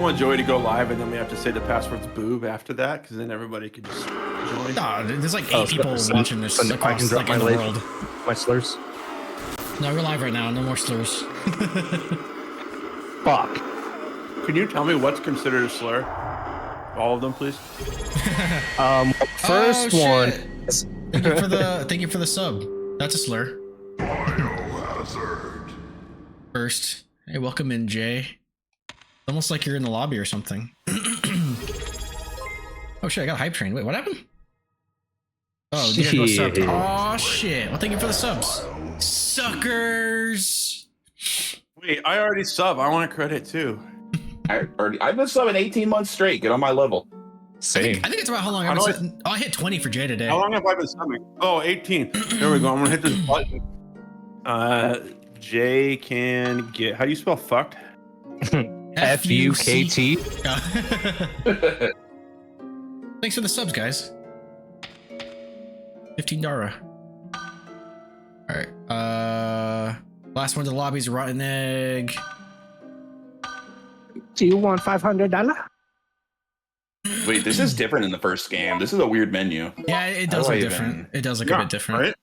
want Joey to go live, and then we have to say the password's boob after that, because then everybody can just join. No, there's like 8 people watching this across like in the world. My slurs. No, we're live right now. No more slurs. Fuck. Can you tell me what's considered a slur? All of them, please. First one. Thank you for the sub. That's a slur. Biohazard. First, hey, welcome in, Jay. Almost like you're in the lobby or something. Oh shit, I got hype train. Wait, what happened? Oh, you guys both subbed. Oh shit. Well, thank you for the subs. Suckers. Wait, I already sub. I want a credit too. I've been subbing 18 months straight. Get on my level. Same. I think it's about how long I've been subbing. Oh, I hit 20 for Jay today. How long have I been subbing? Oh, 18. There we go. I'm gonna hit this button. Jay can get. How do you spell fucked? F-U-K-T. Thanks for the subs, guys. 15 Dara. All right. Last one to the lobby's rotten egg. Do you want $500? Wait, this is different in the first game. This is a weird menu. Yeah, it does look different. It does look a bit different. Right?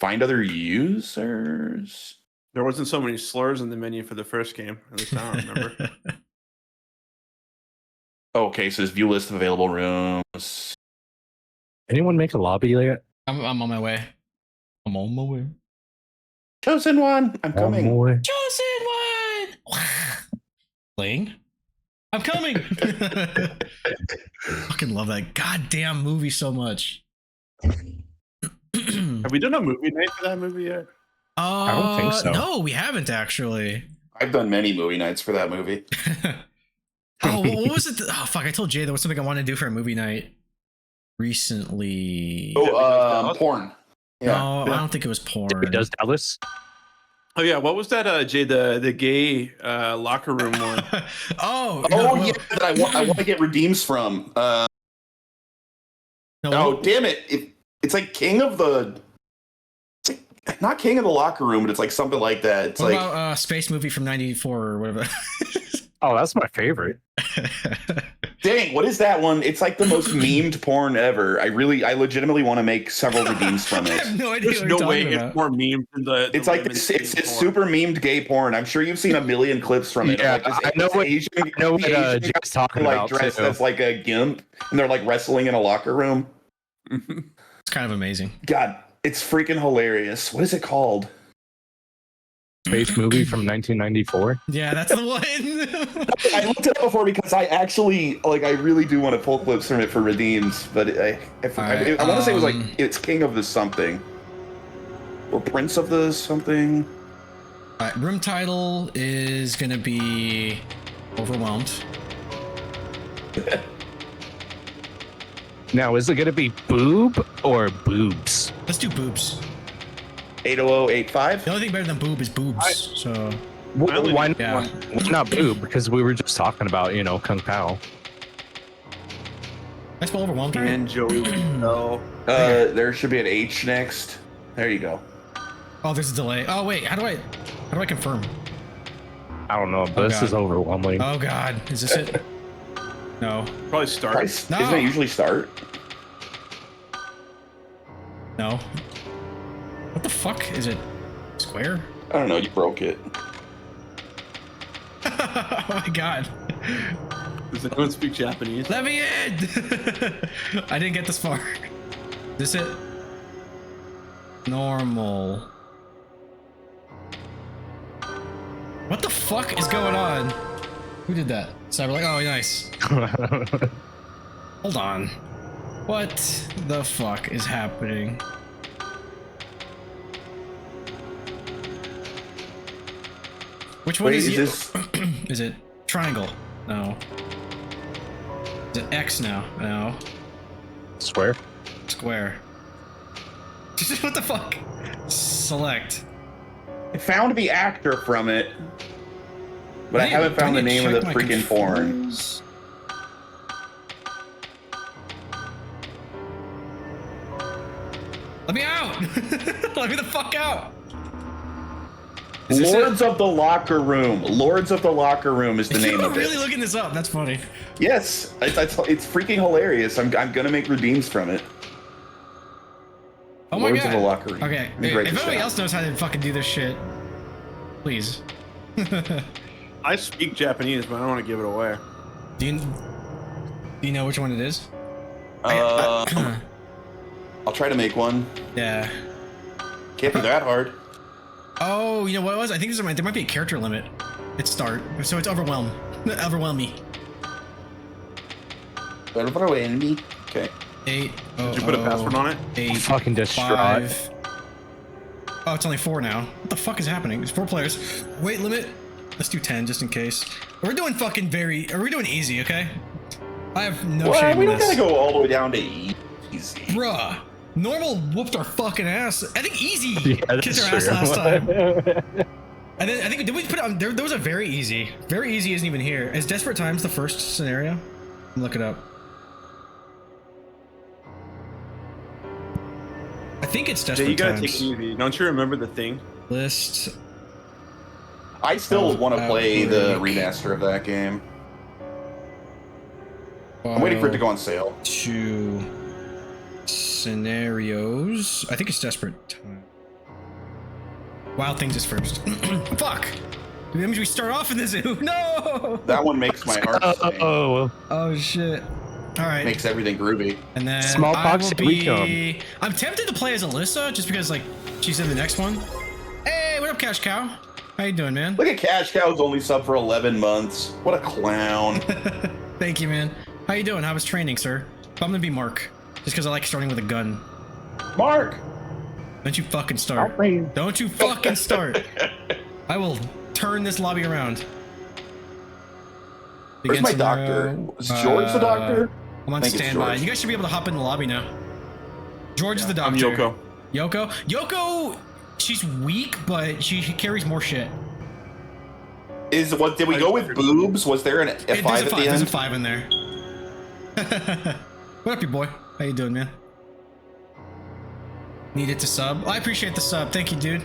Find other users. There wasn't so many slurs in the menu for the first game. At least I don't remember. Okay, so there's view list of available rooms. Anyone make a lobby yet? I'm on my way. I'm on my way. Chosen one. I'm coming. Chosen one. Playing. I'm coming. Fucking love that goddamn movie so much. Have we done a movie night for that movie yet? I don't think so. No, we haven't actually. I've done many movie nights for that movie. Oh, what was it? Oh, fuck. I told Jay there was something I wanted to do for a movie night recently. Oh, porn. Yeah. No, I don't think it was porn. Does Dallas? Oh yeah, what was that? Jay, the gay locker room one. Oh Yeah, that I want to get redeems from. No, Oh damn it! It's like King of the. It's like, not King of the Locker Room, but it's like something like that. It's what like about Space Movie from '94 or whatever? Oh, that's my favorite. Dang, what is that one? It's like the most memed porn ever. I legitimately want to make several redeems from I it. have no idea. There's what no you're way talking it's about. more memed than the. It's like this, it's super memed gay porn. I'm sure you've seen a million clips from it. Yeah, Like I know what Asian, Jack's talking like about dressed too. as like a gimp, and they're like wrestling in a locker room. It's kind of amazing. God, it's freaking hilarious. What is it called? Space movie from 1994. Yeah, that's the one. I looked it up before because I actually I really do want to pull clips from it for redeems, but I want to say it was like it's King of the something or Prince of the something. All right, room title is gonna be Overwhelmed. Now, is it going to be boob or boobs? Let's do boobs. 80085. The only thing better than boob is boobs. So Why yeah. not boob? Because we were just talking about, Kung Pao. I spell Overwhelmed. Right? And Joey. No. There should be an H next. There you go. Oh, there's a delay. Oh wait, how do I confirm? I don't know, but this is overwhelming. Oh god, is this it? No. Probably start. Isn't it usually start? No. What the fuck? Is it square? I don't know. You broke it. Oh my god. Does anyone speak Japanese? Let me in! I didn't get this far. Is this it? Normal. What the fuck is going on? Who did that? Cyber like, oh nice. Hold on. What the fuck is happening? Which one is this? Is it triangle? No. Is it X now? No. Swear. Square. What the fuck? Select. I found the actor from it, but I haven't found the name of the freaking porn. Let me out! Let me the fuck out! Is this Lords of the Locker Room. Lords of the Locker Room is the name You're of it. really looking this up. That's funny. Yes, it's freaking hilarious. I'm gonna make redeems from it. Oh my Lords god. of the Locker Room. Okay, Let me if write this anybody down. else knows how to fucking do this shit, please. I speak Japanese, but I don't want to give it away. Do you know which one it is? I'll try to make one. Yeah. Can't be that hard. Oh, you know what it was? I think there might be a character limit. It's start, so it's overwhelm. Overwhelm me. Okay. 8. Did you put a password on it? 8. Fucking distraught. 5. Oh, it's only 4 now. What the fuck is happening? There's 4 players. Weight limit. Let's do 10 just in case. We're doing fucking we're doing easy, okay? I have no shame we in don't this. gotta go all the way down to easy. Bruh. Normal whooped our fucking ass. I think easy Yeah, kicked that's our ass true. last time. And then I think, did we put it on? There was a very easy. Very easy isn't even here. Is Desperate Times the first scenario? Look it up. I think it's Desperate Yeah, you gotta Times. take it easy. Don't you remember the thing? List. I still want to play the Outbreak. remaster of that game. I'm waiting for it to go on sale. 2 scenarios. I think it's Desperate Times. Wild Things is first. Fuck! That means we start off in the zoo. No! That one makes my heart sing. Oh, Oh shit. Alright. Makes everything groovy. And then Smallpox, I will here we be... I'm tempted to play as Alyssa just because, like, she's in the next one. Hey, what up, Cash Cow? How you doing, man? Look at Cash Cow's only sub for 11 months. What a clown. Thank you, man. How you doing? How was training, sir? I'm gonna be Mark, just because I like starting with a gun. Mark! Don't you fucking start. Don't you fucking start. I will turn this lobby around. Where's my doctor? Is George the doctor? I'm on I think it's standby. George. You guys should be able to hop in the lobby now. George is the I'm doctor. Yoko. Yoko? Yoko, she's weak, but she carries more shit. Did we go with boobs? Was there a There's F5 a at the 5. There's a end? 5 in there. What up, you boy? How you doing, man? Needed to sub. Oh, I appreciate the sub. Thank you, dude.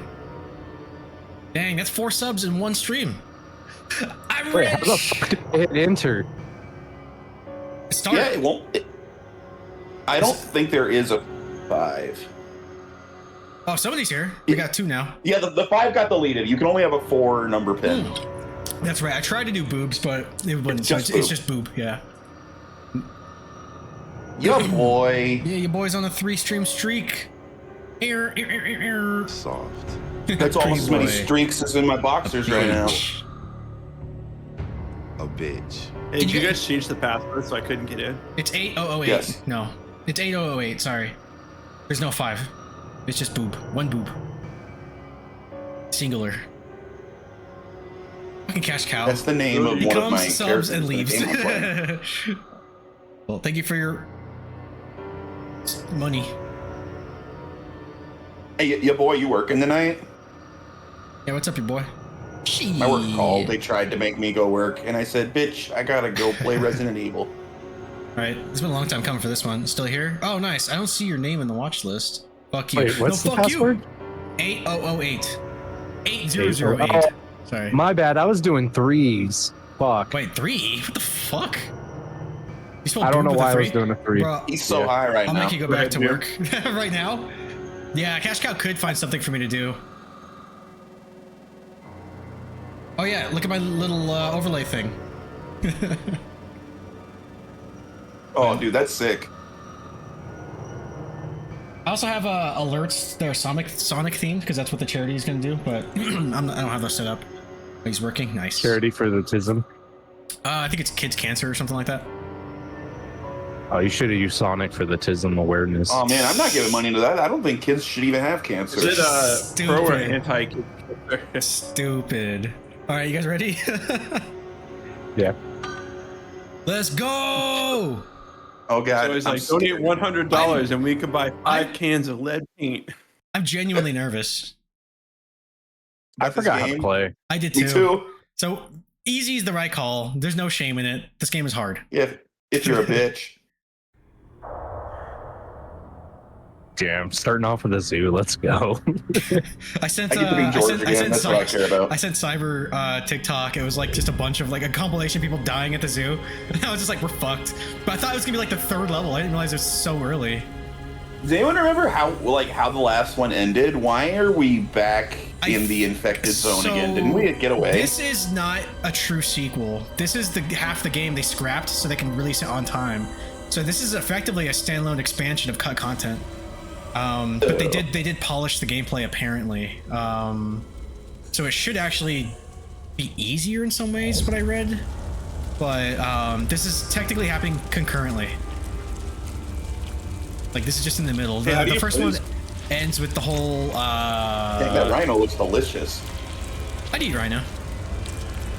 Dang, that's 4 subs in one stream. I'm wait, how the rich. fuck did I hit enter? Start. Yeah, it won't. I don't think there is a 5. Oh, somebody's here. We got 2 now. Yeah, the 5 got deleted. You can only have a 4 number pin. That's right. I tried to do boobs, but it wouldn't. It's So just it's boob. just boob. Yeah. Yo, boy. Yeah, your boy's on a 3-stream streak. Soft. That's almost as many Boy. streaks as in my boxers right now. A bitch. Hey, did you guys change the password so I couldn't get in? It's 8008. Yes. No, it's 8008. Sorry. There's no 5. It's just boob. 1 boob. Singular. Fucking cash cow. That's the name of He one of comes, my subs, characters and in the leaves. game I'm playing. Well, thank you for your money. Hey, yeah, boy, you working tonight? Yeah, what's up, your boy? My work called. They tried to make me go work, and I said, "Bitch, I gotta go play Resident Evil." Alright, it's been a long time coming for this one. Still here? Oh, nice. I don't see your name in the watch list. Fuck you. Wait, what's no, the fuck password? you. 8008. 8008. Oh, Sorry. my bad. I was doing 3s. Fuck. Wait, 3? What the fuck? You spelled I don't boob know with a why I was 3? doing a 3. Bro, He's so Yeah. high right I'll now. make you go Go back ahead, to dude. work right now. Yeah, Cash Cow could find something for me to do. Oh yeah, look at my little overlay thing. Oh, dude, that's sick. I also have alerts that are Sonic themed because that's what the charity is going to do. But I don't have those set up. He's working. Nice. Charity for the tism. I think it's kids cancer or something like that. Oh, you should have used Sonic for the tism awareness. Oh man, I'm not giving money to that. I don't think kids should even have cancer. Is it pro or Stupid. anti? Stupid. All right, you guys ready? Yeah. Let's go. Oh god, So he's I'm like, scared. donate $100 and we could buy 5 cans of lead paint. I'm genuinely nervous. I About this forgot how to game. play. I did Me too. too. So easy is the right call. There's no shame in it. This game is hard. If you're a bitch. Damn, starting off with a zoo. Let's go. I sent I get to be George again. That's what I care about. I sent Cyber TikTok. It was like just a bunch of like a compilation of people dying at the zoo. And I was just like, we're fucked. But I thought it was gonna be like the 3rd level. I didn't realize it was so early. Does anyone remember how the last one ended? Why are we back in the infected zone again? Didn't we get away? This is not a true sequel. This is the half the game they scrapped so they can release it on time. So this is effectively a standalone expansion of cut content. But they did polish the gameplay apparently. So it should actually be easier in some ways, what I read. But this is technically happening concurrently. Like this is just in the middle. The first one ends with the whole. Dang, that rhino looks delicious. I'd eat rhino.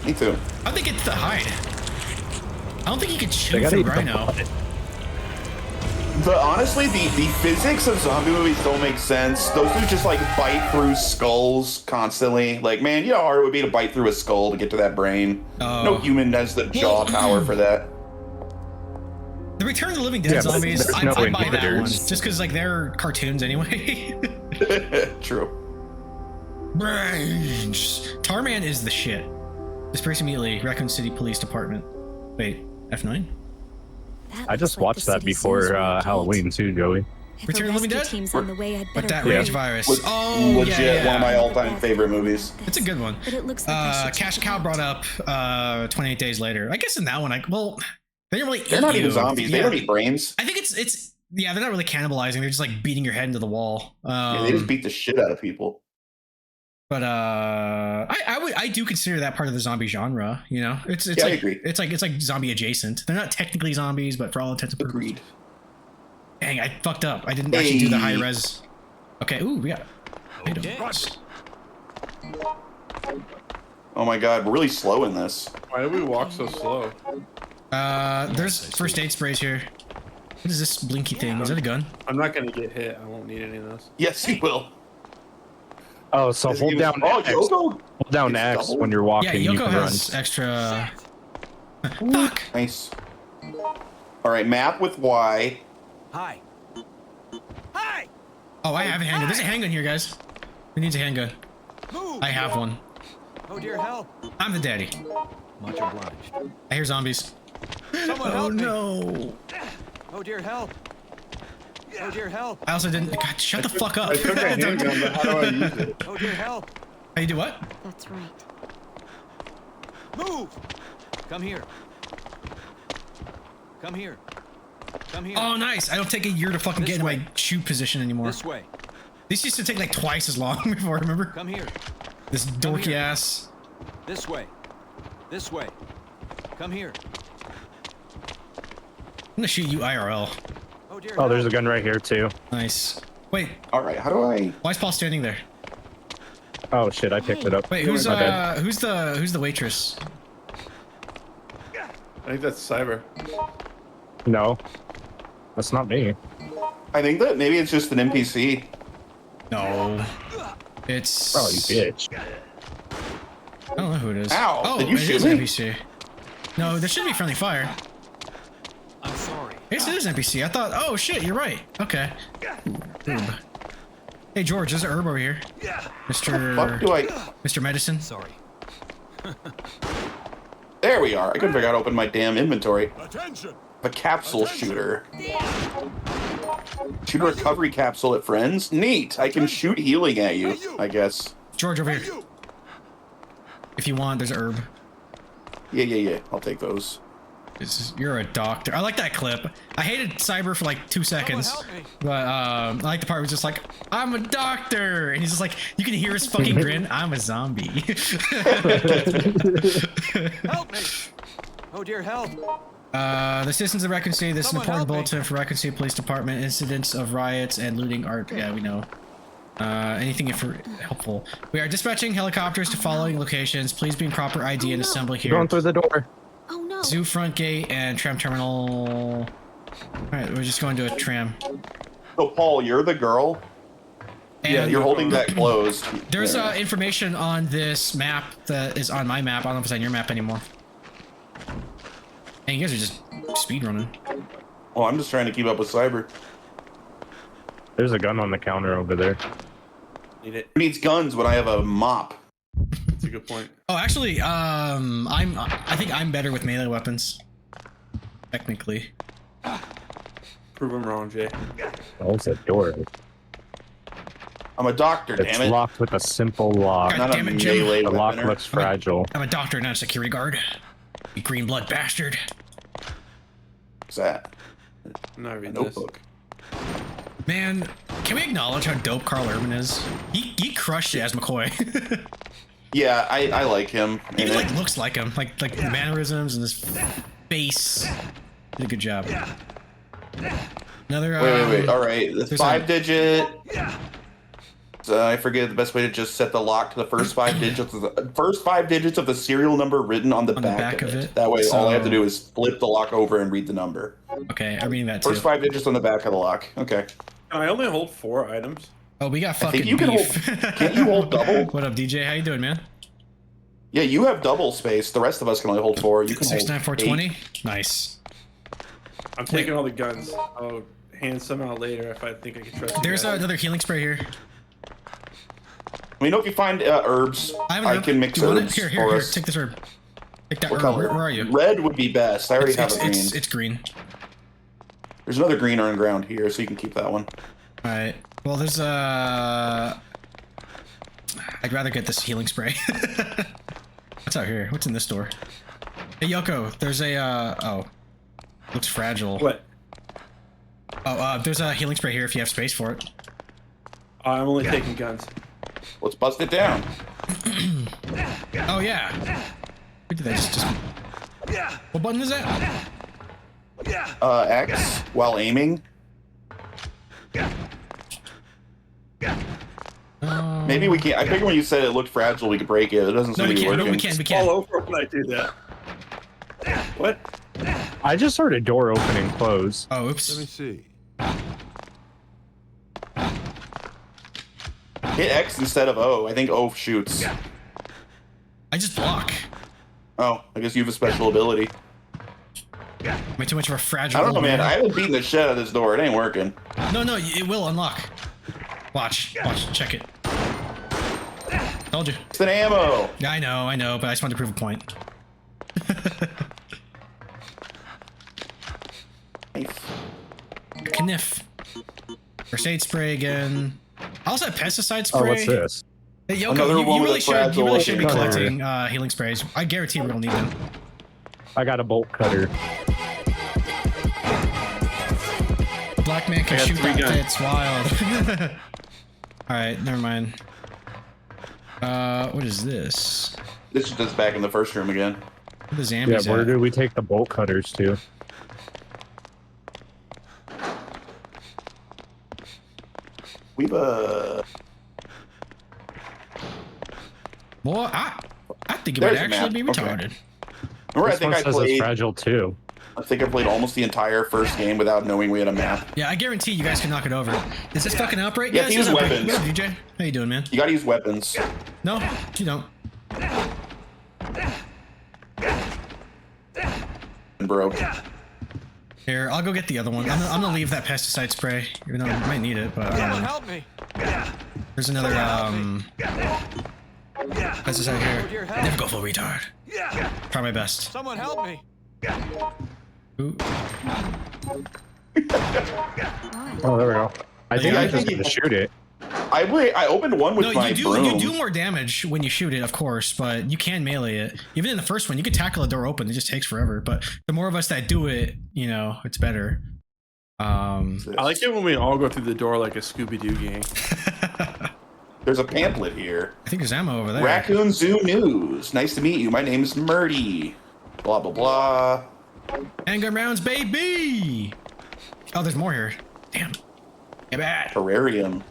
Me too. I think it's the hide. I don't think you could chew through rhino. But honestly, the physics of zombie movies don't make sense. Those dudes just like bite through skulls constantly. Like, man, you know how hard it would be to bite through a skull to get to that brain. No human has the jaw power for that. The Return of the Living Dead zombies, I buy that one just because like they're cartoons anyway. True. Brains. Tarman is the shit. Disperse immediately. Raccoon City Police Department. Wait, F9? I just watched that before Halloween too, Joey. Return of the Living Dead? Team's on the way, I'd With better that rage virus. Legit, yeah. one of my all-time favorite movies. It's a good one. But it looks like Cash Cow brought up 28 Days Later. I guess in that one, they don't really. They're not even zombies. They don't eat brains. I think it's yeah. They're not really cannibalizing. They're just like beating your head into the wall. Yeah, they just beat the shit out of people. But I do consider that part of the zombie genre. You know, it's I like agree. it's like zombie adjacent. They're not technically zombies, but for all intents and purposes. Agreed. Dang, I fucked up. I didn't actually do the high res. Okay. Ooh, we got. Oh my god, we're really slow in this. Why do we walk so slow? There's first aid sprays here. What is this blinky thing? Is that a gun? I'm not gonna get hit. I won't need any of those. Yes, he will. Oh, so hold down X. Yoko? Hold down X double? when you're walking. Yeah, you Yoko can has run. extra. Fuck. Nice. All right, map with Y. Hi. Hi. Oh, I have a handgun. There's a handgun here, guys. Who needs a handgun? Move. I have one. Oh dear, help. I'm the daddy. Much obliged. I hear zombies. Someone Oh help me. no. Oh dear, help. Oh dear, help. I also didn't. God, shut the fuck up. I took a handgun, but how do I use it? Oh dear, help. How you do what? That's right. Move. Come here. Come here. Come here. Oh, nice. I don't take a year to fucking get into my shoot position anymore. This way. These used to take like twice as long before, remember? Come here. This dorky here. ass. This way. This way. Come here. I'm gonna shoot you IRL. Oh dear. Oh, there's a help. gun right here too. Nice. Wait, All right, how do I? why is Paul standing there? Oh shit, I picked it up. Wait, who's My bad. who's the waitress? I think that's Cyber. No, that's not me. I think that maybe it's just an NPC. No. It's. Oh, you bitch. I don't know who it is. Ow, Oh, did you it shoot is me? NPC. No, there should be friendly fire. I'm sorry. Yes, it is NPC. I thought. Oh shit, you're right. Okay. Herb. Hey George, there's an herb over here. Mr. Fuck do I? Mr. Medicine. Sorry. There we are. I couldn't figure out how to open my damn inventory. Attention. A capsule shooter. Shoot a recovery capsule at friends. Neat. I can shoot healing at you, I guess. George, over here. If you want, there's an herb. Yeah. I'll take those. You're a doctor. I like that clip. I hated Cyber for like 2 seconds, help me. but I like the part where he's just like, "I'm a doctor," and he's just like, you can hear his fucking grin. I'm a zombie. Help me. Oh dear, help. The citizens of Raccoon City. This is an Someone important help me. bulletin for Raccoon City Police Department. Incidents of riots and looting are. Yeah, we know. Anything if helpful. We are dispatching helicopters to following locations. Please be in proper ID and assembly here. Going through the door. Oh no. Zoo front gate and tram terminal. Alright, we're just going to a tram. So Paul, you're the girl. And You're holding that closed. there's Yeah. information on this map that is on my map. I don't know if it's on your map anymore. And you guys are just speed running. Oh, I'm just trying to keep up with Cyber. There's a gun on the counter over there. Need it. Who needs guns when I have a mop? That's a good point. Oh, actually, I think I'm better with melee weapons. Technically. Prove him wrong, Jay. Oh, it's a door. I'm a doctor, It's damn it. locked with a simple lock. God Not damn a it, Jim. melee The lock weaponer. looks fragile. I'm a doctor, not a security guard. You green blood bastard. What's that? I'm not A reading this. notebook. Man, can we acknowledge how dope Carl Urban is? He crushed it as McCoy. Yeah, I like him. He in even it. like looks like him, like mannerisms and his face. Did a good job. Another. Wait. All right, the there's 5-digit. I forget the best way to just set the lock to the first 5 digits. First 5 digits of the serial number written on the back of it. That way, all I have to do is flip the lock over and read the number. Okay, I'm reading that too. First 5 digits on the back of the lock. Okay. I only hold 4 items. Oh, we got I fucking think you can beef. hold. Can't you hold double? What up, DJ? How you doing, man? Yeah, you have double space. The rest of us can only hold 4. You can hold 69420. Nice. I'm taking all the guns. I'll hand some out later if I think I can trust you There's guys. another healing spray here. Let me know if you find herbs. I have an I herb. can mix Do you want herbs it? Here, for here. us. Take this herb. Take that What herb. color? Where are you? Red would be best. I already have a green. It's green. There's another green on ground here, so you can keep that one. All right. Well, there's I'd rather get this healing spray. What's out here? What's in this door? Hey, Yoko. There's a oh, looks fragile. What? Oh, there's a healing spray here if you have space for it. I'm only taking guns. Let's bust it down. Oh yeah. What did I just? What button is that? X while aiming. Maybe we can't. I figured when you said it looked fragile, we could break it. It doesn't No, seem we to be can't. working. No, we can't. We Fall can't. over when I do that. What? I just heard a door open and close. Oh, Let me oops. see. Hit X instead of O. I think O shoots. I just block. Oh, I guess you have a special ability. Am I too much of a fragile? I don't know, man. man? I haven't beaten the shit out of this door. It ain't working. No, it will unlock. Watch, check it. Told you. It's an ammo. Yeah, I know, but I just wanted to prove a point. Kniff. First aid spray again. I also have pesticide spray. Oh, what's this? Hey, Yoko, Another you one with really a should. You really should be fragile- collecting healing sprays. I guarantee we don't need them. I got a bolt cutter. Black man can I got shoot 3 that guns. fits wild. All right, never mind. What is this? This is just back in the first room again. Where the Yeah, zombies where at? do we take the bolt cutters to? We've Boy, I think it might There's a actually be map. Okay. retarded. remember I This think one I says it's played. fragile too. I think I played almost the entire first game without knowing we had a map. Yeah, I guarantee you guys can knock it over. Is this fucking Outbreak? Yeah, this use is Outbreak. weapons. What up, DJ? How you doing, man? You gotta use weapons. No, you don't. Bro. Here, I'll go get the other one. I'm gonna leave that pesticide spray, even though I might need it, but I don't Someone know. help me. There's another pesticide Oh, dear here. help. Never go full retard. Try my best. Someone help me. Ooh. Oh, there we go. I think Yeah, I I just think had to shoot it. I opened one with No, my broom. you do more damage when you shoot it, of course, but you can melee it. Even in the first one, you can tackle a door open. It just takes forever. But the more of us that do it, you know, it's better. I like it when we all go through the door like a Scooby-Doo gang. There's a pamphlet here. I think there's ammo over there. Raccoon Zoo News. Nice to meet you. My name's Murdy. Blah blah blah. Handgun rounds, baby. Oh, there's more here. Damn. Get bad. Terrarium.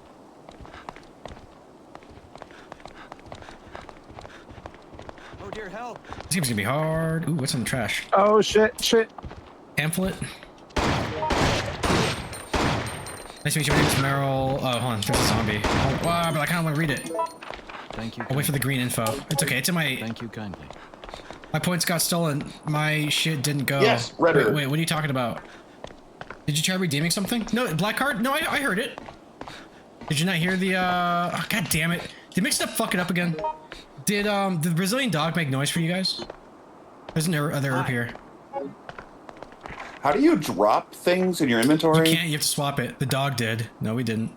Oh dear help. This game's gonna be hard. Ooh, what's in the trash? Oh shit! Pamphlet. Nice to meet you. My name is Meryl. Oh, hold on. There's a zombie. Oh, wow, but I kind of want to read it. Thank you. I'll wait for the green info. It's okay. It's in my. Thank you kindly. My points got stolen. My shit didn't go. Yes, redder. Wait, what are you talking about? Did you try redeeming something? No, black card? No, I heard it. Did you not hear the oh, god damn it. Did Mix Up fuck it up again? Did the Brazilian dog make noise for you guys? There's another herb here. How do you drop things in your inventory? You can't, you have to swap it. The dog did. No, we didn't.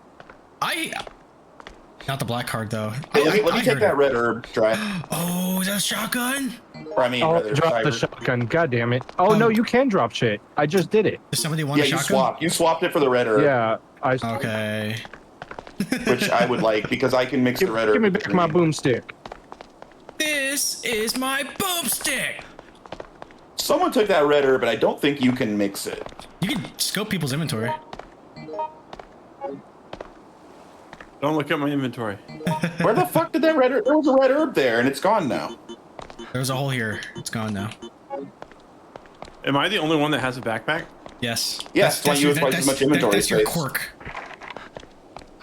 Not the black card though. Hey, let me take that red herb, try. Oh, is that a shotgun? Or I mean, Oh, rather, drop the shotgun. God damn it. Oh, no, you can drop shit. I just did it. Does somebody want a shotgun? You swapped it for the red herb. Yeah. Okay. Which I would like because I can mix the red herb. Give me back my boomstick. This is my boomstick. Someone took that red herb, but I don't think you can mix it. You can scope people's inventory. Don't look at my inventory. Where the fuck did that red herb? There was a red herb there, and it's gone now. There's a hole here. It's gone now. Am I the only one that has a backpack? Yes. Yes, why you have twice as much inventory That's your space. quirk.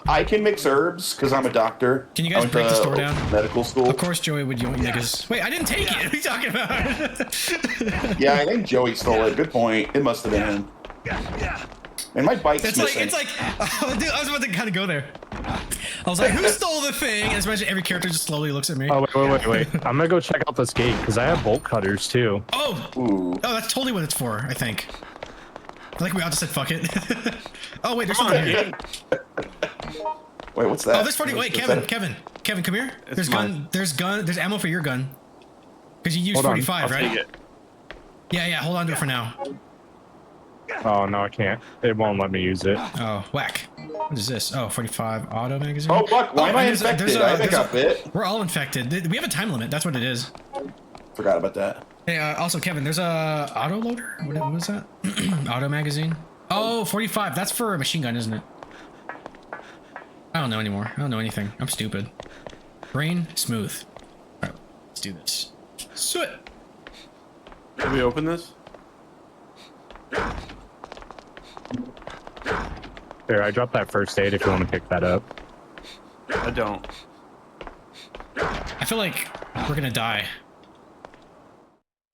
I can mix herbs because I'm a doctor. Can you guys break the store down? Medical school. Of course, Joey would you want niggas. Wait, I didn't take it. What are you talking about? Yeah, I think Joey stole it. Good point. It must have been him. And my bike's missing. It's like, oh, dude, I was about to kind of go there. I was like, who stole the thing? And especially every character just slowly looks at me. Oh, wait. I'm gonna go check out this gate because I have bolt cutters too. Oh, Ooh. oh, that's totally what it's for, I think. I like we all just said fuck it. Oh wait, there's someone here. Wait, what's that? Oh, there's 40. Wait, Kevin, come here. It's mine. There's ammo for your gun. Because you used Hold on, 45, I'll right? take it. Yeah, hold on to it for now. Oh, no, I can't. It won't let me use it. Oh, whack. What is this? Oh, 45 auto magazine. Oh, fuck. Why am I and infected? I think I bit. We're all infected. We have a time limit. That's what it is. Forgot about that. Hey, also, Kevin, there's a auto loader. What was that? Auto magazine. Oh, 45. That's for a machine gun, isn't it? I don't know anymore. I don't know anything. I'm stupid. Brain smooth. All right, let's do this. Sweat. Can we open this? There, I dropped that first aid if you want to pick that up. I don't. I feel like we're gonna die.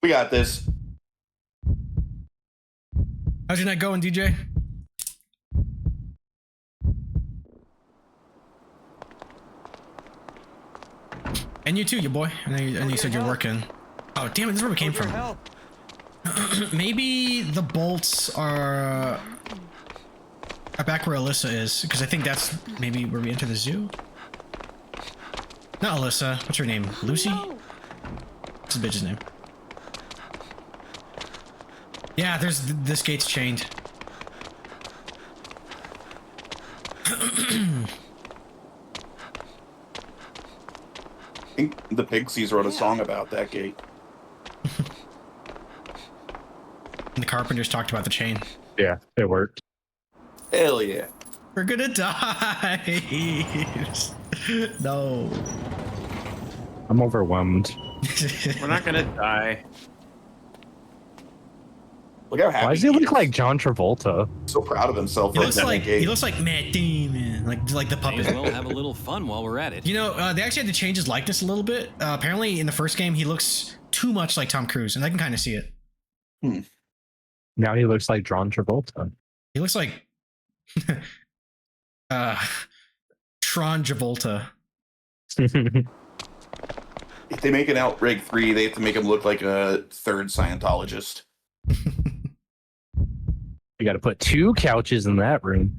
We got this. How's your night going, DJ? And you too, you boy. I know you said you're working. Oh, damn it, this is where we came from. Maybe the bolts are back where Alyssa is, because I think that's maybe where we enter the zoo. Not Alyssa. What's her name? Lucy? What's the bitch's name? Yeah, this gate's chained. I think the Pixies wrote a song about that gate. And the Carpenters talked about the chain. Yeah, it worked. Hell yeah. We're gonna die. No. I'm overwhelmed. We're not gonna die. Look how happy Why does he look like John Travolta? So proud of himself. He for looks opening like that gate. he looks like Matt Damon, like the puppet. May as well have a little fun while we're at it. You know, they actually had to change his likeness a little bit. Apparently, in the first game, he looks too much like Tom Cruise, and I can kind of see it. Now he looks like John Travolta. He looks like Tron Travolta. If they make an Outbreak 3, they have to make him look like a third Scientologist. You got to put 2 couches in that room.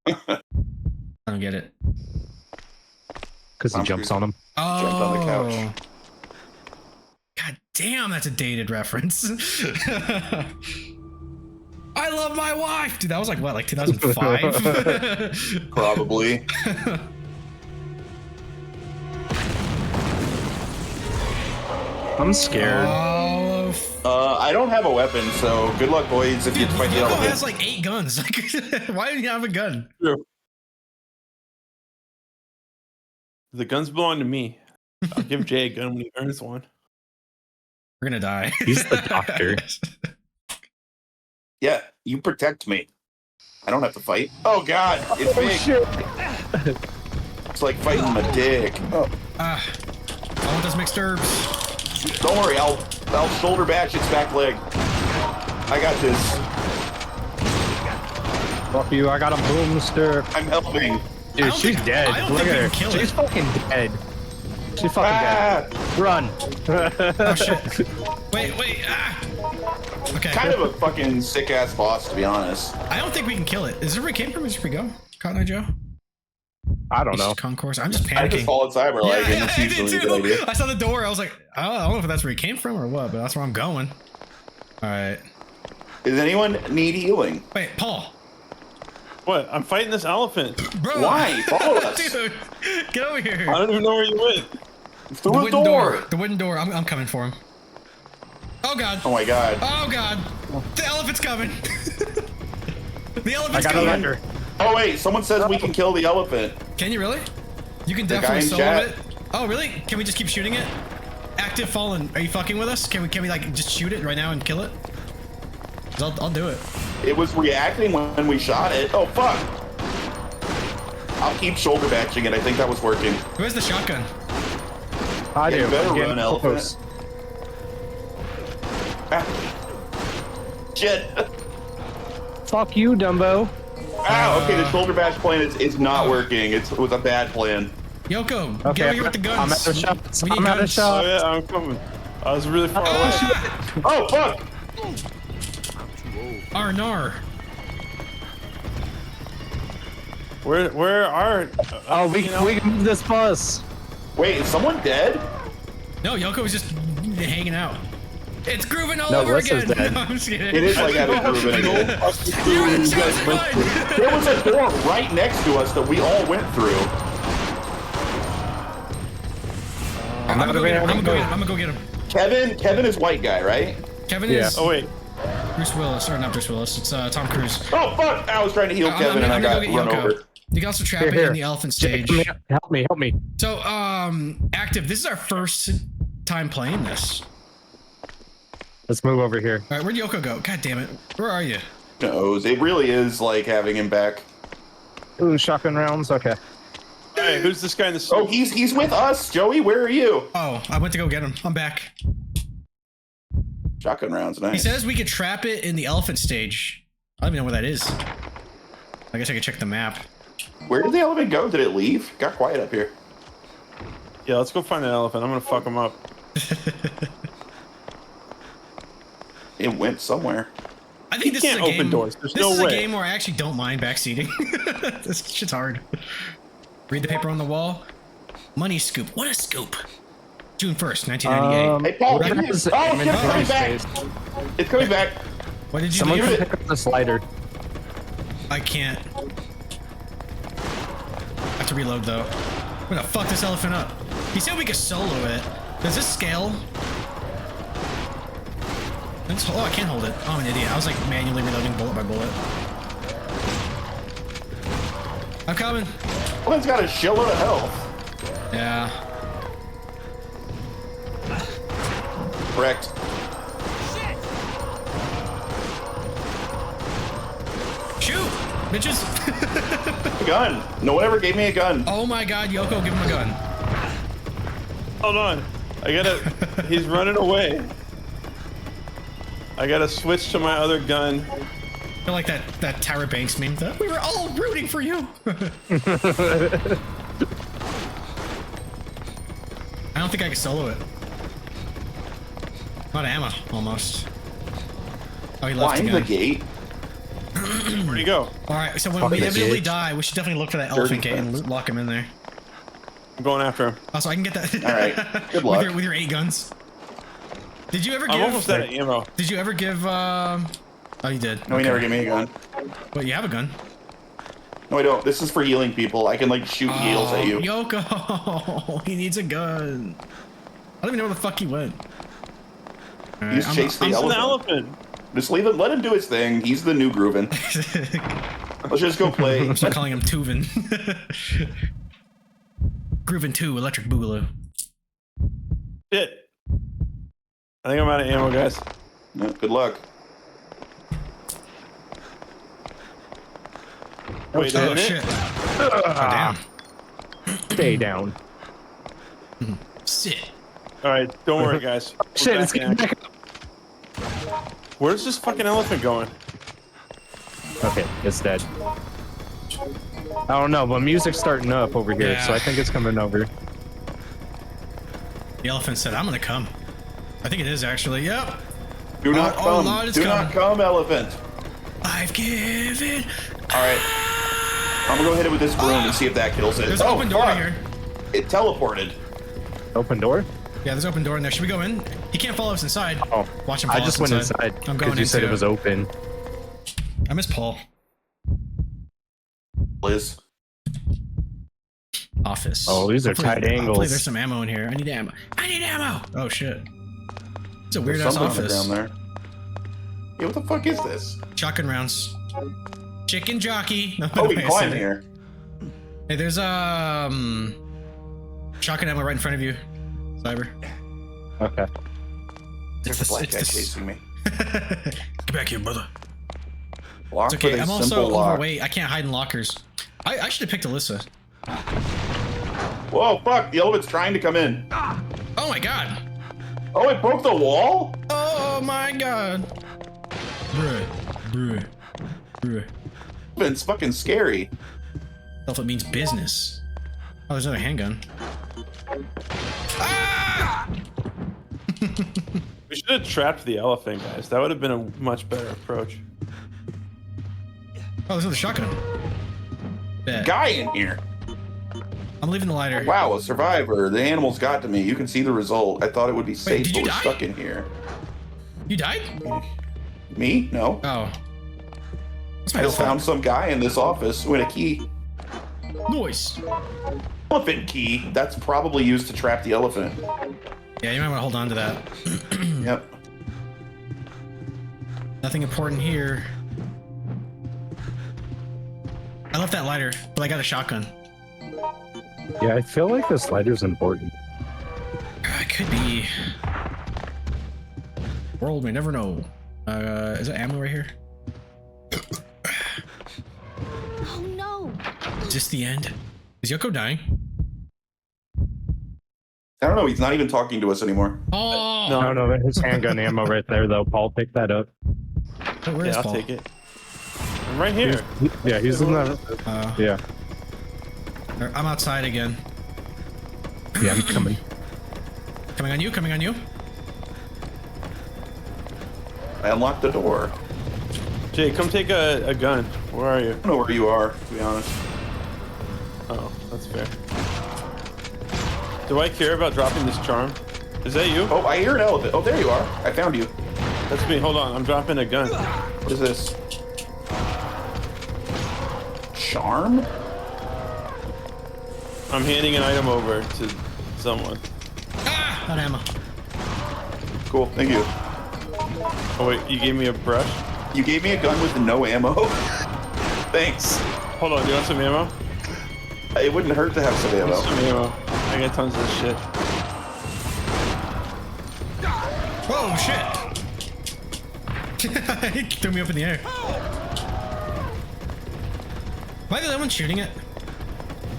I don't get it. Because he jumps on them. Oh, Jumped on the couch. God damn, that's a dated reference. I love my wife, dude. That was like what, like 2005? Probably. I'm scared. I don't have a weapon, so good luck, boys, if you fight the Yoko elephant. has like 8 guns. Like, why didn't you have a gun? The guns belong to me. I'll give Jay a gun when he earns one. We're gonna die. He's the doctor. Yeah, you protect me. I don't have to fight. Oh god, it's big. Shit. It's like fighting my dick. Oh. I want those mixed herbs. Don't worry, I'll shoulder bash its back leg. I got this. Fuck you, I got a boomstick. I'm helping. Dude, she's dead. I don't Look think we at her. can kill She's it. fucking dead. She's fucking dead. Run. Oh shit. Wait. Ah. Okay. Kind of a fucking sick ass boss, to be honest. I don't think we can kill it. Is there where it came from? Is where we go? Cotton Eye Joe? I don't know. Concourse. I'm just I just panicking. fall inside. We're like, Yeah, it's I did usually a good too. idea. I saw the door. I was like, oh, I don't know if that's where he came from or what, but that's where I'm going. All right. Does anyone need healing? Wait, Paul. What? I'm fighting this elephant. Bro. Why? Follow us. Dude, get over here. I don't even know where you went. Through The a wooden door. The wooden door. I'm coming for him. Oh god. Oh my god. Oh god. The elephant's coming. The I elephant's got a coming. letter. Oh wait, someone says we can kill the elephant. Can you really? You can The definitely guy in solo chat. it. Oh really? Can we just keep shooting it? Active fallen. Are you fucking with us? Can we like just shoot it right now and kill it? 'Cause I'll do it. It was reacting when we shot it. Oh fuck. I'll keep shoulder batching it. I think that was working. Who has the shotgun? I Yeah, do. you better I'm run, getting elephant. close. Ah. Shit. Fuck you, Dumbo. Ah, okay, the shoulder bash plan is not working. It was a bad plan. Yoko, get Okay, over here with the guns. I'm out of shots. We need I'm out of guns. Oh shots. yeah, I'm coming. I was really far away. Ah! Oh fuck! Arnar. Where are? Oh, we can move this bus. Wait, is someone dead? No, Yoko was just hanging out. It's grooving all No, over Lissa's again. dead. No, I'm just kidding. It is like out of groove again. You're in just fine. There was a door right next to us that we all went through. I'm gonna go get him. Kevin is white guy, right? Kevin Yeah. is Oh wait. Bruce Willis, or not Bruce Willis. It's Tom Cruise. Oh fuck! I was trying to heal Kevin and I got run over. You can also trap it Here. in the elephant stage. Help me. So, Active, this is our first time playing this. Let's move over here. All right, where'd Yoko go? God damn it. Where are you? Knows it really is like having him back. Ooh, shotgun rounds. Okay. Hey, who's this guy in the? Oh, he's with us, Joey. Where are you? Oh, I went to go get him. I'm back. Shotgun rounds, He nice. says we could trap it in the elephant stage. I don't even know where that is. I guess I could check the map. Where did the elephant go? Did it leave? Got quiet up here. Yeah, let's go find an elephant. I'm gonna fuck him up. It went somewhere. I think this can't is a open game. doors. There's This no is a way. game where I actually don't mind backseating. This shit's hard. Read the paper on the wall. Money scoop. What a scoop! June 1st, 1998. Hey, Paul, what give me- happens oh, in shit, coming inventory back. space? It's coming back. What did you Someone do? can pick up this lighter. I can't. I have to reload though. I'm gonna fuck this elephant up. He said we could solo it. Does this scale? Oh, I can't hold it. Oh, I'm an idiot. I was like manually reloading bullet by bullet. I'm coming. Elephant's got a shitload of health. Yeah. Correct. Shoot! Bitches! A gun. No one ever gave me a gun. Oh my god, Yoko, give him a gun. Hold on. I gotta. He's running away. I gotta switch to my other gun. I feel like that Tyra Banks meme. We were all rooting for you. I don't think I can solo it. Not ammo, almost. Oh, he left Climb again. the gate. Where'd he go? All right, so when Fucking we inevitably bitch. die, we should definitely look for that Dirty elephant gate and fence. lock him in there. I'm going after him. Also, I can get that. All right, good luck. with your 8 guns. Did you ever I'm give? almost out of ammo. Did you ever give? Oh, you did. No, he never gave me a gun. But you have a gun. No, I don't. This is for healing people. I can like shoot heals at you. Yoko, he needs a gun. I don't even know where the fuck he went. All You just chase the He's an elephant. elephant. Just leave him. Let him do his thing. He's the new groovin. Let's just go play. I'm start calling him Tuvin. Groovin 2, Electric Boogaloo. Shit. I think I'm out of ammo, guys. Yeah, good luck. Wait, Oh isn't it? shit. Oh damn. Stay down. Sit. All right, don't worry, guys. We're Shit, back it's in getting action. back. Where's this fucking elephant going? Okay, it's dead. I don't know, but music's starting up over here, so I think it's coming over. The elephant said, I'm gonna come. I think it is actually. Yep. Do not come. Lord, it's Do coming. not come, elephant. I've given. All right. I'm gonna go hit it with this broom and see if that kills it. There's an open door fuck. here. It teleported. Open door? Yeah, there's an open door in there. Should we go in? He can't follow us inside. Oh, Watch him follow I just us went inside. I'm going because you said into it was open. I miss Paul. Liz. Office. Oh, these are tight Hopefully angles. there's some ammo in here. I need ammo. I need ammo. Oh shit. It's a weird There's ass something office. down there. Yeah, what the fuck is this? Shotgun rounds. Chicken jockey. No, Oh, we I can climb said it. here. Hey, there's shotgun ammo right in front of you, Cyber. Okay. There's a black guy chasing me. Get back here, brother. Lock It's okay. with a I'm simple also lock. overweight. I can't hide in lockers. I should have picked Alyssa. Whoa, fuck! The elephant's trying to come in. Oh my god. Oh, it broke the wall? Oh my god. Bruh. Bruh. Bruh. It's fucking scary. If it means business. Oh, there's another handgun. Ah! We should have trapped the elephant, guys. That would have been a much better approach. Oh, there's another shotgun. Bet. Guy in here. I'm leaving the lighter. Wow, a survivor. The animals got to me. You can see the result. I thought it would be safe, did but you we're die? stuck in here. You died? Me? No. Oh. I just found some guy in this office with a key. Noise. Elephant key. That's probably used to trap the elephant. Yeah, you might want to hold on to that. Yep. Nothing important here. I left that lighter, but I got a shotgun. Yeah, I feel like this lighter's important. It could be. World may never know. Is there ammo right here? Oh no. Is this the end? Is Yoko dying? I don't know. He's not even talking to us anymore. Oh! No, no, his handgun ammo right there, though. Paul, pick that up. Oh, where is Yeah, I'll Paul? take it. I'm right here. Yeah, he's in that. Yeah, I'm outside again. yeah, I'm coming. Coming on you, coming on you. I unlocked the door. Jay, come take a gun. Where are you? I don't know where you are, to be honest. Oh, that's fair. Do I care about dropping this charm? Is that you? Oh, I hear an elephant. Oh, there you are. I found you. That's me. Hold on. I'm dropping a gun. What is this? Charm? I'm handing an item over to someone. Ah! Not ammo. Cool. Thank you. Oh, wait. You gave me a brush? You gave me a gun with no ammo. Thanks. Hold on. Do you want some ammo? It wouldn't hurt to have some ammo. Some ammo. I got tons of this shit. Whoa, shit! He threw me up in the air. Am I the only one shooting it?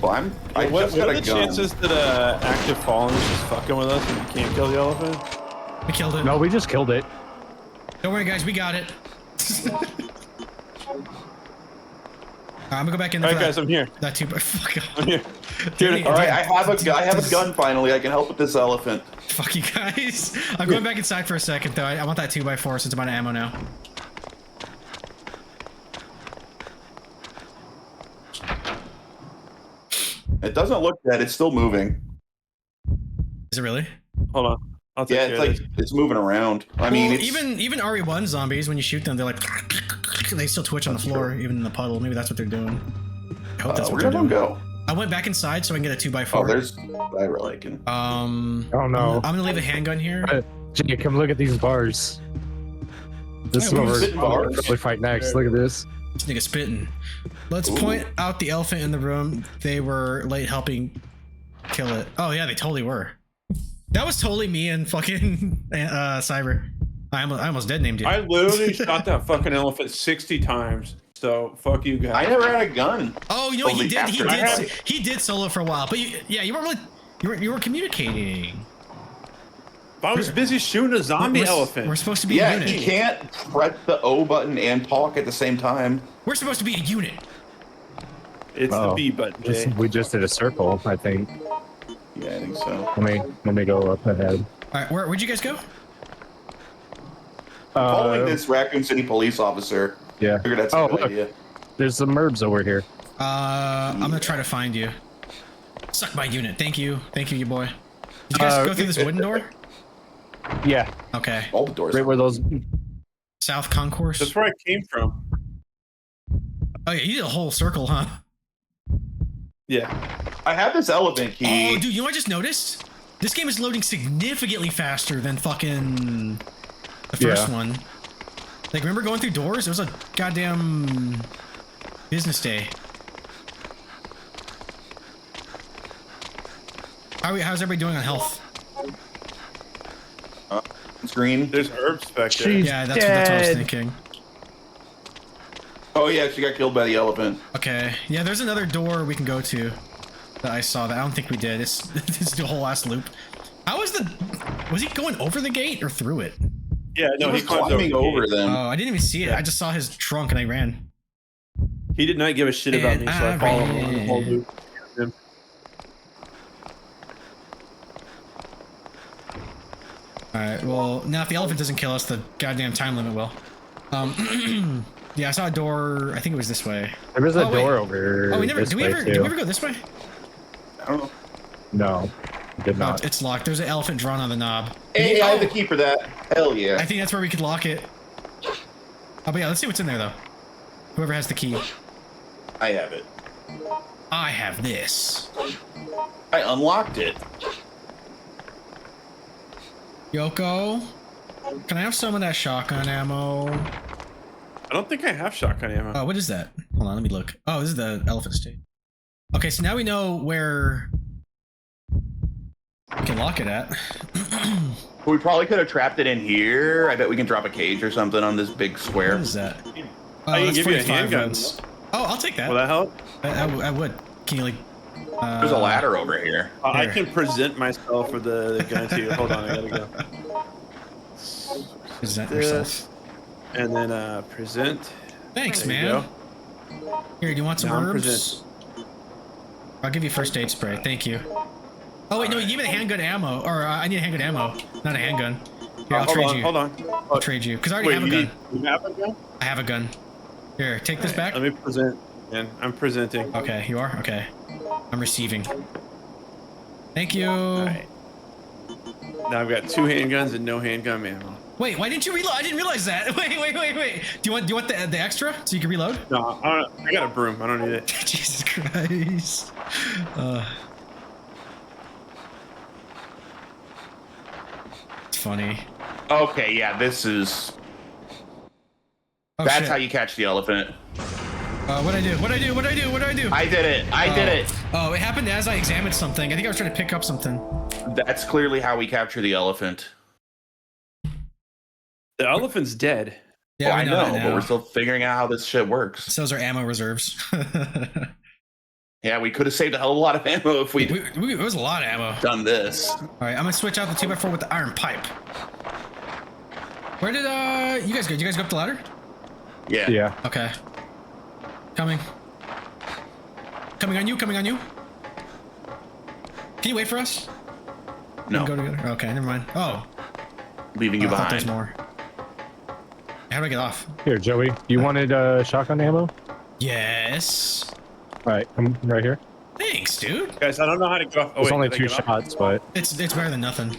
Well, I What just got are a the gun. chances that active fallen is just fucking with us and we can't kill the elephant? We killed it. No, we just killed it. Don't worry, guys, we got it. I'm gonna go back in there. Alright, guys, I'm here. That two. Fuck off. I'm here. Dude, All right, I have a gun finally. I can help with this elephant. Fuck you guys. I'm going back inside for a second though. I want that 2x4 since I'm out of ammo now. It doesn't look dead. It's still moving. Is it really? Hold on. I'll take Yeah, care it's of like this. it's moving around. I mean, Well, it's even RE1 zombies, when you shoot them, they're like they still twitch on the floor, even in the puddle. Maybe that's what they're doing. I hope that's what where'd they're everyone doing. go? I went back inside so I can get a 2x4. Oh, there's I really can. Oh no. I'm gonna leave a handgun here. Jay, come look at these bars. This is Yeah, what we're we're spitting bars. probably fight next. Look at this. This nigga spitting. Let's Ooh. point out the elephant in the room. They were late helping kill it. Oh yeah, they totally were. That was totally me and fucking Cyber. I almost dead named you. I literally shot that fucking elephant 60 times. So fuck you guys. I never had a gun. Oh, you know what he Only did? after I had it. He did solo for a while, but you weren't really. You were communicating. I was busy shooting a zombie We're elephant. supposed to be a Yeah, unit. he can't press the O button and talk at the same time. We're supposed to be a unit. It's the B button, Jay. We just did a circle, I think. Yeah, I think so. Let me go up ahead. All right, where'd you guys go? Following this Raccoon City police officer. Yeah. I figured that's a good idea. There's some herbs over here. I'm gonna try to find you. Suck my unit. Thank you, you boy. Did you guys go through this wooden door? Yeah. Okay. All the doors. Right where those. South Concourse. That's where I came from. Oh yeah, you did a whole circle, huh? Yeah. I have this elephant key. Oh, dude, you know what I just noticed? This game is loading significantly faster than fucking the first one. Like, remember going through doors? It was a goddamn business day. How's everybody doing on health? It's green. There's herbs back there. Yeah, that's what I was thinking. Oh yeah, she got killed by the elephant. Okay. Yeah, there's another door we can go to that I saw that I don't think we did. It's the whole last loop. How was he going over the gate or through it? Yeah, no, he was climbing over them. Oh, I didn't even see it. I just saw his trunk and I ran. He did not give a shit about me, so I followed him the whole loop. Alright, well, now if the elephant doesn't kill us, the goddamn time limit will. Yeah, I saw a door. I think it was this way. There was a door over. Oh, did we ever go this way? I don't know. No, did not. Oh, it's locked. There's an elephant drawn on the knob. Hey, I have the key for that. Hell yeah. I think that's where we could lock it. Oh, but yeah, let's see what's in there though. Whoever has the key. I have it. I have this. I unlocked it. Yoko, can I have some of that shotgun ammo? I don't think I have shotgun ammo. Oh, what is that? Hold on, let me look. Oh, this is the elephant state. Okay, so now we know where we can lock it at. We probably could have trapped it in here. I bet we can drop a cage or something on this big square. What is that? I can that's give you a 45 handgun. rounds. Oh, I'll take that. Will that help? I would. Can you like? There's a ladder over here. I can present myself with the gun to you. Hold on, I gotta go. Present This, yourself. and then present. Thanks, There you man. go. Here, do you want some Now I'm herbs? I'll give you first aid spray. Thank you. Oh wait, no, you gave me the handgun ammo. Or I need a handgun ammo, not a handgun. Here, I'll trade you. Hold on. I'll trade you because I already have a gun. You have a gun? I have a gun. Here, take this back. Let me present. Man, I'm presenting. Okay, you are? Okay. I'm receiving. Thank you. Alright. Now I've got 2 handguns and no handgun ammo. Wait, why didn't you reload? I didn't realize that. Wait. Do you want the extra so you can reload? No, I got a broom. I don't need it. Jesus Christ. It's funny. Okay, yeah, this is... Oh, That's shit. how you catch the elephant. What'd I do? I did it. I did it. Oh, it happened as I examined something. I think I was trying to pick up something. That's clearly how we capture the elephant. The elephant's dead. Yeah, Well, I we know, that but now. we're still figuring out how this shit works. So those are ammo reserves. Yeah, we could have saved a hell of a lot of ammo if we'd it was a lot of ammo. done this. All right, I'm gonna switch out the 2x4 with the iron pipe. Where did you guys go? Did you guys go up the ladder? Yeah. Yeah. Okay. Coming on you. Can you wait for us? No. We can go together. Okay, never mind. Oh, Leaving you I thought there's behind. more. How do I get off? Here, Joey. You wanted shotgun ammo? Yes. All right, I'm right here. Thanks, dude. Guys, I don't know how to go off. Oh, It's wait, only did I 2 get off? shots, but It's better than nothing.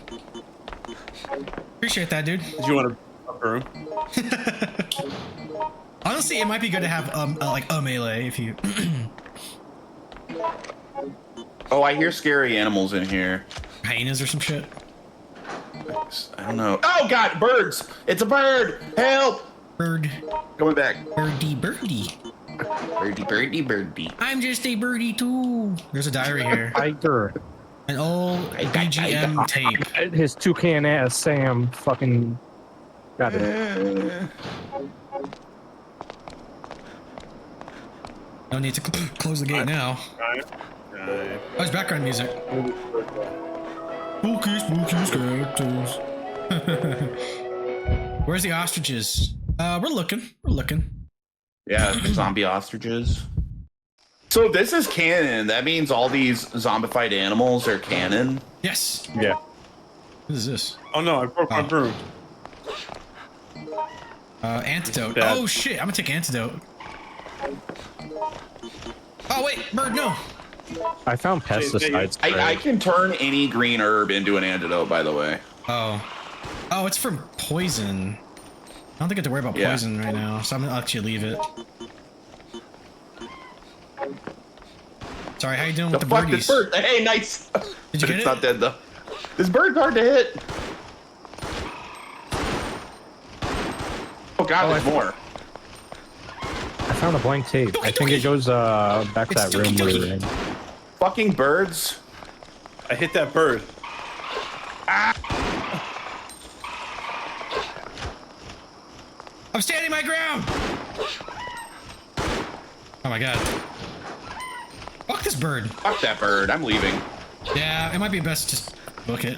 Appreciate that, dude. Did you want a broom? Honestly, it might be good to have like a melee if you. Oh, I hear scary animals in here. Hyenas or some shit. I don't know. Oh god, birds! It's a bird! Help! Bird. Coming back. Birdie. Birdie. I'm just a birdie too. There's a diary here. Tiger. An old BGM tape. His toucan ass Sam fucking got it. No need to close the gate now. Oh, it's background music. Spooky skeletons. Where's the ostriches? We're looking. Yeah, zombie ostriches. So if this is canon, that means all these zombified animals are canon. Yes. Yeah. What is this? Oh no, I broke my broom. Antidote. Bad. Oh shit, I'm gonna take antidote. Oh wait, bird, no. I found pesticide spray. I can turn any green herb into an antidote, by the way. Oh. Oh, it's from poison. I don't think I have to worry about Yeah. poison right now, so I'm gonna let you leave it. Sorry, how you doing with the Fuck birdies? this bird. Hey, nice. Did you get It's it? not dead though. This bird's hard to hit. Oh god, there's more. I found a blank tape. I think it goes back to It's that room we were in. Fucking birds. I hit that bird. I'm standing my ground! Oh my god. Fuck this bird. Fuck that bird. I'm leaving. Yeah, it might be best to just book it.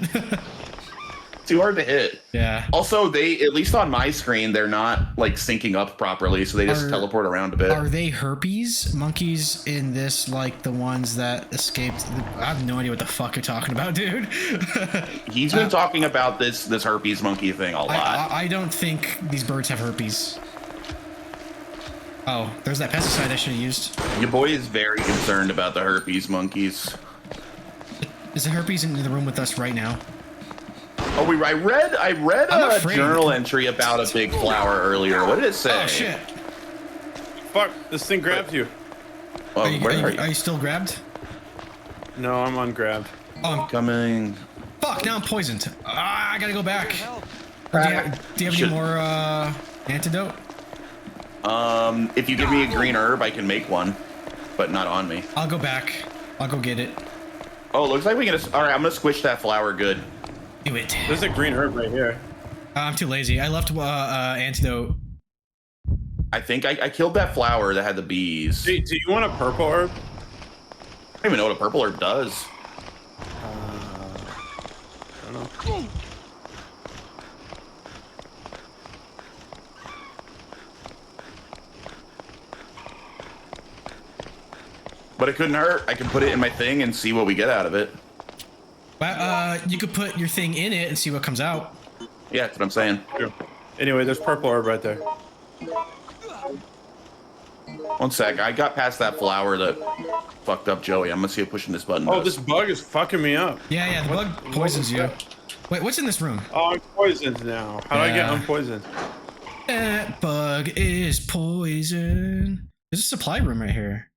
Too hard to hit. Yeah. Also, they, at least on my screen, they're not like syncing up properly, so they just teleport around a bit. Are they herpes monkeys in this like the ones that escaped? I have no idea what the fuck you're talking about, dude. He's been talking about this herpes monkey thing a lot. I don't think these birds have herpes. Oh, there's that pesticide I should have used. Your boy is very concerned about the herpes monkeys. Is the herpes in the room with us right now? Oh, I read I'm a afraid. journal entry about a big flower earlier. What did it say? Oh shit! Fuck, this thing grabs you. Oh, where are you? Are you still grabbed? No, I'm ungrabbed. Oh, Coming. fuck! Now I'm poisoned. Ah, I gotta go back. Do you have Should- any more antidote? If you give me a green herb, I can make one, but not on me. I'll go back. I'll go get it. Oh, looks like we can. All right, I'm gonna squish that flower. Good. Do it. There's a green herb right here. I'm too lazy. I left antidote. I think I killed that flower that had the bees. Do you want a purple herb? I don't even know what a purple herb does. I don't know. But it couldn't hurt. I can put it in my thing and see what we get out of it. Well, you could put your thing in it and see what comes out. Yeah, that's what I'm saying. True. Anyway, there's purple herb right there. One sec. I got past that flower that fucked up Joey. I'm gonna see if pushing this button. Oh, does. this bug is fucking me up. Yeah, the bug poisons you. Wait, what's in this room? Oh, I'm poisoned now. How do I get Yeah. unpoisoned? That bug is poison. There's a supply room right here.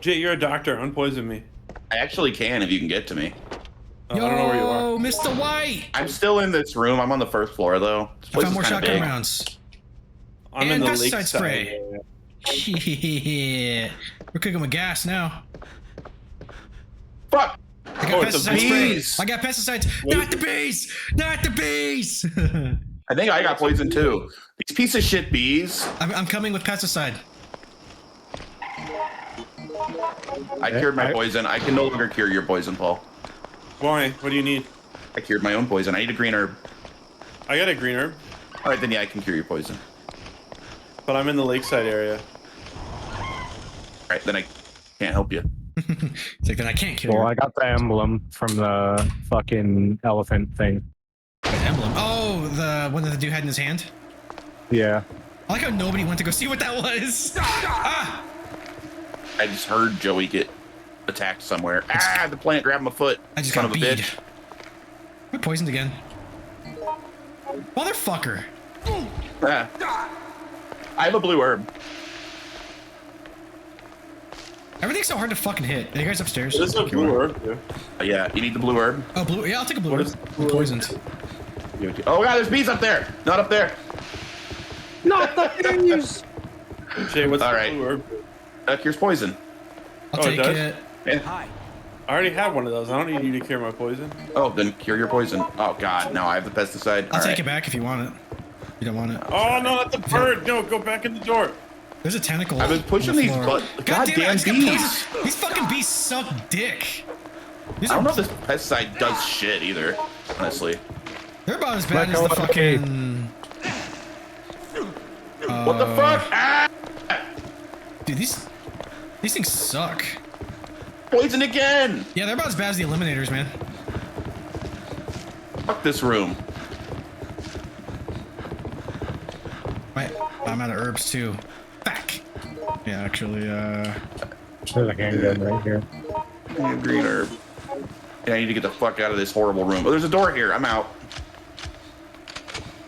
Jay, you're a doctor. Unpoison me. I actually can if you can get to me. Oh, I don't know where you are. Yo, Mr. White! I'm still in this room. I'm on the first floor though. This I place found more is kinda shotgun big. rounds. I'm in And the pesticide lakeside spray. area. Shit. We're cooking with gas now. Fuck! I got Oh, it's the pesticide spray. bees. I got pesticides. Not the bees! Not the bees! I think I got poisoned too. These piece of shit bees. I'm coming with pesticide. I cured my poison. I can no longer cure your poison, Paul. Why? What do you need? I cured my own poison. I need a green herb. I got a green herb, All right, then yeah, I can cure your poison. but I'm in the lakeside area. All right, then I can't help you. It's like, then I can't kill Well, you. I got the emblem from the fucking elephant thing. The emblem. Oh, the one that the dude had in his hand? Yeah. I like how nobody went to go see what that was. Ah! I just heard Joey get attacked somewhere. Ah, the plant grabbed my foot. I just Son got of a beat. bitch. We're poisoned again. Motherfucker. Ah. I have a blue herb. Everything's so hard to fucking hit. Are you guys upstairs? This is a blue herb, dude. Yeah, you need the blue herb. Oh, blue. Yeah, I'll take a blue What herb. is I'm poisoned. Oh god, there's bees up there. Not up there. Not the bees! Jay, what's All the right. blue herb? Cures poison. I'll Oh, it take does? it. Yeah. Hi. I already have one of those. I don't need you to cure my poison. Oh, then cure your poison. Oh god, now I have the pesticide. I'll All take right. it back if you want it. You don't want it. Oh no, not the bird! No, go back in the door. There's a tentacle. I've been pushing on the these floor. God damn it, I goddamn just got bees. poisoned. These fucking bees suck dick. These I don't are, know if this pesticide does shit either, honestly. they're about as bad Let as go the of the fucking. What the fuck? Ah! Dude, these These things suck. Poison again! Yeah, they're about as bad as the Eliminators, man. Fuck this room. Wait, I'm out of herbs too. Fuck. Yeah, actually, There's a handgun right here. Green herb. Yeah, I need to get the fuck out of this horrible room. Oh, there's a door here. I'm out.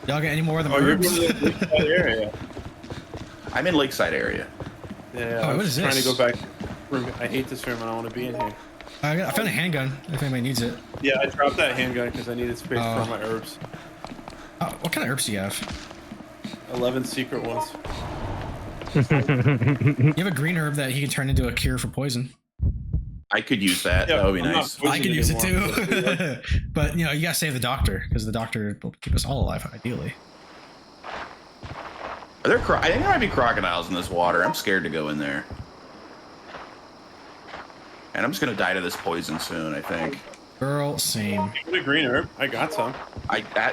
y'all get any more of them Oh, you're herbs? going to the Lakeside area. I'm in Lakeside area. Yeah, Oh, I what was is trying this? to go back. I hate this room. I don't want to be in here. I found a handgun if anybody needs it. Yeah, I dropped that handgun because I needed space for all my herbs. Oh, what kind of herbs do you have? 11 secret ones. You have a green herb that he can turn into a cure for poison. I could use that. Yeah, That would be I'm not nice. poisoned I could use it anymore. too. But, you know, you gotta save the doctor, because the doctor will keep us all alive, ideally. Are there I think there might be crocodiles in this water. I'm scared to go in there. And I'm just gonna die to this poison soon, I think. Girl, same. You need a green herb? I got some.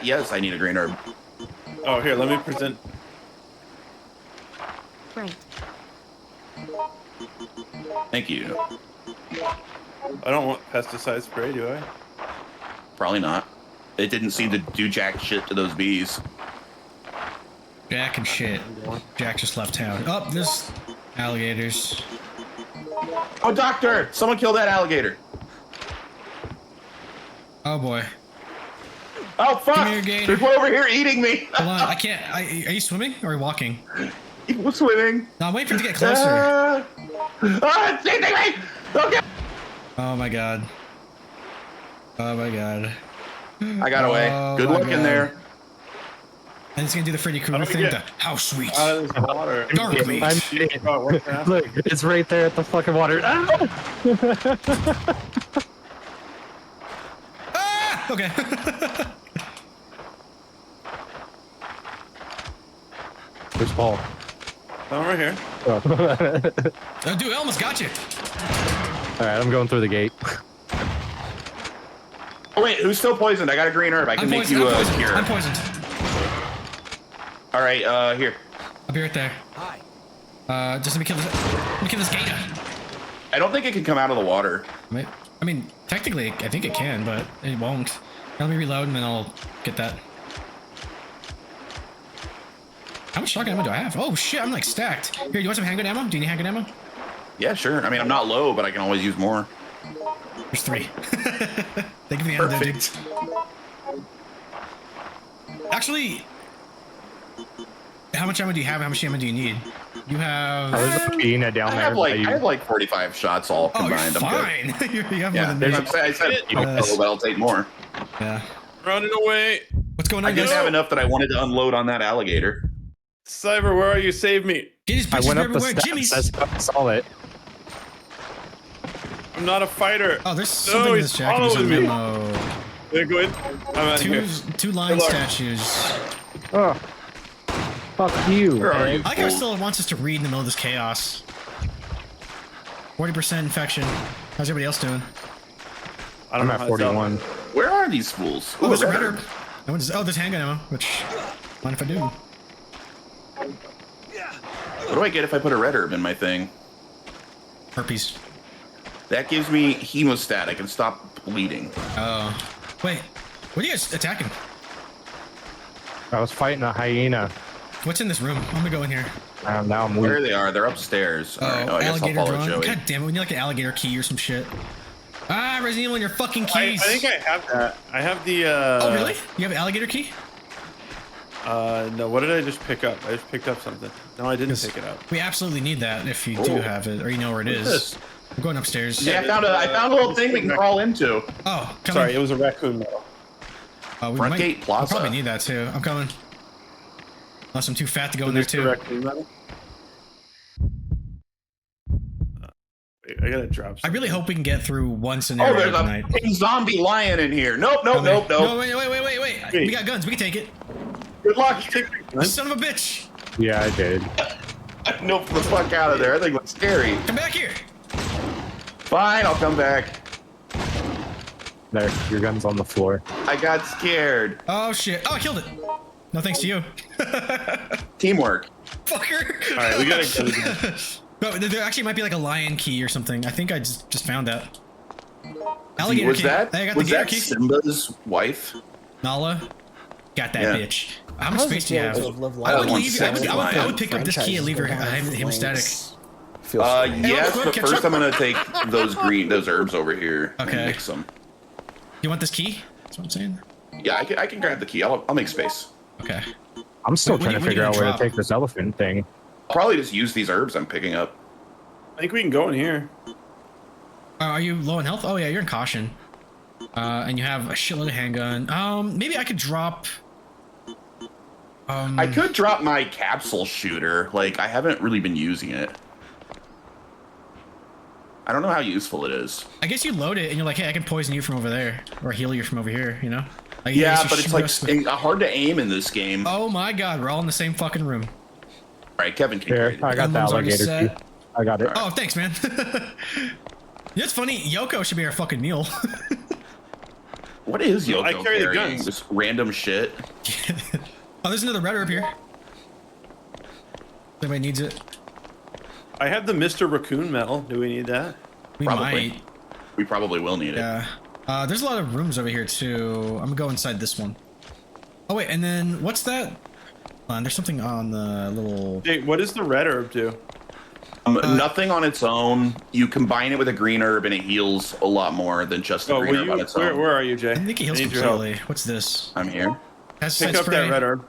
Yes, I need a green herb. Oh, here, let me present. Right. Thank you. I don't want pesticide spray, do I? Probably not. It didn't seem to do jack shit to those bees. Jack and shit. Jack just left town. Oh, there's alligators. Oh, doctor! Someone killed that alligator. Oh boy. Oh, fuck! Come here, gator. There's one over here eating me. Hold on, I can't. Are you swimming or walking? He was swimming. No, I'm waiting for it to get closer. It's eating me! Okay. Oh my god. Oh my god. I got away. Oh Good my luck in God. there. And it's gonna do the Freddy Krueger How do we thing. get- How sweet. Out of this water. Dark meat. I'm Oh, what's that? Look, it's right there at the fucking water. Ah! Ah! Okay. Where's Paul? Oh, right here. Oh. Oh, dude, I almost got you. Alright, I'm going through the gate. Oh, wait, who's still poisoned? I got a green herb. I can I'm make poisoned. you I'm a poisoned. cure. I'm poisoned. All right, here. I'll be right there. Hi. Just let me kill this gator. I don't think it can come out of the water. I mean, technically, I think it can, but it won't. Let me reload and then I'll get that. How much shotgun ammo do I have? Oh shit, I'm like stacked. Here, you want some handgun ammo? Do you need handgun ammo? Yeah, sure. I mean, I'm not low, but I can always use more. There's 3. They give me the ammo, dude. Perfect. Actually, how much ammo do you have? How much ammo do you need? You have. There's a Pina down I there. have like 45 shots all Oh, you're combined. I'm good. fine. you have Yeah, more than me. I said Yes. but I'll take more. Yeah. Running away. What's going I on, didn't guys? have enough that I wanted to unload on that alligator. Cyber, where are you? Save me. Get these I bitches went up the everywhere. steps. Jimmy's. I saw it. I'm not a fighter. Oh, there's something in he's this jacket. There's a following me. memo. There, go in. I'm out of here. Two line Good luck. statues. Oh. Fuck you. Where are you? I like how it still wants us to read in the middle of this chaos. 40% infection. How's everybody else doing? I don't I'm know at how to tell. 41. Where are these fools? Oh, there's a Ooh, red herb. No one's, oh, there's handgun ammo, which, mind if I do? What do I get if I put a red herb in my thing? Herpes. That gives me hemostat. I can stop bleeding. Oh. Wait, what are you guys attacking? I was fighting a hyena. What's in this room? I'm gonna go in here. Now I'm Where weak. they are? They're upstairs. All right. Oh, I guess I'll alligator follow drone. Joey. God damn it, we need like an alligator key or some shit. Ah, Resident Evil and your fucking keys. I think I have that. I have the. Oh, really? You have an alligator key? No. What did I just pick up? I just picked up something. No, I didn't pick it up. We absolutely need that if you do Ooh. have it, or you know where it What's is. this? I'm going upstairs. Yeah, I found a little thing we can crawl into. Oh, come Sorry, in. it was a raccoon medal. We Front might, Gate we'll Plaza. probably need that too. I'm coming. Unless I'm too fat to go in there Is this the too. raccoon medal? Wait, I gotta drop. I really something. hope we can get through one Oh, scenario there's a tonight. fucking zombie lion in here. Nope, nope, Okay. nope, No, nope. wait. We got guns. We can take it. Good luck. Son of a bitch. Yeah, I did. Nope, the fuck out of there. I think it looks scary. Come back here. Fine, I'll come back. There, your gun's on the floor. I got scared. Oh shit. Oh, I killed it. No thanks to you. Teamwork. Fucker. All right, we gotta go. No, there actually might be like a lion key or something. I think I just found that. Alligator Was key. that I got was the gator that key. Simba's wife? Nala, got that Yeah. bitch. How much space do you have? I would pick up this key and leave him static. Yes, quick, but catch first up. I'm gonna take those herbs over here Okay. and mix them. You want this key? That's what I'm saying. Yeah, I can grab the key. I'll make space. Okay. I'm still Wait, trying what to are you figure out gonna where drop? to take this elephant thing. I'll probably just use these herbs I'm picking up. I think we can go in here. Are you low in health? Oh yeah, you're in caution. And you have a shitload of handgun. Maybe I could drop. I could drop my capsule shooter. Like, I haven't really been using it. I don't know how useful it is. I guess you load it and you're like, hey, I can poison you from over there or heal you from over here. You know? Like, Yeah, you but shoot it's like us with- hard to aim in this game. Oh my god, we're all in the same fucking room. All right, Kevin can Here, carry I this. got the Everyone's already alligator set. key. I got it. Oh, thanks, man. It's funny. Yoko should be our fucking meal. What is Yoko I carry the carrying? guns. Just random shit. Oh, there's another red herb here. Anybody needs it? I have the Mr. Raccoon medal. Do we need that? We Probably. might. We probably will need it. Yeah. There's a lot of rooms over here too. I'm gonna go inside this one. Oh wait, and then what's that? Hold on, there's something on the little. Hey, what does the red herb do? Nothing on its own. You combine it with a green herb and it heals a lot more than just the Oh, green will herb you, on its own. where are you, Jay? I think it heals I need your help. completely. What's this? I'm here. Pesticide Pick up spray. that red herb.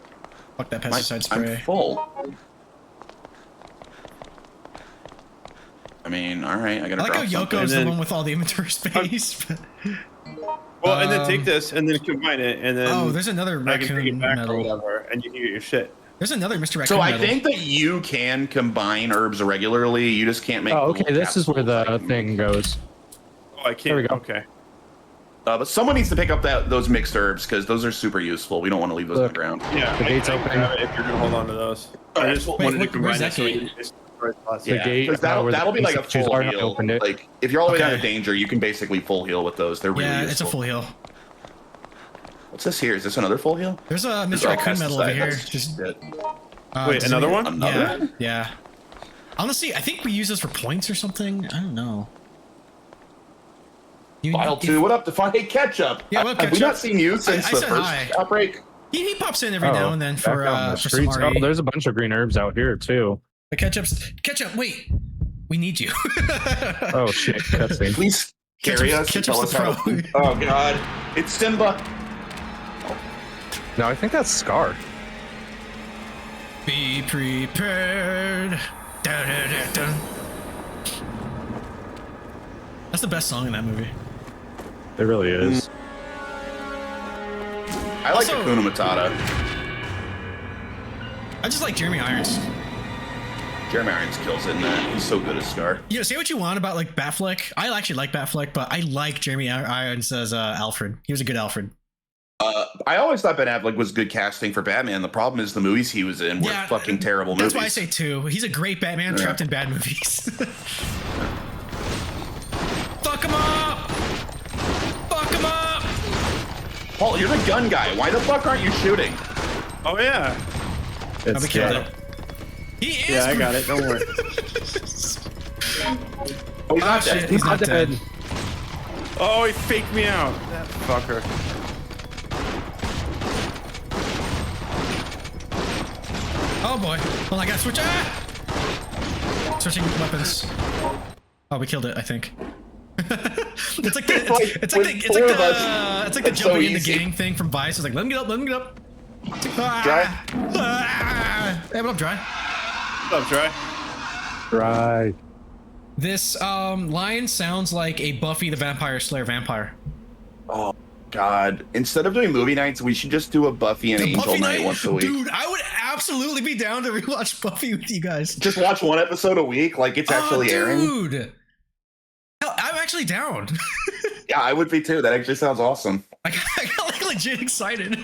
Fuck that I'm pesticide spray. full. I mean, all right. I gotta I like how drop something. Yoko's the then- one with all the inventory space. Well, and then take this and then combine it, and then Oh, there's another I can take raccoon it back or medal. whatever, and you can get your shit. There's another Mr. Raccoon So I medal. think that you can combine herbs regularly. You just can't make. Oh, little okay. This is where capsules the like- thing goes. Oh, I can't. There we go. Okay. But someone needs to pick up those mixed herbs because those are super useful. We don't want to leave those on the Look. ground. Yeah, The gate's I can open. grab it if you're gonna hold on to those. I just Wait, wanted to where's combine that it so we gate? can just right spots. The Yeah, gate, because where the that'll be like a pieces full are, I heal. opened it. Like if you're all the way down to Okay. danger, you can basically full heal with those. They're really Yeah, useful. it's a full heal. What's this here? Is this another full heal? There's a There's Mr. all Raccoon medal over pesticide. here. That's Just shit. Wait, does another it- one? Another Yeah, one? yeah. Honestly, I think we use this for points or something. I don't know. File if- 2, what up, Define? Hey, Ketchup! Yeah, what up, Have we Ketchup? not seen you since I the said first hi. outbreak? He pops in every now and then for back out in the for some streets. RE. Oh, there's a bunch of green herbs out here too. The ketchup. Wait, we need you. Oh shit, cutscene. Please carry us and tell us Ketchup's how. the Oh god, it's Simba. No, I think that's Scar. Be prepared. Da, da, da, da. That's the best song in that movie. It really is. I like Also- Hakuna Matata. I just like Jeremy Irons. Jeremy Irons kills it in that. He's so good as Scar. You know, say what you want about like Batfleck. I actually like Batfleck, but I like Jeremy Irons as Alfred. He was a good Alfred. I always thought Ben Affleck was good casting for Batman. The problem is the movies he was in were Yeah, fucking terrible That's movies. why I say two. He's a great Batman Yeah. trapped in bad movies. Fuck him up! Fuck him up! Paul, you're the gun guy. Why the fuck aren't you shooting? Oh yeah. Oh, we killed yeah. it. He is. Yeah, I got it. Don't worry. Oh, he's not shit. dead. He's not dead. Oh, he faked me out. That fucker. Oh boy. Well, I gotta switch. Ah! Switching weapons. Oh, we killed it, I think. It's like the That's so jumping in the easy. gang thing from Vice. It's like, let him get up, let him get up. Dry? Hey, what up, Dry? What's up, Try? Right. This lion sounds like a Buffy the Vampire Slayer vampire. Oh god. Instead of doing movie nights, we should just do a Buffy and Angel Buffy night once a week. Dude, I would absolutely be down to rewatch Buffy with you guys. Just watch one episode a week, like it's actually airing. Dude. Hell, I'm actually down. Yeah, I would be too. That actually sounds awesome. I got like legit excited.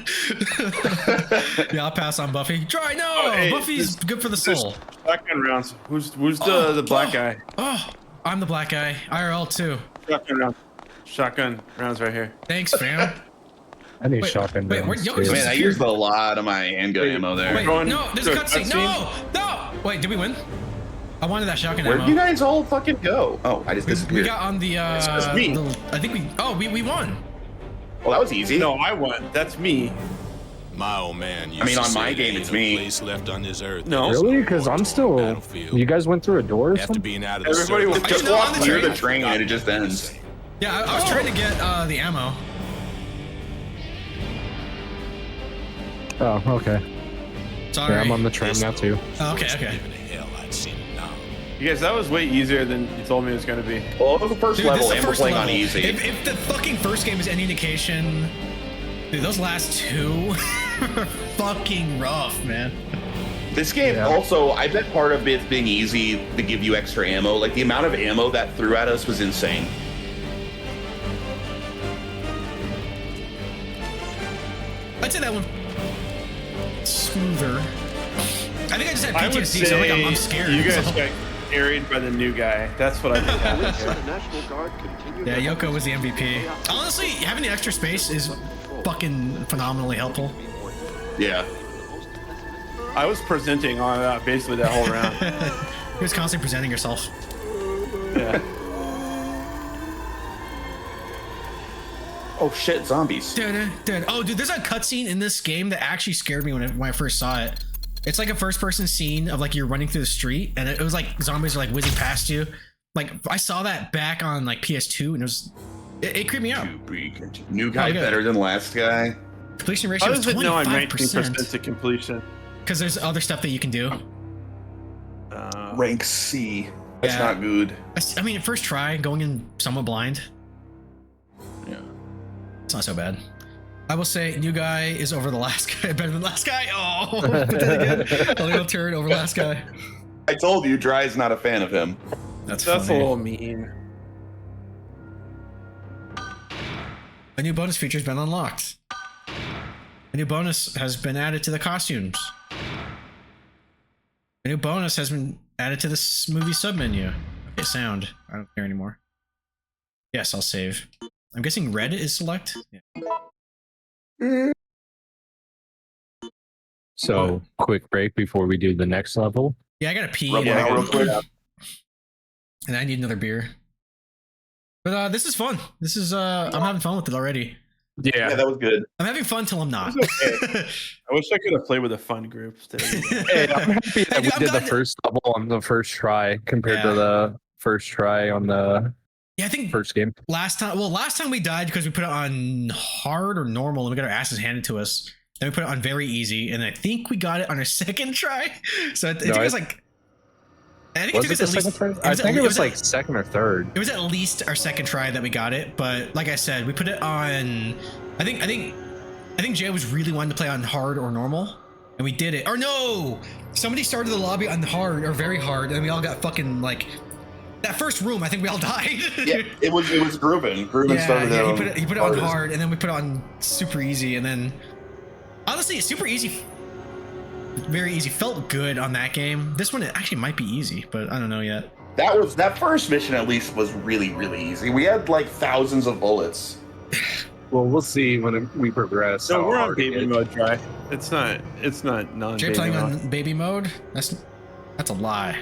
Yeah, I'll pass on Buffy. Try no. Oh, hey, Buffy's good for the soul. Shotgun rounds. Who's the black guy? Oh, I'm the black guy. IRL too. Shotgun rounds. Shotgun rounds right here. Thanks, fam. I need Wait, shotgun. wait, where- rounds, yo, too. is Man, I used a lot of my handgun ammo there. Wait, Going no, there's a to a cutscene. cutscene? No. Wait, did we win? I wanted that shotgun Where'd ammo. you guys all fucking go? Oh, I just We disappeared. got on the, It's me. I think we won. Well, that was easy. No, I won. That's me. My old man. I mean, on my game, it's me. Place left on this earth. No. Really? Because I'm still. Battlefield. You guys went through a door or After something? being out of the Everybody service, was Just know, walk on the near train. the train and it just ends. Yeah, I was trying to get the ammo. Oh, okay. Sorry. Yeah, I'm on the train now too. Oh, okay. living in hell, I'd seen it now. You guys, that was way easier than you told me it was gonna be. Well, it was the first Dude, this level is the and we're first playing level. on easy. If the fucking first game is any indication, dude, those last two are fucking rough, man. This game Yeah. also, I bet part of it being easy to give you extra ammo. Like the amount of ammo that threw at us was insane. I'd say that one smoother. I think I just had I would PTSD, so say I'm scared. you guys so- got carried by the new guy. That's what I think happened here. Yeah, Yoko was the MVP. Honestly, having the extra space is fucking phenomenally helpful. Yeah. I was presenting on basically that whole round. He was constantly presenting yourself. Yeah. Oh shit, zombies. Dude. Oh, dude, there's a cutscene in this game that actually scared me when I first saw it. It's like a first-person scene of like you're running through the street, and it was like zombies are like whizzing past you. Like I saw that back on like PS2, and it creeped me out. New guy Oh, good. better than last guy. Completion How ratio is does it know I'm 19% 25%. to completion? Because there's other stuff that you can do. Rank C. That's Yeah. not good. I mean, at first try, going in somewhat blind, Yeah. it's not so bad. I will say, new guy is over the last guy, better than last guy. Oh, but then again, a little turn over last guy. I told you, Dry's not a fan of him. That's a funny. little mean. A new bonus feature has been unlocked. A new bonus has been added to the costumes. A new bonus has been added to this movie submenu. Okay, sound. I don't care anymore. Yes, I'll save. I'm guessing red is select. Yeah. So, quick break before we do the next level. Yeah, I gotta pee. Rub one out real quick. And I need another beer. But this is fun. This is I'm having fun with it already. Yeah, that was good. I'm having fun till I'm not. I wish I could have played with a fun group instead of Hey, I'm happy that we I'm did the glad- first level on the first try compared Yeah. to the first try on the Yeah, I think first game. last time we died because we put it on hard or normal and we got our asses handed to us. Then we put it on very easy, and I think we got it on our second try. So it took us like. I think Was it it took the us at second least. try? I think it was like second or third. It was at least our second try that we got it, but like I said, we put it on. I think Jay was really wanting to play on hard or normal, and we did it. Or no, somebody started the lobby on hard or very hard, and we all got fucking like that first room. I think we all died. Yeah, it was Grooven. Grooven started it. He put it on hard, and then we put it on super easy, and then honestly, super easy. Very easy. Felt good on that game. This one it actually might be easy, but I don't know yet. That first mission at least was really easy. We had like thousands of bullets. Well, we'll see when we progress. So how we're on hard it baby is. mode, Dry. It's not non Jay baby playing mode. on baby mode? That's a lie.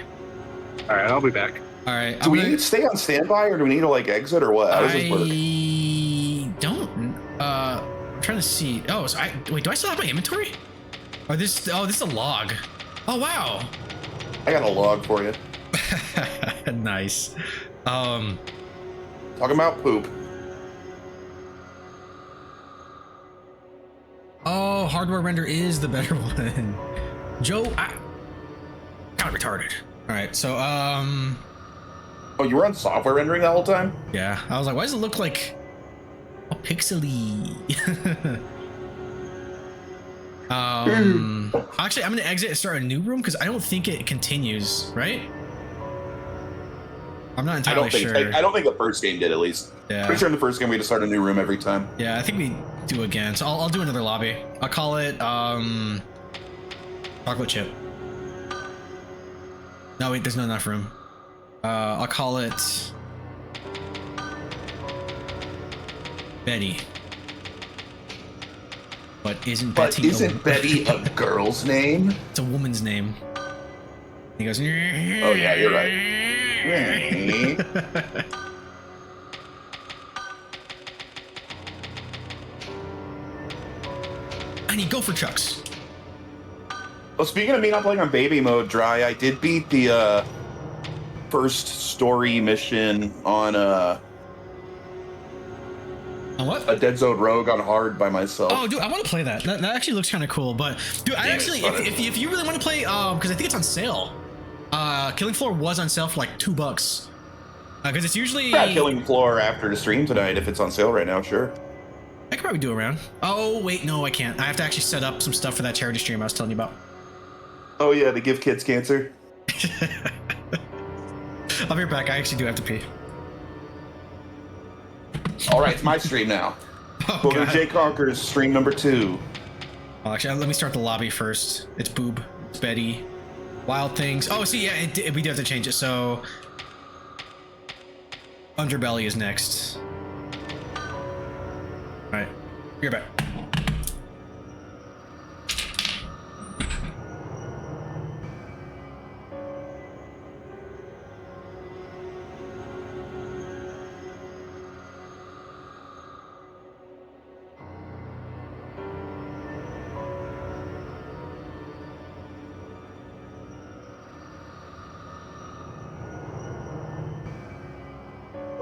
All right, I'll be back. All right. Do we need to stay on standby or do we need to like exit or what? How does this work? I don't. I'm trying to see. Oh, so wait. Do I still have my inventory? Or this? Oh, this is a log. Oh wow. I got a log for you. Nice. Talking about poop. Oh, hardware render is the better one. Joe, kind of retarded. All right, so Oh, you were on software rendering that whole time? yeah, I was like, why does it look like a pixely? Actually, I'm gonna exit and start a new room because I don't think it continues, right? I'm not I entirely don't think sure. I don't think the first game did at least. Yeah. Pretty sure in the first game we had to start a new room every time. Yeah, I think we do again. So I'll do another lobby. I'll call it chocolate chip. No, wait, there's not enough room. I'll call it Betty. But isn't But Betty? isn't Betty a girl's name? It's a woman's name. He goes. Oh yeah, you're right. I need gopher trucks. Well, speaking of me not playing on baby mode, Dry, I did beat the first story mission on On what? a Dead Zone Rogue on hard by myself. Oh, dude, I want to play that. That actually looks kind of cool. But dude, I actually, if you really want to play, because I think it's on sale. Killing Floor was on sale for like $2. Because it's usually Yeah, Killing Floor after the stream tonight if it's on sale right now. Sure. I could probably do a round. Oh wait, no, I can't. I have to actually set up some stuff for that charity stream I was telling you about. Oh yeah, to give kids cancer. I'll be right back. I actually do have to pee. All right, it's my stream now. Oh, Welcome to God. Jay Conker's stream number 2. Well, actually, let me start the lobby first. It's Boob, it's Betty, Wild Things. Oh, see, yeah, we do have to change it. So, Underbelly is next. All right, you're back.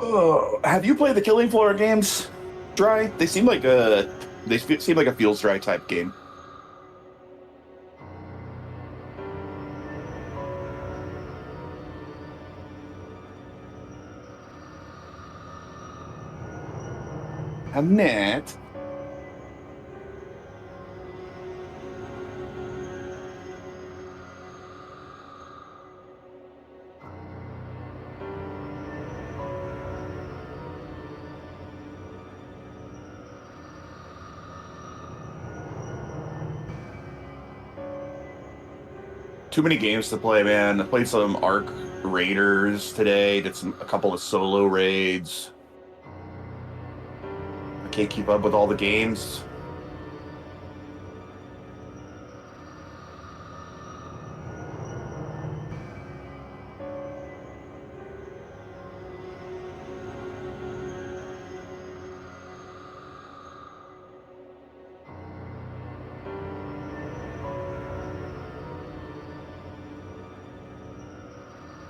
Oh, have you played the Killing Floor games, Dry? They seem like a Feels Dry type game. I'm not. Too many games to play, man. I played some Arc Raiders today. Did a couple of solo raids. I can't keep up with all the games.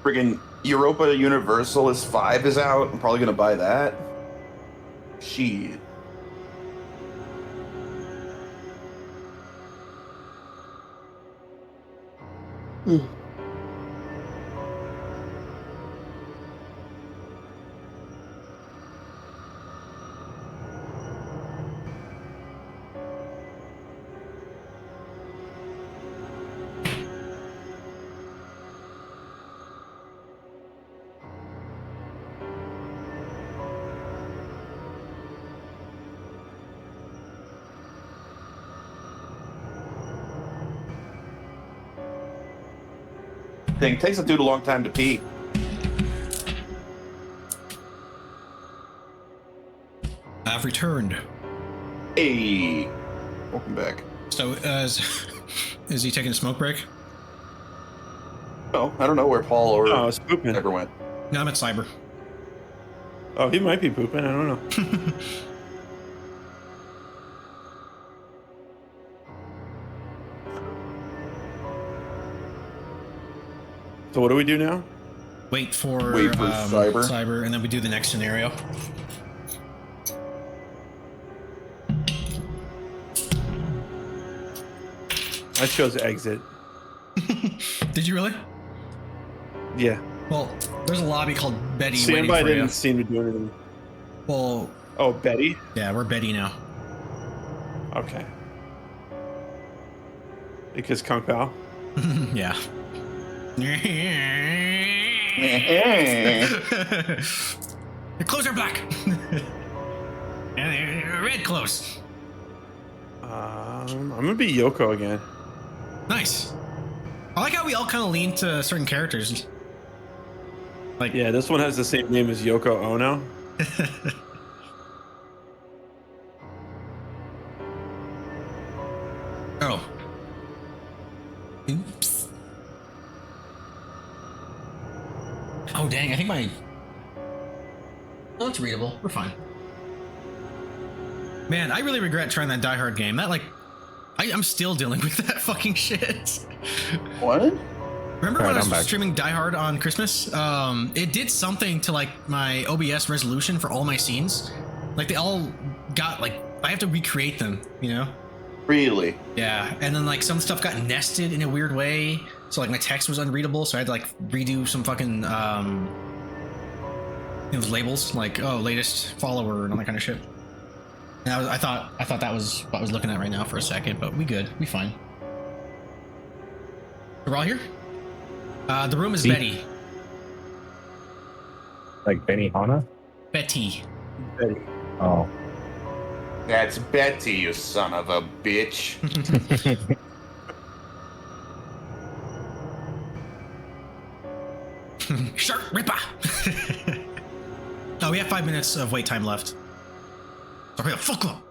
Friggin' Europa Universalis 5 is out. I'm probably gonna buy that. Shit. Thing takes a dude a long time to pee. I've returned. Hey, welcome back. So, is he taking a smoke break? Oh, I don't know where Paul or Oh, it's pooping. ever went. No, I'm at Cyber. Oh, he might be pooping. I don't know. So what do we do now? Wait for Cyber, and then we do the next scenario. I chose exit. Did you really? Yeah. Well, there's a lobby called Betty waiting Standby for didn't you. seem to do anything. Well, Oh, Betty? yeah, we're Betty now. Okay. Because Kung Pao? Yeah. Your clothes are black. And they're red clothes. I'm gonna be Yoko again. Nice. I like how we all kind of lean to certain characters. Like, Yeah, this one has the same name as Yoko Ono. Oh. Oops. Oh dang, I think my... Oh, it's readable. We're fine. Man, I really regret trying that Die Hard game. That like... I'm still dealing with that fucking shit. What? Remember when I was back. streaming Die Hard on Christmas? It did something to like my OBS resolution for all my scenes. Like they all got like, I have to recreate them, you know? Really? Yeah, and then like some stuff got nested in a weird way. So like my text was unreadable, so I had to like redo some fucking labels, like latest follower and all that kind of shit. And I thought that was what I was looking at right now for a second, but we good, we fine. We're all here. The room is Betty. Like Benihana? Betty. Betty. Oh. That's Betty, you son of a bitch. Shark Ripper. Oh, we have 5 minutes of wait time left. Okay, fuck up.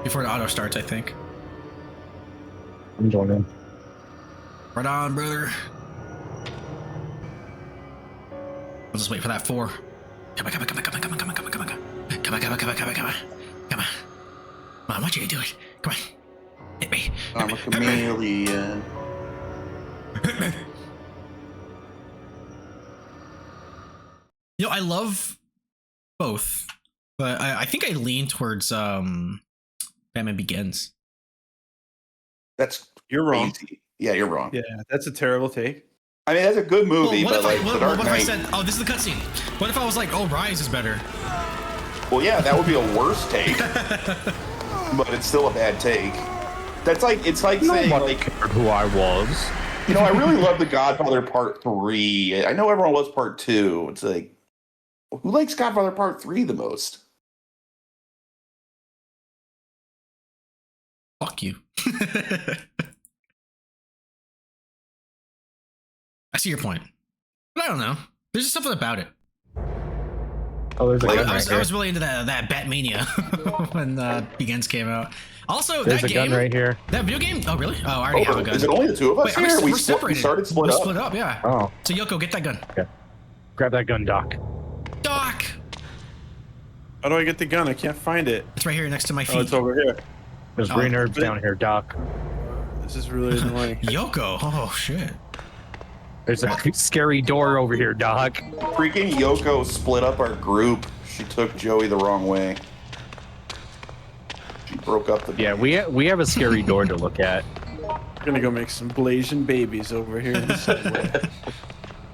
Before the auto starts, I think. I'm joining. Right on, brother. We'll just wait for that 4. Come on, come on, come on, come on, come on, come on, come on, come on, come on, come on, come on, come on, come on, come on, come on. Come on, what you doing? Come on. Hit me. I'm a chameleon. You know, I love both, but I think I lean towards Batman Begins. You're wrong. crazy. Yeah, you're wrong. Yeah, that's a terrible take. I mean, that's a good movie, Well, but like The Dark what if I Knight. said, oh, this is the cutscene? What if I was like, oh, Rise is better? Well, yeah, that would be a worse take, but it's still a bad take. It's like saying like, Who I was. you know, I really love The Godfather Part 3. I know everyone loves Part 2. It's like, who likes Godfather Part 3 the most? Fuck you. I see your point, but I don't know. There's just something about it. Oh, there's a Like, gun I right here. was really into that Batmania when Begins came out. Also, There's that a game, gun right here. that video game. Oh, really? Oh, I already have a gun. Is it only the two of us Wait, here? we're separated. started split We're up. split up, yeah. Oh, So Yoko, get that gun. grab that gun, Doc. Doc, How do I get the gun? I can't find it. it's right here next to my feet. Oh, it's over here. There's Oh. green herbs down here, Doc. This is really annoying. Yoko. Oh shit. There's a scary door over here, Doc. Freaking Yoko split up our group. She took Joey the wrong way. She broke up the. Yeah, we have a scary door to look at. I'm gonna go make some Blasian babies over here in the subway.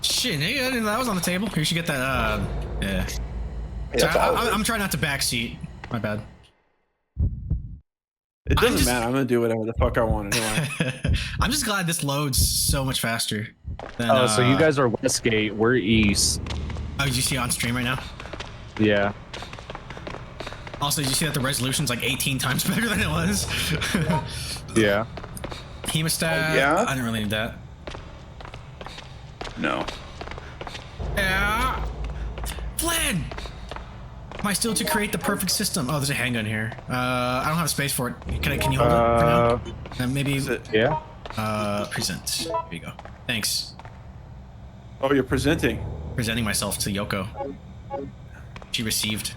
Shit, nigga, I didn't know that was on the table. You should get that. Yeah. Yeah, So that's all of it. I'm trying not to backseat. My bad. It doesn't just- matter. I'm gonna do whatever the fuck I want anyway. I'm just glad this loads so much faster. Than, Oh, so you guys are Westgate, we're East. Oh, did you see it on stream right now? Yeah. Also, did you see that the resolution's like 18 times better than it was? Yeah. Hemostat. Yeah? I didn't really need that. No. Yeah. Flynn! Am I still to create the perfect system? Oh, there's a handgun here. I don't have space for it. Can you hold it for now? Maybe. Yeah. Present. Here you go. Thanks. Oh, you're presenting. Presenting myself to Yoko. She received.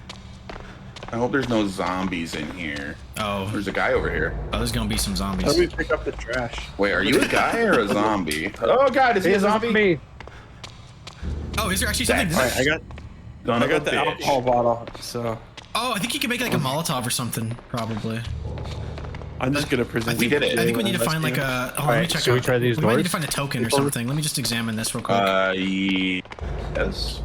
I hope there's no zombies in here. Oh, There's a guy over here. there's gonna be some How do zombies. we pick up the trash? Wait, are you a guy or a zombie? Oh god, is he a zombie? Me. Oh, is there actually something? Alright, I got Son of a the bitch. alcohol bottle, so Oh, I think you can make like a Molotov or something, probably. I'm just gonna present. We did it. I think we need to find like a. Oh, let me Alright, check should we out. try these We might need doors? to find a token or something. Let me just examine this real quick. Yes.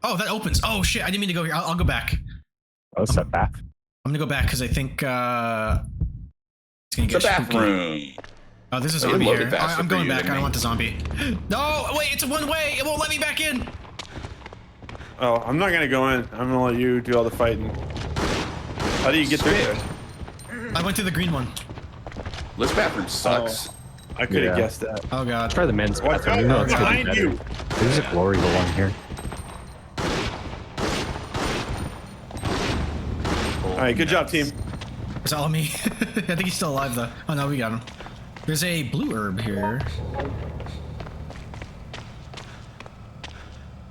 Oh, that opens. Oh shit, I didn't mean to go here. I'll go back. Oh, step back. I'm gonna go back because I think it's gonna The get spooky. bathroom. Oh, there's a It zombie loaded here. faster I'm for going you back. than I don't me. want the zombie. No, wait, it's a one way. It won't let me back in. Oh, I'm not gonna go in. I'm gonna let you do all the fighting. How do you get there? I went through the green one. This bathroom sucks. I could have Yeah. guessed that. Oh god. Try the men's Watch bathroom. You know out, it's gonna be behind better. you. There's a glory hole in here. All right, good job, team. It's all me. I think he's still alive though. Oh no, we got him. There's a blue herb here.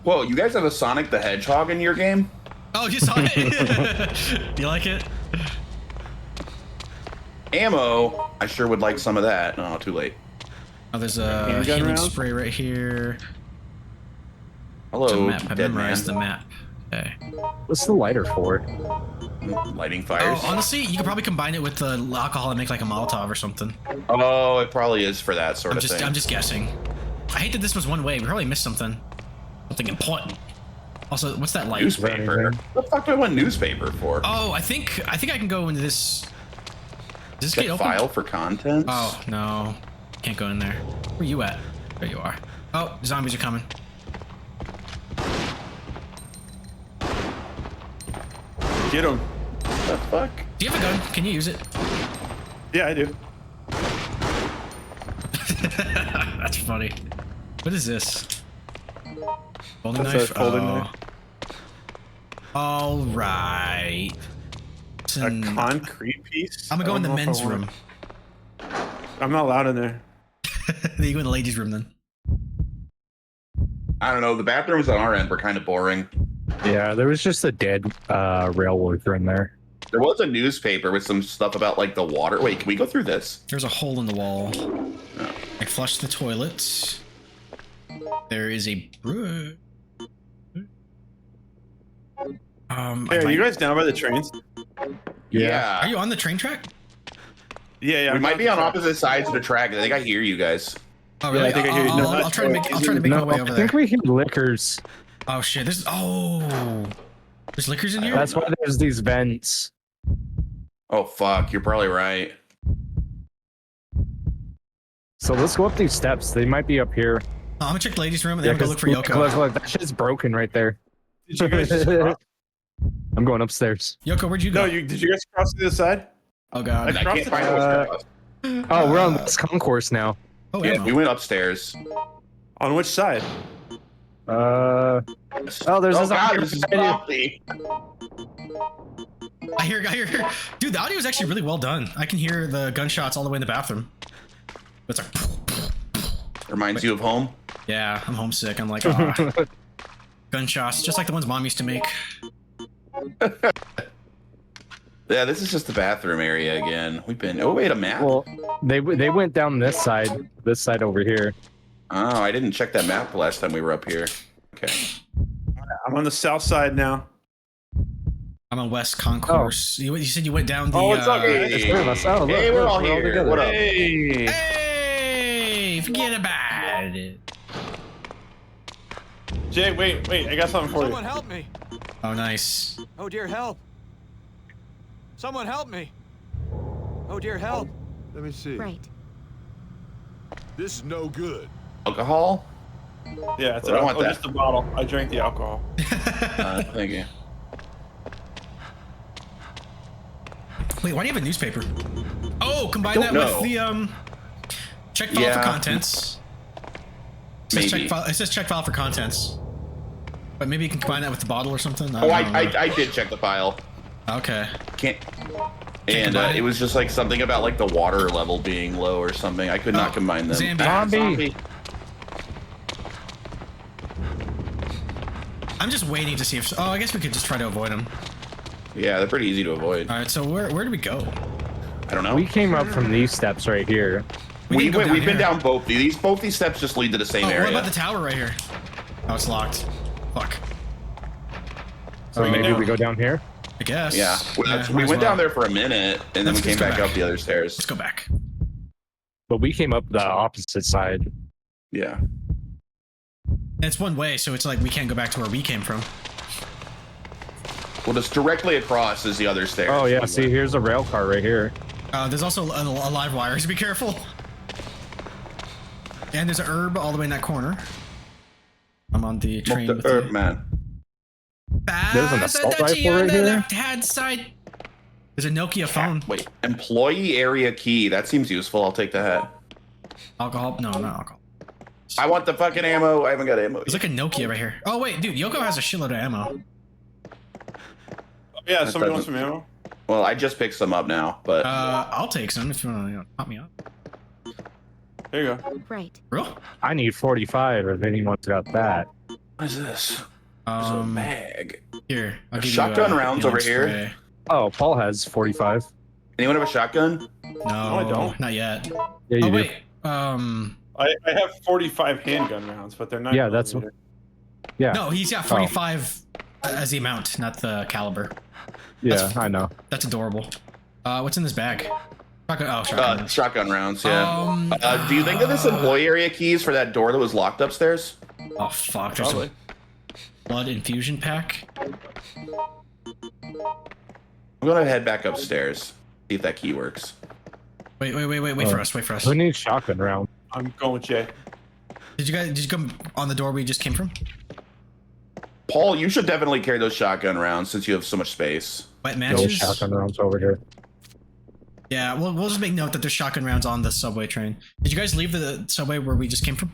Whoa, you guys have a Sonic the Hedgehog in your game? Oh, you saw it? Do you like it? Ammo. I sure would like some of that. Oh, too late. Oh, there's a Handgun healing round? spray right here. Hello, It's a map. I dead man. memorized the map. Okay. What's the lighter for? Lighting fires. Oh, honestly, you could probably combine it with the alcohol and make like a Molotov or something. Oh, it probably is for that sort of thing. I'm just guessing. I hate that this was one way. We probably missed something. Something important. Also, what's that light? Newspaper. What the fuck do I want newspaper for? Oh, I think I can go into this. Does this Check gate open? file for contents. Oh no, can't go in there. Where you at? There you are. Oh, zombies are coming. Get him. What the fuck? Do you have a gun? Can you use it? Yeah, I do. That's funny. What is this? Folding That's a knife. folding knife. All right. A concrete piece? I'm gonna go I in the don't know if I men's want room. it. I'm not allowed in there. Then you go in the ladies' room then. I don't know. The bathrooms on our end were kind of boring. Yeah, there was just a dead rail worker in there. There was a newspaper with some stuff about like the water. Wait, can we go through this? There's a hole in the wall. I flushed the toilets. There is a. Hey, are you guys down by the trains? Are you on the train track? Yeah. We I'm might down be the on track. opposite sides of the track. I think I hear you guys. Oh really? I think I hear you. No, I'll try to make. I'll try to make my way over I there. think we hit liquors. Oh shit! There's there's liquors in here. That's why there's these vents. Oh fuck, you're probably right. So let's go up these steps. They might be up here. I'm gonna check the ladies' room and then I'm gonna look for Yoko. Look, that shit's broken right there. Did you guys just cross? I'm going upstairs. Yoko, where'd you go? No, did you guys cross to the other side? Oh god. I can't find what's Oh, we're on this concourse now. Oh, Yeah, ammo. we went upstairs. On which side? Oh, there's Oh this god, other this is video. bumpy. I hear. Dude, the audio is actually really well done. I can hear the gunshots all the way in the bathroom. It's like. Reminds you of home. Yeah, I'm homesick. I'm like, gunshots, just like the ones Mom used to make. Yeah, this is just the bathroom area again. We've been. Oh wait, a map. Well, they went down this side over here. Oh, I didn't check that map the last time we were up here. Okay. I'm on the south side now. I'm on West Concourse. You said you went down the. Oh, it's okay. There's three of us. Oh, look, Hey, we're all we're here. together. What up? Hey! Hey, forget about it. Jay, wait, I got something for Someone you. help me! Oh, nice. Oh dear, help! Someone help me! Oh dear, help! Let me see. Right. This is no good. Alcohol? Yeah, it's I don't want that. just a bottle. I drank the alcohol. Thank you. Wait, why do you have a newspaper? Oh, combine Don't that know. with the check file Yeah. for contents. It says, Maybe. it says check file for contents. But maybe you can combine that with the bottle or something. Oh, don't know. I did check the file. Okay. Can't. And combine it? it was just like something about like the water level being low or something. I could not combine them. Zambi. Ah, Zombie. I'm just waiting to see if. Oh, I guess we could just try to avoid them. Yeah, they're pretty easy to avoid. All right, so where do we go? I don't know. We came up from these steps right here. didn't go down We've been here. down both these steps just lead to the same Oh, area. what about the tower right here? Oh, it's locked. Fuck. So you maybe down? we go down here. I guess. Yeah, we might went as well. down there for a minute and then Let's we came go back back. up the other stairs. Let's go back. But we came up the opposite side. Yeah. And it's one way, so it's like we can't go back to where we came from. Well, just directly across is the other stairs. Oh yeah, see here's a rail car right here. There's also a live wire, so be careful. And there's an herb all the way in that corner. I'm on the train Smoke with the herb, you. man. There's an assault rifle right here. Left-hand side. There's a Nokia phone. Wait, employee area key. That seems useful. I'll take that. Alcohol? No, not alcohol. I want the fucking ammo. I haven't got ammo. There's like a Nokia right here. Oh wait, dude, Yoko has a shitload of ammo. Yeah, somebody wants some ammo? Well, I just picked some up now, but I'll take some if you want to pop me up. There you go. Right. Real? I need 45 if anyone's got that. What is this? There's a bag. Here, I'll give Shotgun you, rounds healing over here. spray. Oh, Paul has 45. Anyone have a shotgun? No, I don't. not yet. Yeah, you Oh do. wait. I have 45 handgun rounds, but they're not. Yeah, that's- millimeter. Yeah. No, he's got 45 as the amount, not the caliber. Yeah, I know. That's adorable. What's in this bag? Shotgun. Oh, shotgun. Shotgun rounds, yeah. Do you think that this employee area keys for that door that was locked upstairs? Oh fuck! There's Probably. a blood infusion pack. I'm gonna head back upstairs, see if that key works. Wait for us. Wait for us. Who needs shotgun round? I'm going with Jay. Did you come on the door we just came from? Paul, you should definitely carry those shotgun rounds since you have so much space. Wet No matches. shotgun rounds over here. Yeah, we'll just make note that there's shotgun rounds on the subway train. Did you guys leave the subway where we just came from?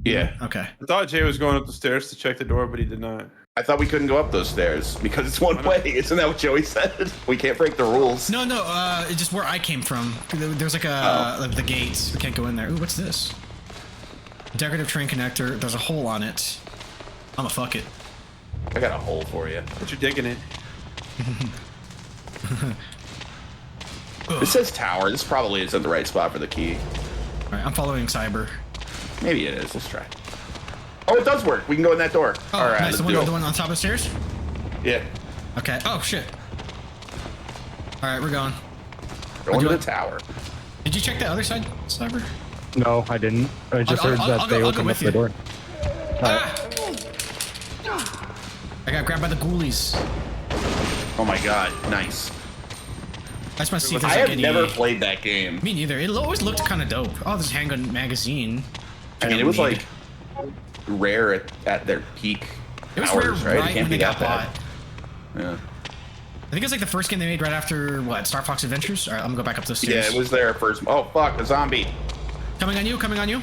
Yeah. Okay. I thought Jay was going up the stairs to check the door, but he did not. I thought we couldn't go up those stairs because it's one way. Isn't that what Joey said? We can't break the rules. No, it's just where I came from. There's like like the gates. We can't go in there. Ooh, what's this? Decorative train connector. There's a hole on it. I'ma fuck it. I got a hole for you. But you're digging it. This says tower. This probably isn't the right spot for the key. All right, I'm following Cyber. Maybe it is. Let's try. Oh, it does work. We can go in that door. Oh, All right, nice. let's The do it. one on top of the stairs? Yeah. Okay. Oh, shit. All right, we're going. Going to the tower. Did you check the other side, Cyber? No, I didn't. I just heard that they I'll go opened up with the you. door. Ah! I got grabbed by the ghoulies. Oh my god, nice. I just want to see if there's I like have any... never played that game. Me neither. It always looked kind of dope. Oh, this handgun magazine. I mean, it was like rare at their peak It was hours, rare right? right It can't when be they got that bought. bad. Yeah. I think it's like the first game they made right after, what, Star Fox Adventures? All right, I'm gonna go back up the stairs. Yeah, it was their first. Oh fuck, a zombie Coming on you, coming on you.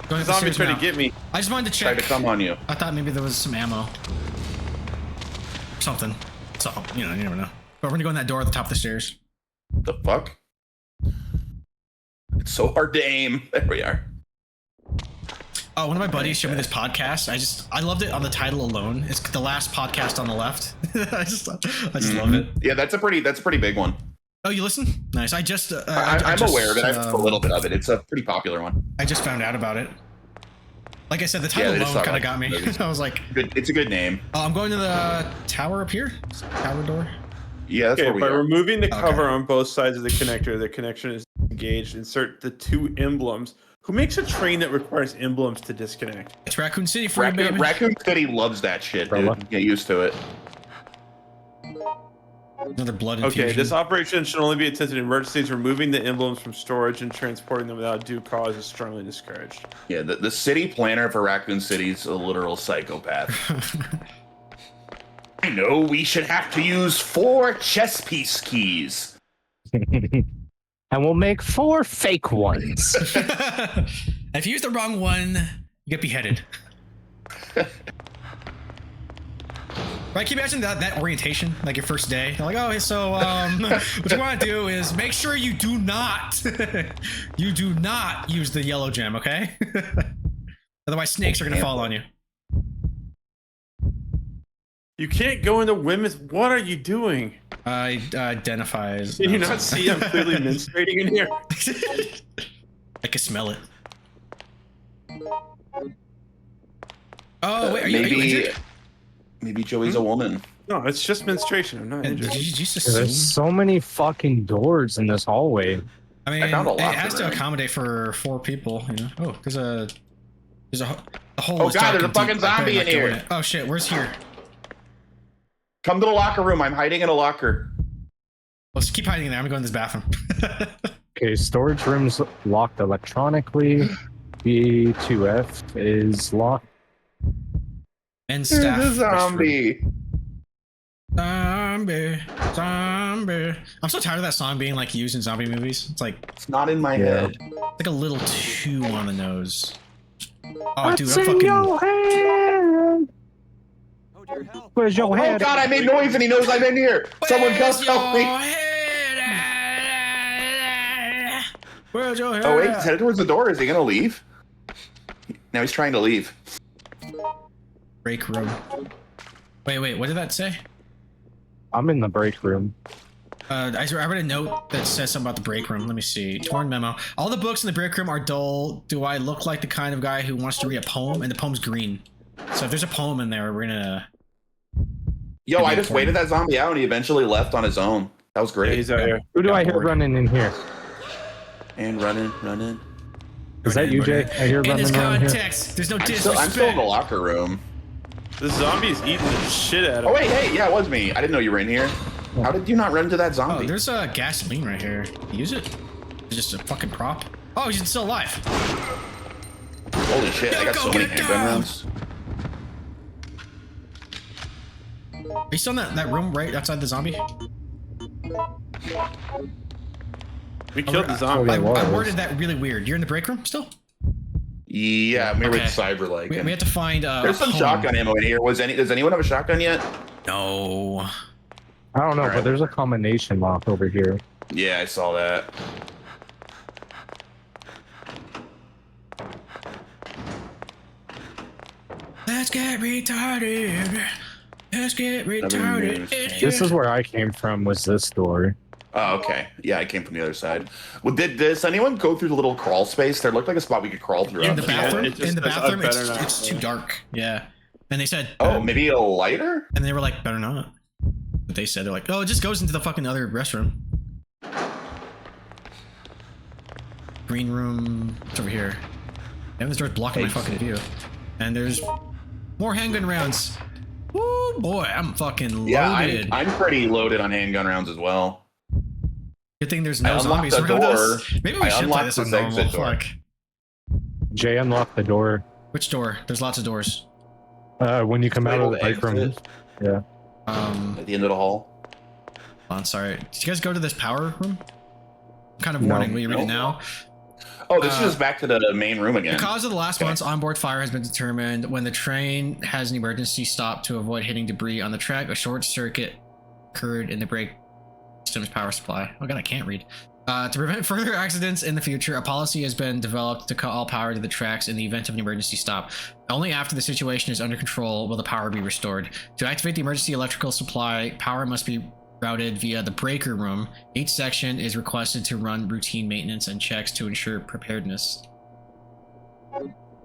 Going up the Zombie stairs tried now. to get me. I just wanted to tried check. to come on you. I thought maybe there was some ammo. Something. So, you know, you never know. But we're gonna go in that door at the top of the stairs. The fuck? It's so hard to aim. There we are. Oh, one of my buddies showed me this podcast. I loved it on the title alone. It's the last podcast on the left. I just love it. Yeah, that's a pretty big one. Oh, you listen? Nice. I'm aware of it. I've heard a little bit of it. It's a pretty popular one. I just found out about it. Like I said, the title they just alone talk kind of about got me. I was like, It's a good name. oh, I'm going to the tower up here. Tower door. Yeah, that's Okay, where we by are. removing the cover on both sides of the connection is engaged. Insert the two emblems. Who makes a train that requires emblems to disconnect? It's Raccoon City for you, baby. Raccoon City loves that shit, Brother. dude. Get used to it. Another blood infusion. Okay, this operation should only be attempted in emergencies. Removing the emblems from storage and transporting them without due cause is strongly discouraged. Yeah, the city planner for Raccoon City is a literal psychopath. I know we should have to use 4 chess piece keys. And we'll make 4 fake ones. If you use the wrong one, you get beheaded. Right, can you imagine that orientation, like your first day? You're like, oh, so what you want to do is make sure you do not use the yellow gem, okay? Otherwise, snakes are gonna fall on you. You can't go into women's. What are you doing? Identifies. Can you not see I'm clearly menstruating in here? I can smell it. Oh wait, are you injured? Maybe Joey's a woman. No, it's just menstruation. I'm not injured. Did you just assume? There's so many fucking doors in this hallway. I mean, I found a it locker has to room. accommodate for 4 people. You know. Oh, there's a hole. Oh is god, dark there's a and fucking deep. I better zombie not in go here. it. Oh shit, where's here? Come to the locker room. I'm hiding in a locker. Let's keep hiding in there. I'm going to this bathroom. Okay, storage room's locked electronically. B2F is locked. And There's staff. a zombie. Zombie. I'm so tired of that song being like used in zombie movies. It's like It's not in my head. a little too on the nose. Oh, What's dude, I'm in fucking. your hand? Oh dear help. Where's your Oh hand? god, I made noise and he knows I'm in here. Someone come Where's help me. your head? Where's your hair? Oh wait, he's headed towards the door. Is he gonna leave? Now he's trying to leave. Break room. Wait, what did that say? I'm in the break room. I read a note that says something about the break room. Let me see. Torn memo. All the books in the break room are dull. Do I look like the kind of guy who wants to read a poem? And the poem's green. So if there's a poem in there, we're gonna... Yo, I just waited that zombie out and he eventually left on his own. That was great. Yeah, he's out here. Who do I hear running in here? And running. Is that you, Jay? I hear in running this around here. context, there's no I'm disrespect. still in the locker room. The zombie's eating the shit out of Oh him. wait, hey, yeah, it was me. I didn't know you were in here. How did you not run into that Oh, zombie? there's a gasoline right here. Use it. It's just a fucking prop. Oh, he's still alive. Holy shit, I got Go so many get it handgun down. rounds. Are you still in that room right outside the zombie? We killed the zombie. Oh, I was. worded that really weird. You're in the break room still? Yeah, maybe Okay. with cyber-like. We have to find There's a some poem. shotgun ammo in here. Does anyone have a shotgun yet? No. I don't know, Alright. but there's a combination lock over here. Yeah, I saw that. Let's get retarded. Let's get retarded. This is where I came from, was this door. Oh, okay. Yeah, I came from the other side. Well, does anyone go through the little crawl space? There looked like a spot we could crawl through. In the Yeah. bathroom? it just In the says, "I bathroom, better not." it's too dark. Yeah. And they said, Oh, maybe a lighter? and they were like, better not. But they said, they're like, oh, it just goes into the fucking other restroom. Green room. It's over here. And this door's blocking my fucking view. And there's more handgun rounds. Woo, boy, I'm fucking loaded. Yeah, I'm pretty loaded on handgun rounds as well. Good thing there's I no unlocked zombies the around door. us. Maybe we I should play unlocked this on this normal. exit door. Fuck. Jay unlocked the door. Which door? There's lots of doors. When you come out of the break room. Exit Yeah. at the end of the hall. Hold on, sorry. Did you guys go to this power room? Kind of No. warning. Will you read it now? Oh, this is just back to the main room again. The cause of the last Okay. month's onboard fire has been determined. When the train has an emergency stop to avoid hitting debris on the track, a short circuit occurred in the brake system's power supply. Oh god, I can't read. To prevent further accidents in the future, a policy has been developed to cut all power to the tracks in the event of an emergency stop. Only after the situation is under control will the power be restored. To activate the emergency electrical supply, power must be routed via the breaker room. Each section is requested to run routine maintenance and checks to ensure preparedness.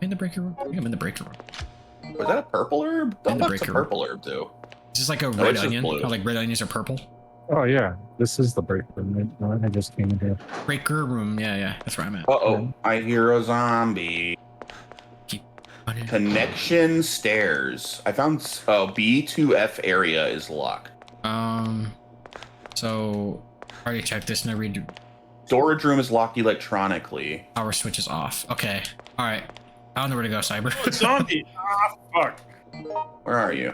In the breaker room? I think I'm in the breaker room. Was that a purple herb? In the What's a breaker room. purple herb do? Is this like a it's red just onion? blue. How like red onions are purple? Oh yeah, this is the break room. I just came in here. Breaker room, yeah, that's where I'm at. Uh-oh, I hear a zombie. Keep running. Connection stairs. I found B2F area is locked. So I already checked this and I read Storage room is locked electronically. power switch is off. Okay, all right. I don't know where to go, Cyber. Zombie. Ah, fuck. Where are you?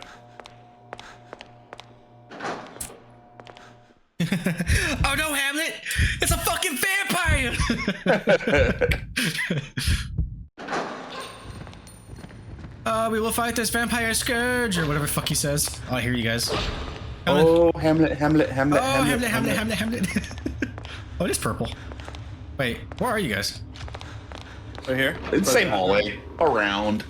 Oh no, Hamlet! It's a fucking vampire! We will fight this vampire scourge or whatever the fuck he says. Oh, I hear you guys. Coming. Oh, Hamlet. Oh, Hamlet. Oh, it is purple. Wait, where are you guys? Right here. It's the same hallway. Around.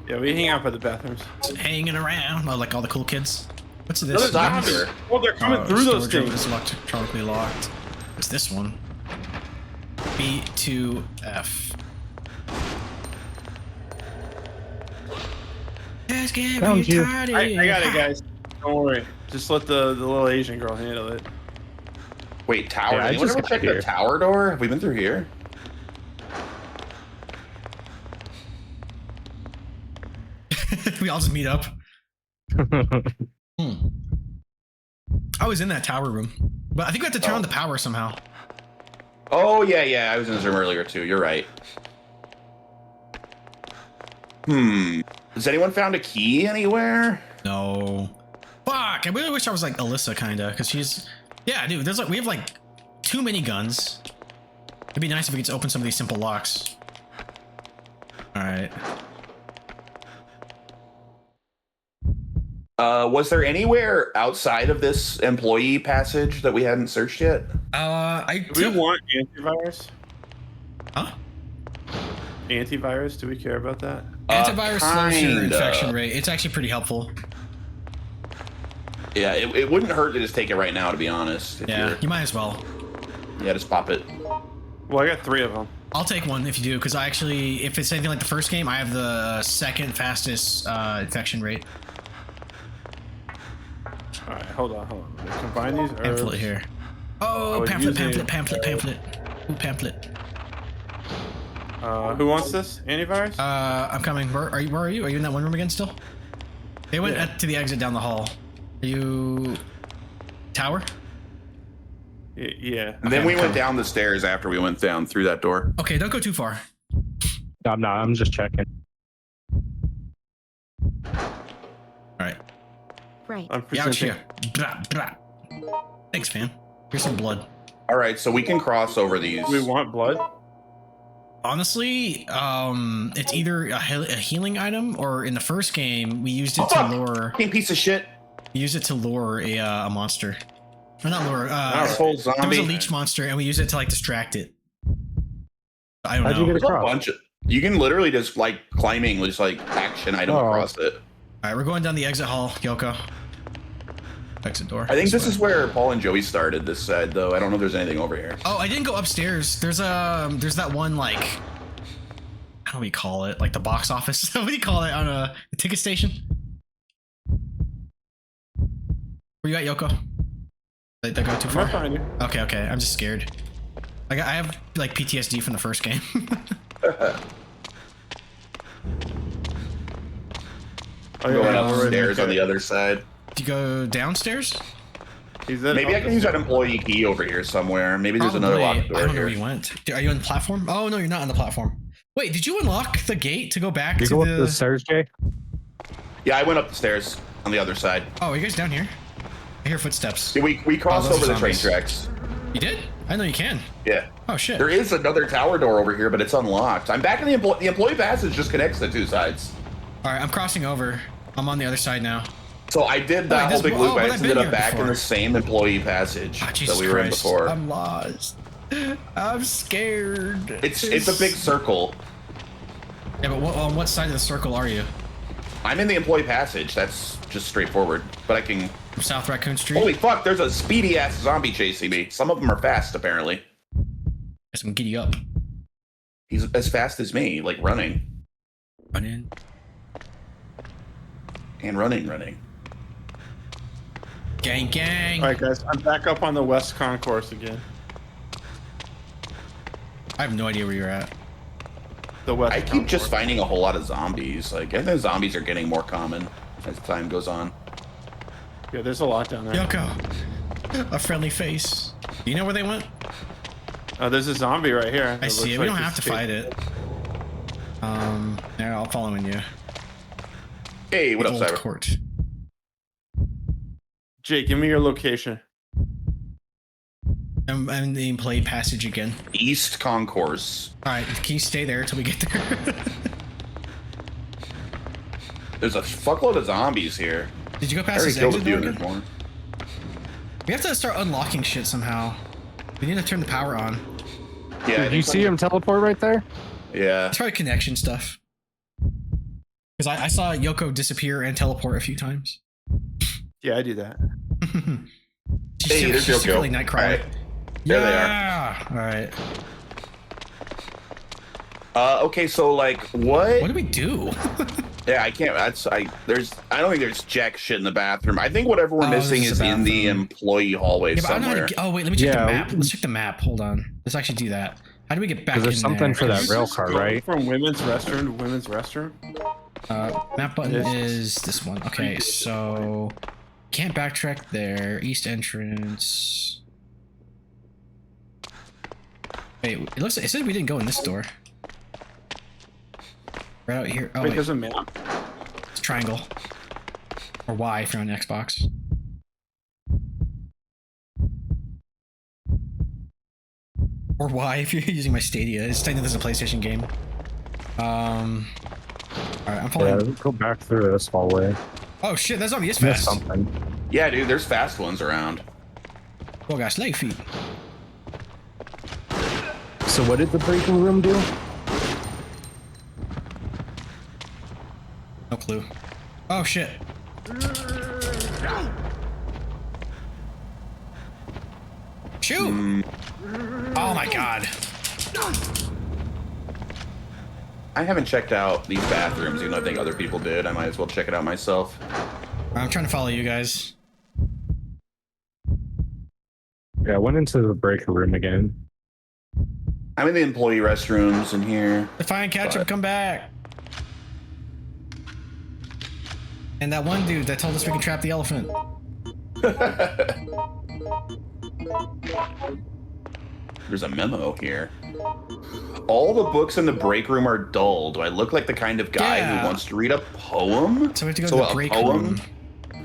Yeah, we hang out by the bathrooms. Just hanging around. Oh, like all the cool kids. What's Another this? doctor. Well, they're coming through those Storage room things. is electronically locked. What's this one? B2F. Let's get Found you. retarded. I got it, guys. Don't worry. Just let the little Asian girl handle it. Wait, tower. Yeah, I Anyone just ever got checked here. the tower door? Have we been through here? We all just meet up. I was in that tower room, but I think we have to turn on the power somehow. Oh, yeah. I was in this room earlier, too. You're right. Has anyone found a key anywhere? No. Fuck! I really wish I was like Alyssa, kinda, because she's. Yeah, dude. There's like we have like too many guns. It'd be nice if we could open some of these simple locks. All right. Was there anywhere outside of this employee passage that we hadn't searched yet? I Do we want antivirus? Huh? Antivirus? Do we care about that? Antivirus slows your Kinda. infection rate. It's actually pretty helpful. Yeah, it wouldn't hurt to just take it right now, to be honest. If Yeah, you might as well. Yeah, just pop it. Well, I got 3 of them. I'll take one if you do, because I actually, if it's anything like the first game, I have the second fastest infection rate. All right, hold on. Combine these herbs. Pamphlet here. Oh, would pamphlet. use a- Ooh, pamphlet. Who wants this? Antivirus? I'm coming. Where are you? Are you in that one room again still? They went to the exit down the hall. Are you... Tower? Yeah. And then we went down the stairs after we went down through that door. Okay, don't go too far. No, I'm not. I'm just checking. Alright. Right. I'm Yeah, presenting. Blah, blah. Thanks, fam. Here's some blood. All right, so we can cross over these. We want blood? Honestly, it's either a healing item, or in the first game, we used it to lure... Fucking piece of shit. We used it to lure a monster. Or not lure, Asshole there was a zombie. leech monster, and we used it to, like, distract it. I don't How'd know. you get There's a across? bunch of. You can literally just like climbing, just like action item Oh. across it. Alright, we're going down the exit hall, Yoko. Exit door. I think this way. is where Paul and Joey started. This side, though. I don't know if there's anything over here. Oh, I didn't go upstairs. There's that one, like, how do we call it? Like the box office. What do you call it on a ticket station? Where you at, Yoko? Did I go too I'm far? right behind you. Okay. I'm just scared. Like, I have like PTSD from the first game. Oh, Going yeah, we're upstairs in on the other side. Do you go downstairs? He's in Maybe I can use that employee key over here somewhere. Maybe there's another Probably. locked I door don't know here. where you went. Are you on the platform? Oh no, you're not on the platform. Wait, did you unlock the gate to go back You to go the... up the stairs, Jay? Yeah, I went up the stairs on the other side. Oh, are you guys down here? I hear footsteps. Yeah, we crossed those over are the train zombies. tracks. You did? I know you can. Yeah. Oh shit. There is another tower door over here, but it's unlocked. I'm back in the employee passage. Just connects the two sides. All right, I'm crossing over. I'm on the other side now. So I did that Wait, whole big loop. but I I've just been ended here up back before. in the same employee passage Ah, that Jesus we were in Christ. before. I'm lost. I'm scared. It's a big circle. Yeah, but on what side of the circle are you? I'm in the employee passage. That's just straightforward. But I can. South Raccoon Street? Holy fuck! There's a speedy ass zombie chasing me. Some of them are fast, apparently. Guess I'm giddy up. He's as fast as me, like running Run in. and running. Gang. All right, guys. I'm back up on the West Concourse again. I have no idea where you're at. The West I keep Concourse. just finding a whole lot of zombies. Like I think zombies are getting more common as time goes on. Yeah, there's a lot down there. Yoko. A friendly face. Do you know where they went? There's a zombie right here. I see it. We don't have to fight it. Yeah, I'll follow in you. Hey, what up, Old Cyber? Court. Jake, give me your location. I'm in the employee passage again. East Concourse. All right, can you stay there till we get there? There's a fuckload of zombies here. Did you go I past already this killed a exit few door and there's again? more. We have to start unlocking shit somehow. We need to turn the power on. Yeah, I Did you think see him teleport right there? Yeah. It's probably connection stuff. Because I saw Yoko disappear and teleport a few times. Yeah, I do that. Hey, there's she's Yoko. really Nightcrawler. All right. There they are. Yeah. All right. Okay, so like, what? What do we do? Yeah, I can't. I don't think there's jack shit in the bathroom. I think whatever we're Oh, missing this is is a in the bathroom. employee hallway Yeah, but I don't know how somewhere. to get, oh wait, let me check Yeah. the map. Let's check the map. Hold on. Let's actually do that. How do we get back in Because there's something there? for that You rail just car, go right? From women's restroom to women's restroom. Map button Yes. is this one. Okay, so can't backtrack there. East entrance. Wait, it looks. It says we didn't go in this door. Right out here. Oh Wait, wait, there's a map. it's triangle or Y if you're on Xbox. Or Y if you're using my Stadia. It's saying that this is a PlayStation game. All right, I'm following. Yeah, go back through this hallway. Oh shit, that zombie is Missed fast. something. Yeah, dude, there's fast ones around. Oh gosh, leg feet. So what did the breaking room do? No clue. Oh shit. Shoot! Oh my god. I haven't checked out these bathrooms, even though I think other people did. I might as well check it out myself. I'm trying to follow you guys. Yeah, I went into the breaker room again. I'm in the employee restrooms in here. Define ketchup, come back. And that one dude that told us we could trap the elephant. There's a memo here. All the books in the break room are dull. Do I look like the kind of guy who wants to read a poem? So we have to go to the break room.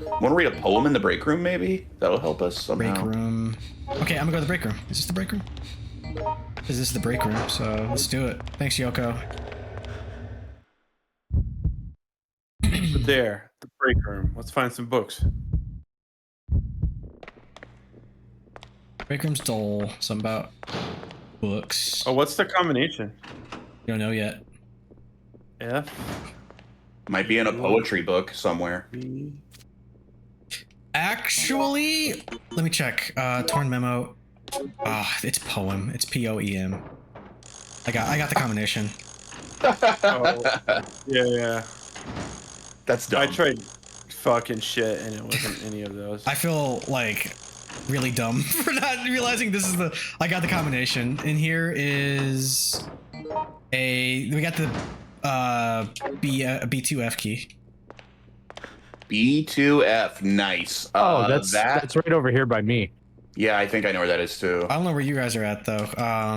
Want to read a poem in the break room, maybe? That'll help us somehow. Break room. Okay, I'm gonna go to the break room. Is this the break room? This is the break room, so let's do it. Thanks, Yoko. But there, the break room. Let's find some books. Break room's dull. Something about books. Oh, what's the combination? You don't know yet. F. Might be in a poetry book somewhere. B. Actually, let me check. Torn memo. Ah, it's poem. It's P-O-E-M. I got the combination. Oh, yeah. That's dumb. I tried fucking shit and it wasn't any of those. I feel like really dumb for not realizing this is the. I got the combination. And here is we got the B2F key. B2F, nice. Oh, that's right over here by me. Yeah, I think I know where that is too. I don't know where you guys are at though.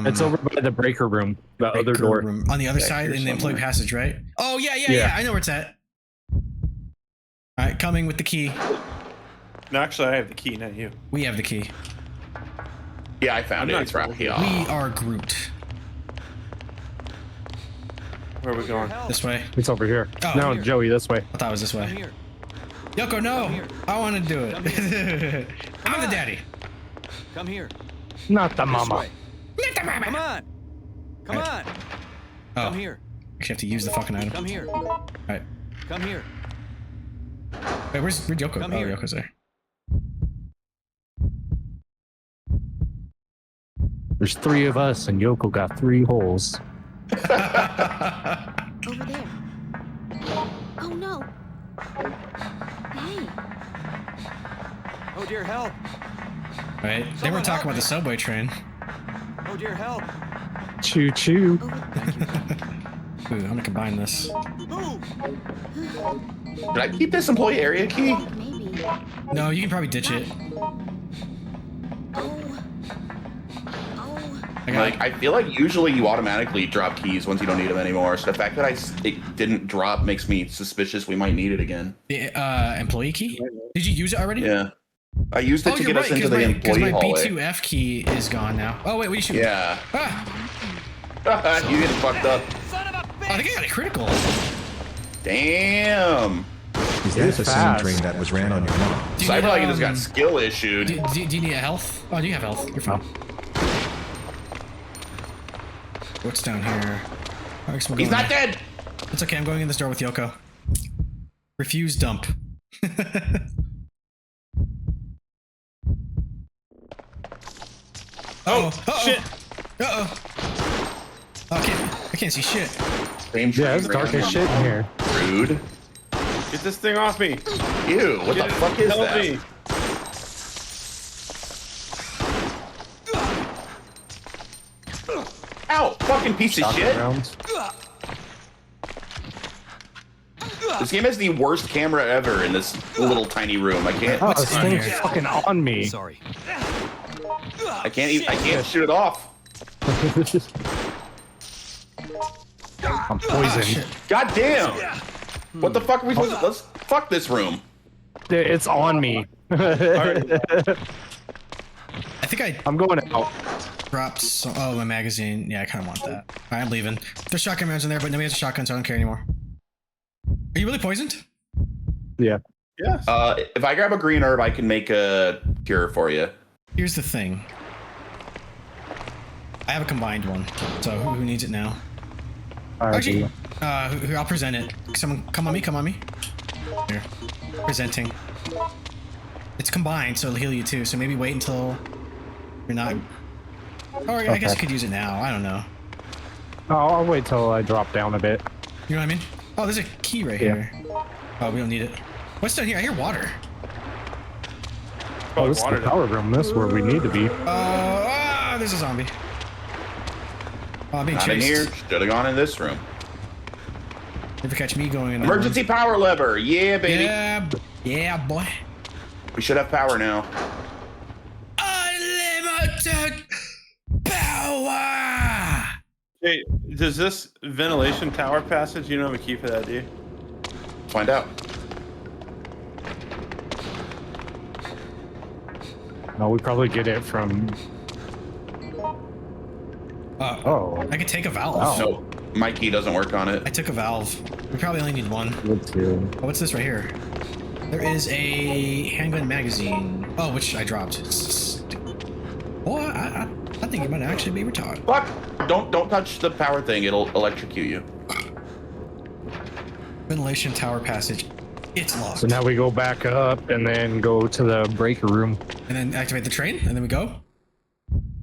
It's over by the breaker room, the other door. Room. On the other side in the employee passage, right? Oh yeah. I know where it's at. All right, coming with the key. No, actually, I have the key, not you. We have the key. Yeah, I found it. It's right here. We are grouped. Where are we going? This way. It's over here. Oh, no, here. Joey, this way. I thought it was this way. Come here. Yoko, no! Come here. I want to do it. I'm the daddy. Come here. Not the This mama. way. Come on. Come on. Oh, Come here. actually have to use the fucking item. Come here. All right. Come here. Wait, where's Yoko? Come Oh, here. Yoko's there. There's 3 of us, and Yoko got 3 holes. Over there. Oh no. Hey. Oh dear, help. Right. They were talking about the subway train. Oh dear, help. Choo choo. Ooh, I'm gonna combine this. Move. Did I keep this employee area key? Maybe. No, you can probably ditch it. Oh. I got Like, I feel like usually you automatically drop keys once you don't need them anymore. So the fact that it didn't drop makes me suspicious we might need it again. the employee key. Did you use it already? Yeah. I used it to you're get us into the because employee my hallway. B2F key is gone now. Oh wait, what are you shooting? Yeah. Ah, You get fucked up. Son of a I think I got a critical. Damn. Is that the same train that was ran on your mom? Do you So I need, feel like you just got skill issued. do you need a health? Oh, you have health. You're fine. What's down here? I guess we're He's going not there. dead. It's okay. I'm going in this door with Yoko. Refuse dump. Oh, shit. Uh-oh. I can't see shit. Same Yeah, it's train dark ran as on shit in here. Rude. Get this thing off me. Ew, what Get the it. fuck is Help that? me. Ow, fucking piece of Shotgun shit. rounds. This game has the worst camera ever in this little tiny room. I can't. Oh, this in thing's here? fucking on me. Sorry. I can't shoot it off. I'm poisoned. God damn. What the fuck are we supposed to? Let's fuck this room. It's on me. I think I I'm going out. dropped some. Oh, my magazine. Yeah, I kind of want that. All right, I'm leaving. There's shotgun rounds in there, but nobody has a shotgun, so I don't care anymore. Are you really poisoned? Yeah. Yes. If I grab a green herb, I can make a cure for you. Here's the thing. I have a combined one. So who needs it now? Actually, Here, I'll present it. Someone, come on me, come on me. Here, presenting. It's combined, so it'll heal you too. So maybe wait until you're not. Or I guess you could use it now. I don't know. I'll wait till I drop down a bit. You know what I mean? Oh, there's a key right here. Oh, we don't need it. What's down here? I hear water. Oh, this is the power room. This is where we need to be. There's a zombie. Oh, I'm being Not chased. in here. Should have gone in this room. Never catch me going in that Emergency power lever. Yeah, baby. Yeah, boy. We should have power now. Unlimited power. Hey, does this ventilation tower passage? You don't have a key for that, do you? Let's find out. No, we probably get it from. Oh. I could take a valve. Wow. No, my key doesn't work on it. I took a valve. We probably only need one. Good too. Oh, what's this right here? There is a handgun magazine. Oh, which I dropped. Boy, I think you might actually be retarded. Fuck! Don't touch the power thing. It'll electrocute you. Ventilation tower passage. It's locked. So now we go back up and then go to the breaker room. And then activate the train, and then we go.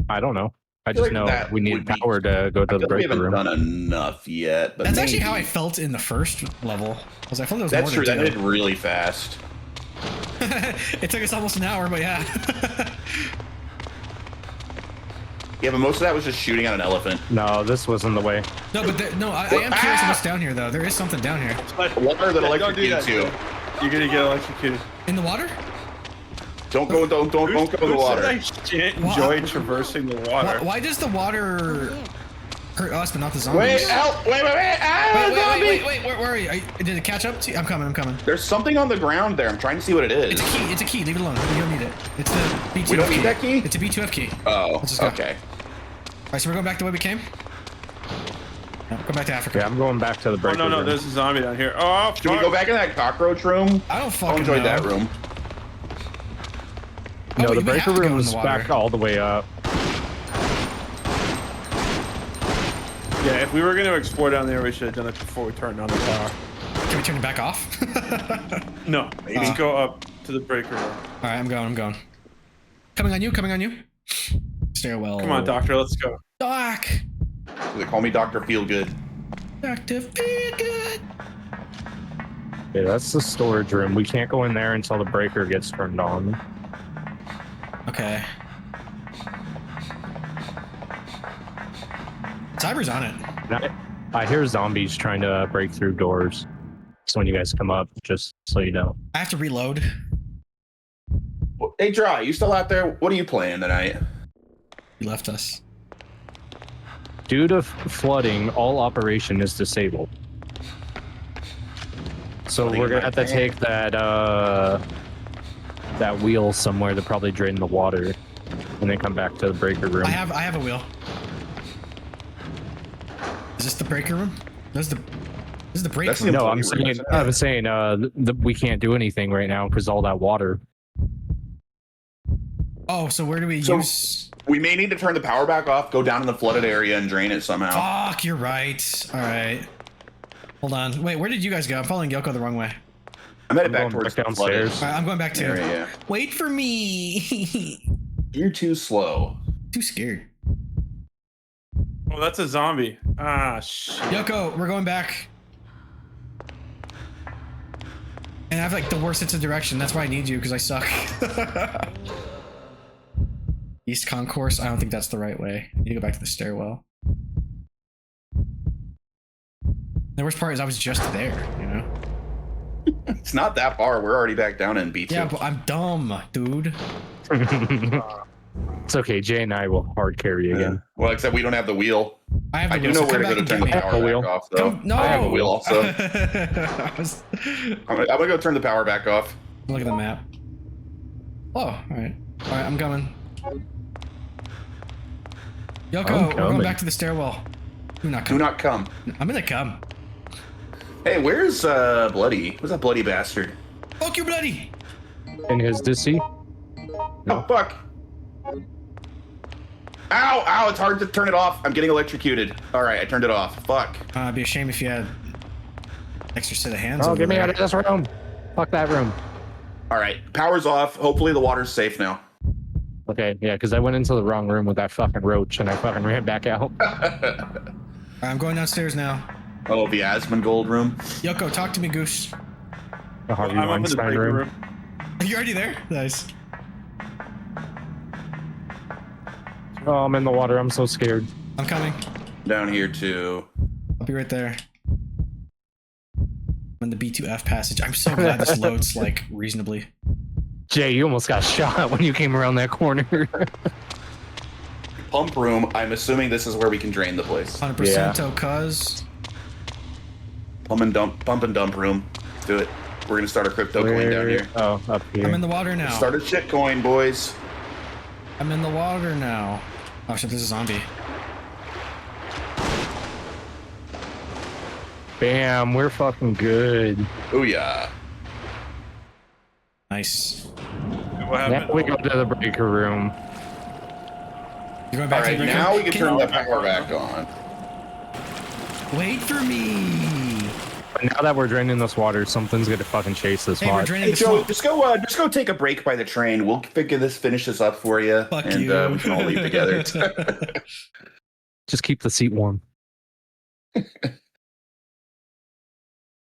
I don't know. I feel just like know that we need would be- power to go to I the feel we breaker haven't room. done enough yet. But That's actually how I maybe. felt in the first level. Because I felt there was That's more true. to That do. did really fast. It took us almost an hour, but yeah. Yeah, but most of that was just shooting at an elephant. No, this wasn't the way. No, but I am curious what's down here, though. There is something down here. Water that Yeah, don't do electrocutes that, you. dude. You're gonna get electrocuted. In the water? Don't go in the Who water. said I enjoy traversing the water? Why does the water hurt us, but not the zombies? Wait, help! Wait! Ah, zombie! Wait, where are you? Did it catch up to you? I'm coming. There's something on the ground there. I'm trying to see what it is. It's a key, leave it alone. You don't need it. It's the B2F We don't key. need that key? It's a B2F key. Oh, Let's just go. okay. Alright, so we're going back the way we came? No, go back to Africa. Yeah, I'm going back to the Oh breaker no, room. there's a zombie down here. Oh, Should we go back in that cockroach room? I don't I fucking enjoyed know. that room. Oh, No, wait, the we breaker have to go room in is the water. back all the way up. Yeah, if we were gonna explore down there, we should have done it before we turned on the power. Can we turn it back off? No, maybe go up to the breaker room. Alright, I'm going. Coming on you. Stairwell. Come on, doctor, let's go. Doc! They call me Dr. Feelgood. Dr. Feelgood! Yeah, that's the storage room. We can't go in there until the breaker gets turned on. Okay. Cyber's on it. And I hear zombies trying to break through doors. So when you guys come up, just so you know. I have to reload. Hey, Dry, you still out there? What are you playing tonight? He left us. Due to flooding, all operation is disabled. So Flooding we're gonna in have my to take that that wheel somewhere to probably drain the water, and then come back to the breaker room. I have a wheel. Is this the breaker room? This is the break That's room. the- No, I'm saying we can't do anything right now because all that water. Oh, so where do we So- use? We may need to turn the power back off, go down in the flooded area, and drain it somehow. Fuck, you're right. All right. Hold on. Wait, where did you guys go? I'm following Yoko the wrong way. I'm headed I'm back going towards back the flooded downstairs. All right, I'm going back too. area. Yeah. Wait for me. You're too slow. Too scared. Oh, that's a zombie. Ah, shit. Yoko, we're going back. And I have like the worst sense of direction. That's why I need you, because I suck. East Concourse? I don't think that's the right way. I need to go back to the stairwell. The worst part is I was just there, you know? It's not that far. We're already back down in B2. Yeah, but I'm dumb, dude. It's okay. Jay and I will hard carry again. Well, except we don't have the wheel. I have I the do wheel, know so where come to go back to and turn get the me. power wheel. back off, though. No! I have a wheel also. I was- I'm gonna go turn the power back off. Look at the map. Oh, alright. Alright, I'm coming. Yoko, I'm we're going coming. back to the stairwell. Do not Do come. not come. I'm gonna come. Hey, where's Bloody? Where's that bloody bastard? Fuck you, bloody! In his DC? Oh, fuck. Ow! Ow! It's hard to turn it off. I'm getting electrocuted. All right, I turned it off. Fuck. It'd be a shame if you had extra set of hands. Oh, over get me there. out of this room. Fuck that room. All right, power's off. Hopefully the water's safe now. Okay, yeah, because I went into the wrong room with that fucking roach and I fucking ran back out. I'm going downstairs now. Oh, the Asmongold room. Yoko, talk to me, Goose. The Harvey I'm up in the Weinstein breaker room. room. Are you already there? Nice. Oh, I'm in the water. I'm so scared. I'm coming. Down here too. I'll be right there. I'm in the B2F passage. I'm so glad this loads like reasonably. Jay, you almost got shot when you came around that corner. Pump room. I'm assuming this is where we can drain the place. 100% cuz. Pump and dump room. Let's do it. We're gonna start a crypto coin down here. Oh, up here. I'm in the water now. Start a shit coin, boys. I'm in the water now. Oh shit, there's a zombie. Bam, we're fucking good. Oh yeah. Nice. What Now happened? we go to the breaker room. You're going All back to right, the breaker? now we can turn the you- power back on. Wait for me. But now that we're draining this water, something's gonna fucking chase this Hey, we're water. draining Hey the Joe, swamp. just go take a break by the train. We'll finish this up for you, Fuck and you. we can all leave together. Just keep the seat warm.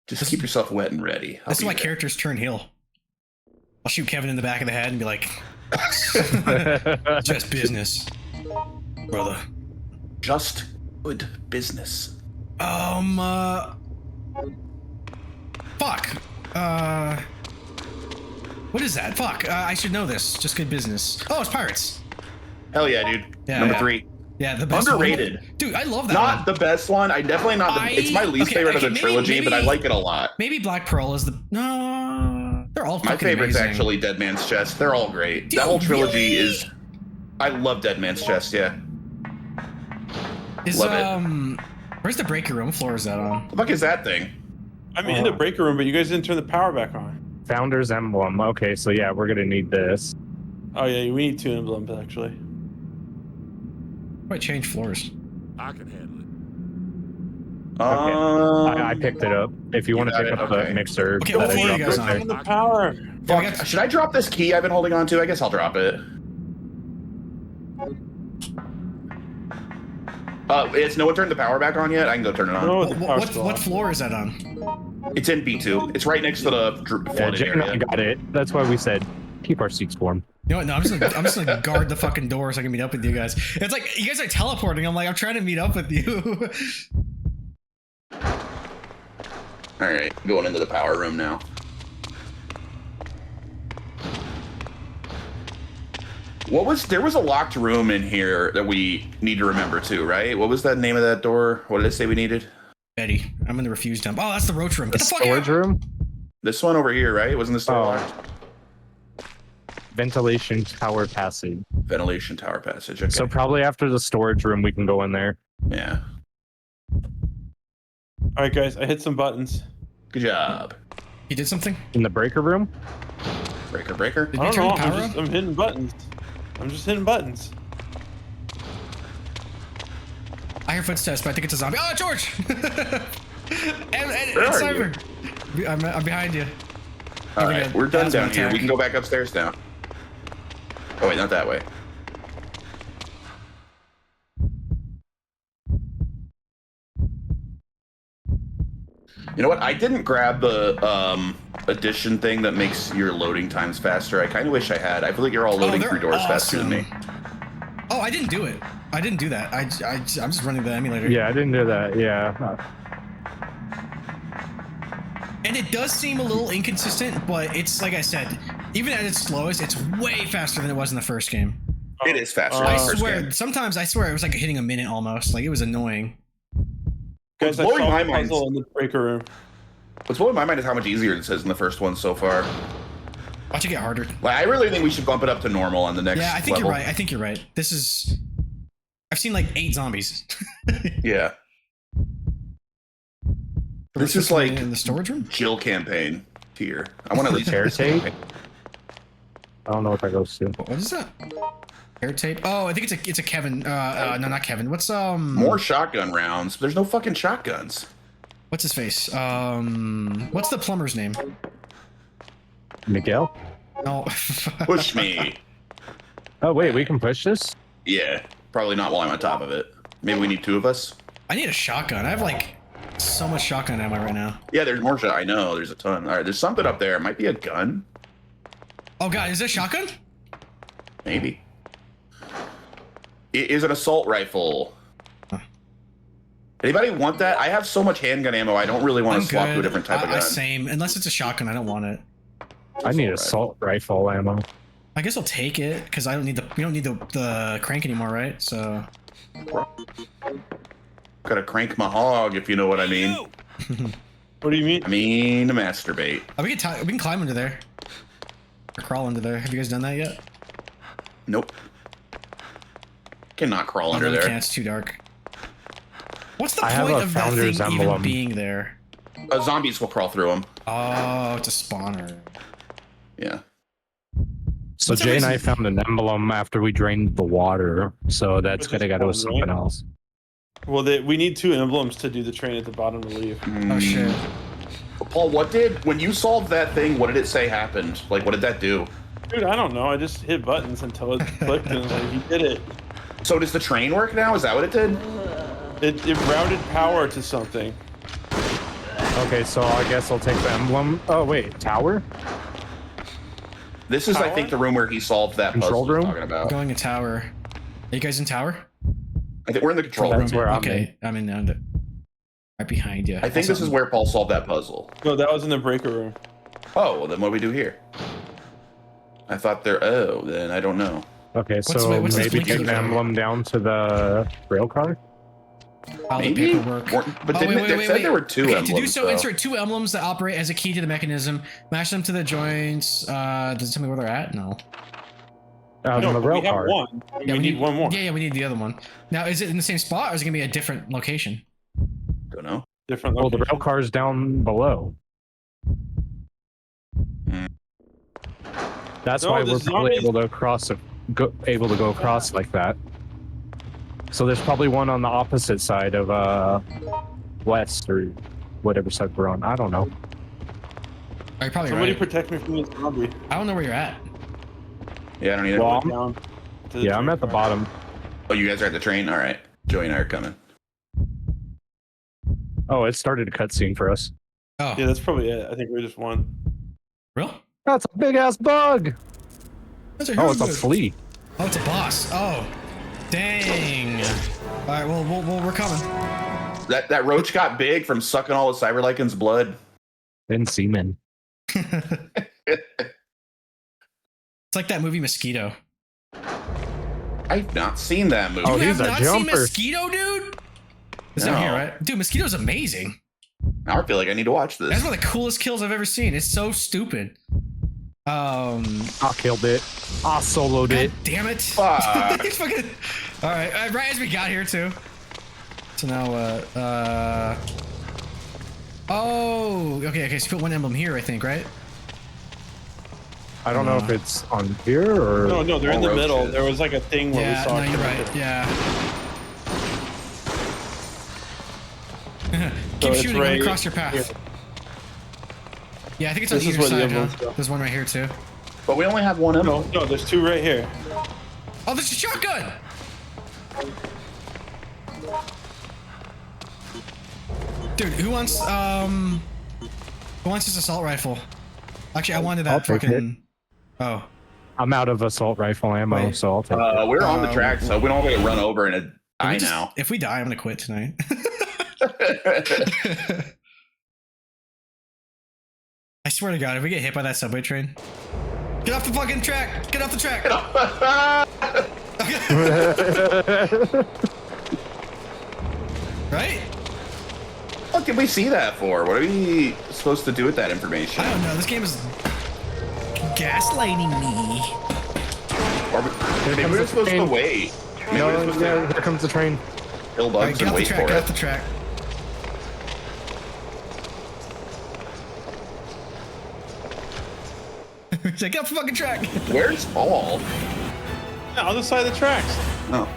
Just keep yourself wet and ready. This is why characters turn heel. I'll shoot Kevin in the back of the head and be like, just business, brother. Just good business. Fuck. What is that? Fuck. I should know this. Just good business. Oh, it's pirates. Hell yeah, dude. Yeah, Number yeah. 3. Yeah, the best Underrated. one. Dude, I love that Not one. the best one. I definitely not. It's my least favorite of the trilogy, but I like it a lot. Maybe Black Pearl is the... No, they're all My fucking favorite's amazing. actually Dead Man's Chest. They're all great. Dude, that whole trilogy really? is... I love Dead Man's Chest, yeah. Is, love it. Where's the breaker room? What floor is that on? The fuck is that thing? I'm in the breaker room, but you guys didn't turn the power back on. Founder's emblem. Okay, so yeah, we're gonna need this. Oh yeah, we need 2 emblems actually. Might change floors. I can handle it. I picked it up. If you want to got pick it? up Okay. the mixer, Okay, that what I floor are you dropped guys right on? there. In the power. Yeah, we Fuck, got- should I drop this key I've been holding on to? I guess I'll drop it. It's no one turned the power back on yet? I can go turn it on. No, What, the power's what, still what on. floor is that on? It's in B2. It's right next to the Yeah, flooded Jay and I area. got it. That's why we said keep our seats warm. You know what? No, I'm just gonna guard the fucking door so I can meet up with you guys. It's like you guys are teleporting. I'm like, I'm trying to meet up with you. All right, going into the power room now. There was a locked room in here that we need to remember too, right? What was that name of that door? What did it say we needed? Eddie, I'm in the refuse dump. Oh, that's the roach room. The Get the fuck storage out. room, This one over here, right? Wasn't this door Oh. locked? ventilation tower passage. Ventilation tower passage. Okay. So probably after the storage room, we can go in there. yeah. All right, guys, I hit some buttons. Good job. He did something? In the breaker room. Breaker. Did I we don't turn know. the power up? I'm hitting buttons. I'm just hitting buttons. I hear footsteps, but I think it's a zombie. Oh, George! and Where are Cyber. I'm behind you. All Having right, a we're done asthma down here. attack. We can go back upstairs now. Oh wait, not that way. You know what? I didn't grab the addition thing that makes your loading times faster. I kind of wish I had. I feel like you're all loading they're through doors faster than me. Oh, I didn't do it. I didn't do that. I'm just running the emulator. Yeah, I didn't do that. Yeah. And it does seem a little inconsistent, but it's like I said, even at its slowest, it's way faster than it was in the first game. It is faster. I than the first Swear, game. sometimes I swear it was like hitting a minute almost. Like it was annoying. Guys, I blowing solved my the mind- puzzle in the breaker room. What's blowing my mind is how much easier this is in the first one so far. Watch it get harder. Like, I really think we should bump it up to normal on the next Yeah, I think level. you're right. I think you're right. This is. I've seen like 8 zombies. Yeah. This is like in the storage room. Jill campaign tier. I want to at least Air tape? I don't know what that goes to. What is that? Air tape. Oh, I think it's a Kevin. No, not Kevin. What's More shotgun rounds. There's no fucking shotguns. What's his face? What's the plumber's name? Miguel? No. Push me. Oh, wait, we can push this? Yeah, probably not while I'm on top of it. Maybe we need 2 of us. I need a shotgun. I have like so much shotgun ammo right now. Yeah, there's more shot. I know, there's a ton. All right, there's something up there. It might be a gun. Oh god, is that shotgun? Maybe. It is an assault rifle. Anybody want that? I have so much handgun ammo. I don't really want to swap to a different type of gun. Same. Unless it's a shotgun, I don't want it. I need assault rifle ammo. I guess I'll take it because I don't need we don't need the crank anymore, right? So. Gotta crank my hog, if you know what I mean. What do you mean? I mean to masturbate. Oh, we can climb under there. Or crawl under there. Have you guys done that yet? Nope. Cannot crawl under no, there. Can't, it's too dark. What's the I have point a of that founder's thing even emblem. being there? Zombies will crawl through them. Oh, it's a spawner. Yeah. So What's Jay and the I reason- found an emblem after we drained the water, so that's Which is gonna go to fun, something right? else. Well, we need 2 emblems to do the train at the bottom to leave. Oh shit. Paul, when you solved that thing, what did it say happened? Like, what did that do? Dude, I don't know. I just hit buttons until it clicked and like, he did it. So does the train work now? Is that what it did? It routed power to something. Okay, so I guess I'll take the emblem. Oh wait, tower? This is, I Tower? think, the room where he solved that Control puzzle room? he's talking about. Going a tower. Are you guys in tower? I think we're in the control room. That's where I'm Okay, I'm in under. Right behind you. I think this is where Paul solved that puzzle. No, that was in the breaker room. Oh, well, then what do we do here? I thought then I don't know. Okay, What's so this maybe blinking take the thing? emblem down to the rail car? All the Maybe? paperwork. But they said there were 2 okay, emblems. to do so, though. insert 2 emblems that operate as a key to the mechanism. Match them to the joints. Does it tell me where they're at? No. On No, the but rail we have car. 1. Yeah, we need 1 more. Yeah, we need the other one. Now, is it in the same spot or is it gonna be a different location? Don't know. Different Well, the location. rail car's down below. Hmm. That's No, why the we're probably zombies- able to go across like that. So there's probably one on the opposite side of west or whatever side we're on. I don't know. Are you probably Somebody right? protect me from this zombie. I don't know where you're at. Yeah, I don't either. Well, Down to the yeah, I'm train at the car. bottom. Oh, you guys are at the train? All right. Joey and I are coming. Oh, it started a cutscene for us. Oh, Yeah, that's probably it. I think we just won. real? That's a big ass bug. That's a Oh, it's a huge- flea. Oh, it's a boss. Oh, dang. All right, well, we're coming. That roach got big from sucking all of Cyberlycan's blood. And semen. It's like that movie Mosquito. I've not seen that movie. Oh, You he's have a not seen jumper. Mosquito, dude? It's down No. here, right? Dude, Mosquito's amazing. Now I feel like I need to watch this. That's one of the coolest kills I've ever seen. It's so stupid. I killed it. I soloed God it. damn it. Fuck. He's fucking... All right, right as we got here too. So now, oh, okay. So put 1 emblem here, I think, right? I don't know if it's on here or. No, they're in All the roaches. middle. There was like a thing where Yeah, we saw. no, a you're character. right. Yeah. So Keep it's shooting when right you cross your path. here. Yeah, I think it's This on is either where the side, huh? emblems go. There's one right here too. But we only have 1 emblem. No, there's 2 right here. Oh, there's a shotgun! Dude, who wants this assault rifle? Actually, I wanted that I'll take fucking... Oh. I'm out of assault rifle ammo, Wait. so I'll take it. We're on the track, so we don't get run over and Can die we just- now. If we die, I'm gonna quit tonight. I swear to God, if we get hit by that subway train, get off the fucking track! Get off the track! Right? What did we see that for? What are we supposed to do with that information? I don't know. This game is gaslighting me. Or maybe comes we're the supposed to train. wait. Maybe No, we're supposed yeah, to here comes the train. kill All right, bugs get and off the wait track. for Get it. off the track. He's like, get off the fucking track. Where's Paul? Yeah, other side of the tracks. No.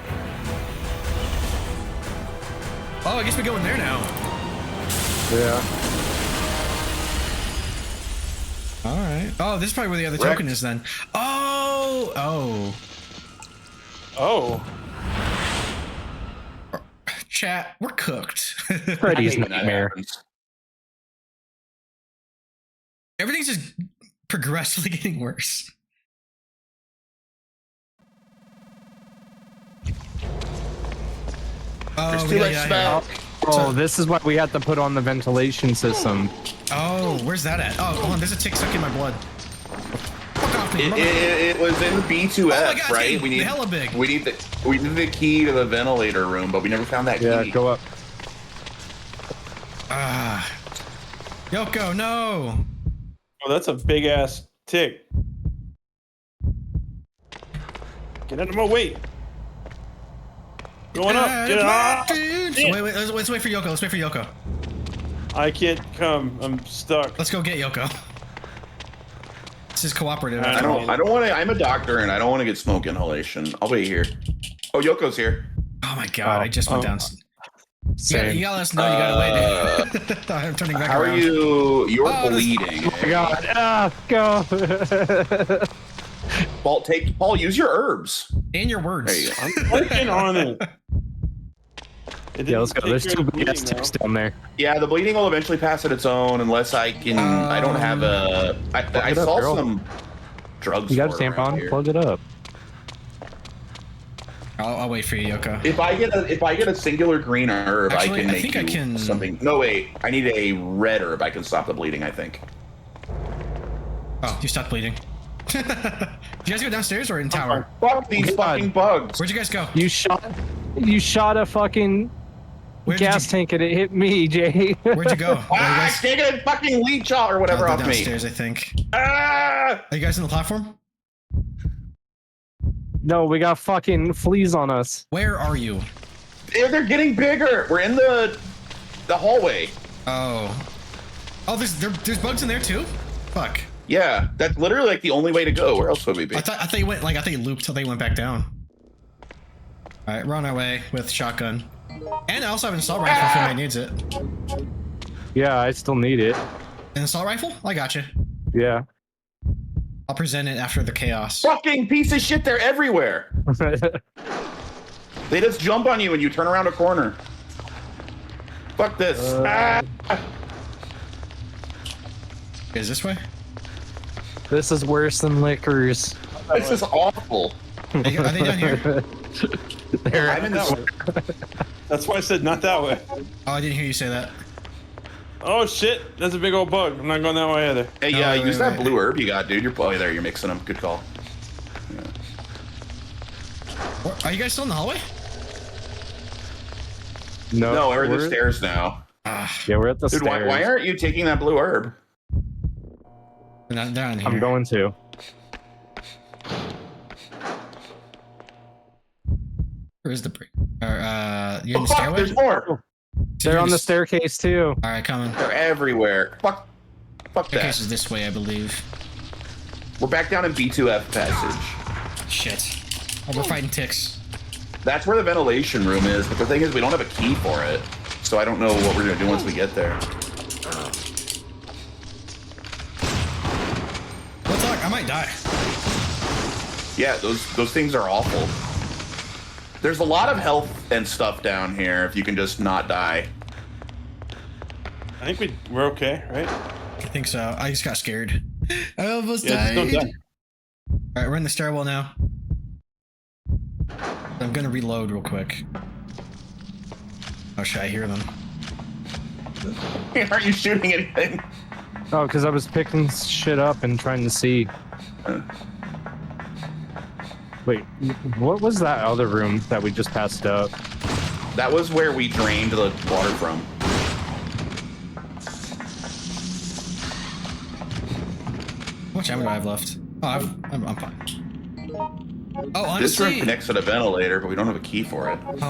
Oh, I guess we go in there now. Yeah. All right. Oh, this is probably where the other Wrecked. token is then. Oh, oh. Oh. Chat, we're cooked. Freddy's I hate when that nightmare. happens. Everything's just progressively getting worse. Oh, There's we too got- much smell. Oh, this is what we had to put on the ventilation system. Oh, where's that at? Oh, hold on, there's a tick sucking my blood. Fuck off me, mother- It was in B2F, Oh my God, right? dude, We need hella big. We need the key to the ventilator room, but we never found that Yeah, key. go up. Ah. Yoko, no. Oh, that's a big ass tick. Get out of my way. Going up. Get it off. Wait, let's wait for Yoko. Let's wait for Yoko. I can't come. I'm stuck. Let's go get Yoko. This is cooperative. I I don't want to. I'm a doctor, and I don't want to get smoke inhalation. I'll wait here. Oh, Yoko's here. Oh my god, I just went down. Yeah, Same. you gotta let us know. You gotta wait. I'm turning back How around. are you? You're Oh, this- bleeding. Oh my god. Ah, go. Paul, use your herbs. And your words. There you go. I'm working on it. Yeah, let's go. There's two big ass ticks down there. Yeah, the bleeding will eventually pass on its own unless I can. I don't have a. I it up, saw girl. some drugs. You got a for it around tampon? here. Plug it up. I'll wait for you, Yoko. If I get a singular green herb, Actually, I can I make think you I can- something. No wait, I need a red herb. I can stop the bleeding. I think. Oh, you stopped bleeding. Did you guys go downstairs or in tower? Fuck these God. fucking bugs. Where'd you guys go? You shot a fucking Where did gas you- tank and it hit me, Jay. Where'd you go? Are you Ah, guys take a fucking leech out or whatever they're off me. downstairs, I think. Ah! Are you guys on the platform? No, we got fucking fleas on us. Where are you? They're getting bigger. We're in the hallway. Oh. Oh, there's bugs in there too? Fuck. Yeah, that's literally like the only way to go. Where else would we be? I thought you went I thought you looped till they went back down. Alright, we're on our way with shotgun. And I also have an assault rifle if anybody needs it. Yeah, I still need it. An assault rifle? I got you. Yeah. I'll present it after the chaos. Fucking piece of shit, they're everywhere. They just jump on you when you turn around a corner. Fuck this. Is this way? This is worse than liquors. This is awful. Are they down here? I'm in this. That's why I said not that way. Oh, I didn't hear you say that. Oh shit, that's a big old bug. I'm not going that way either. Hey, No, yeah, wait, use wait, that wait. blue herb you got, dude. You're probably there. You're mixing them. Good call. Are you guys still in the hallway? No, we're at the stairs now. Yeah, we're at the Dude, stairs. why aren't you taking that blue herb? They're not down here. I'm going to. Where is the break? You're in Oh, the fuck, stairway? there's more. They're on the staircase too. Alright, coming. They're everywhere. Fuck Staircase that. is this way, I believe. We're back down in B2F passage. Shit. Oh, we're fighting ticks. That's where the ventilation room is, but the thing is we don't have a key for it. So I don't know what we're gonna do once we get there. Well, talk, I might die. Yeah, those things are awful. There's a lot of health and stuff down here if you can just not die. I think we're okay, right? I think so. I just got scared. I almost Yeah, died. just don't die. Alright, we're in the stairwell now. I'm gonna reload real quick. Oh shit, I hear them. Aren't you shooting anything? Oh, because I was picking shit up and trying to see. Wait, what was that other room that we just passed up? That was where we drained the water from. How much ammo do I have left? Oh, I'm fine. Oh, This room honestly, connects to the ventilator, but we don't have a key for it. hold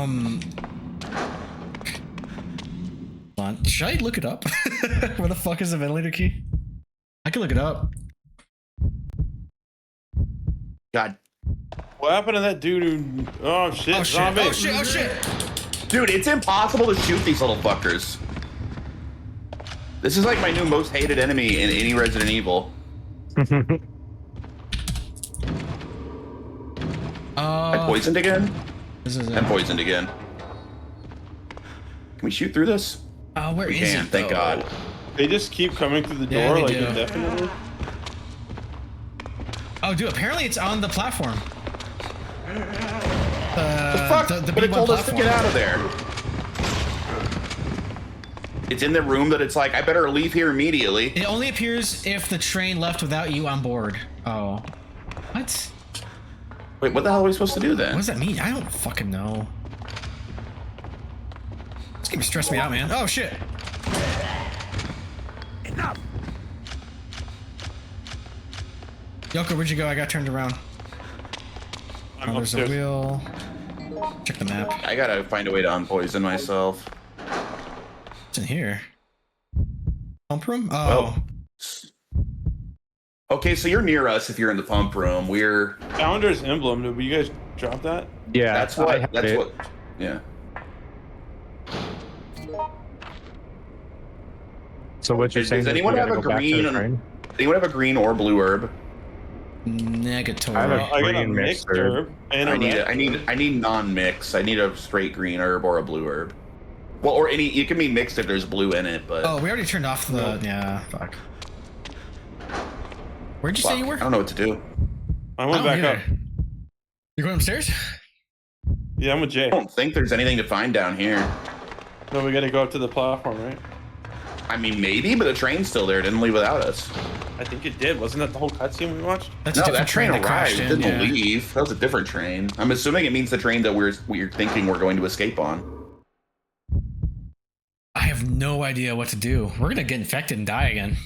on. Should I look it up? Where the fuck is the ventilator key? I can look it up. God. What happened to that dude who... Oh, shit. Oh shit! Zombie. Oh shit! Oh shit! Dude, it's impossible to shoot these little fuckers. This is like my new most hated enemy in any Resident Evil. I poisoned again? This is I'm poisoned again. Can we shoot through this? where We is can, it, thank though? God. They just keep coming through the Yeah, door, they like, do. indefinitely. Oh, dude, apparently it's on the platform. The fuck? The But it B1 told us to platform. get out of there. It's in the room that it's like, I better leave here immediately. It only appears if the train left without you on board. Oh. What? Wait, what the hell are we supposed to do then? What does that mean? I don't fucking know. This game stressed me out, man. Oh, shit. Enough. Yoko, where'd you go? I got turned around. I'm There's a upstairs. wheel. Check the map. I gotta find a way to unpoison myself. What's in here? Pump room? Oh. Well, okay, so you're near us if you're in the pump room. We're Founder's emblem. Did you guys drop that? Yeah, that's I what have that's it. what yeah. So what you're Does saying is anyone we have gotta a go back to the green- train? Anyone have a green or blue herb? Negatory. I have a I got a green mixed mixed herb. herb and a red. I need non-mix. I need a straight green herb or a blue herb. Well, or any it can be mixed if there's blue in it, but Oh, we already turned off the... Yeah, fuck. Where'd you say you were? I don't know what to do. I went back up. You going upstairs? Yeah, I'm with Jay. I don't think there's anything to find down here. No, we gotta go up to the platform, right? I mean, maybe, but the train's still there. It didn't leave without us. I think it did. Wasn't that the whole cutscene we watched? That's a No, different that train that crashed arrived. It in, didn't yeah. leave. That was a different train. I'm assuming it means the train that we're thinking we're going to escape on. I have no idea what to do. We're gonna get infected and die again.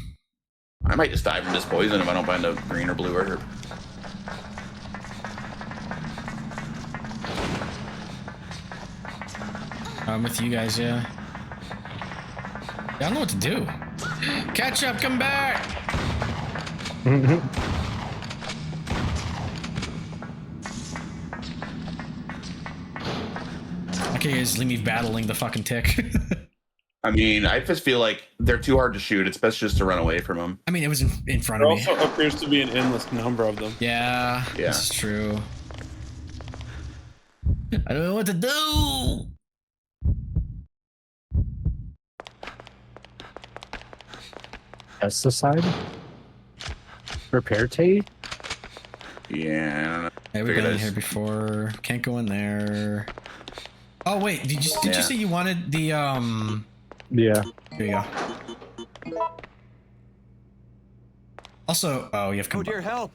I might just die from this poison if I don't find a green or blue herb. I'm with you guys, yeah. I don't know what to do. Catch up, come back! Okay, guys, leave me battling the fucking tick. I mean, I just feel like they're too hard to shoot. It's best just to run away from them. I mean, it was in front There of me. also appears to be an endless number of them. Yeah, Yeah. this is true. I don't know what to do. Pesticide? Repair tape? Yeah, I don't know. Hey, we've Figured been in I here before. Can't go in there. Oh wait, did you Yeah. say you wanted the Yeah. Here you go. Also, oh, you have Oh dear, help!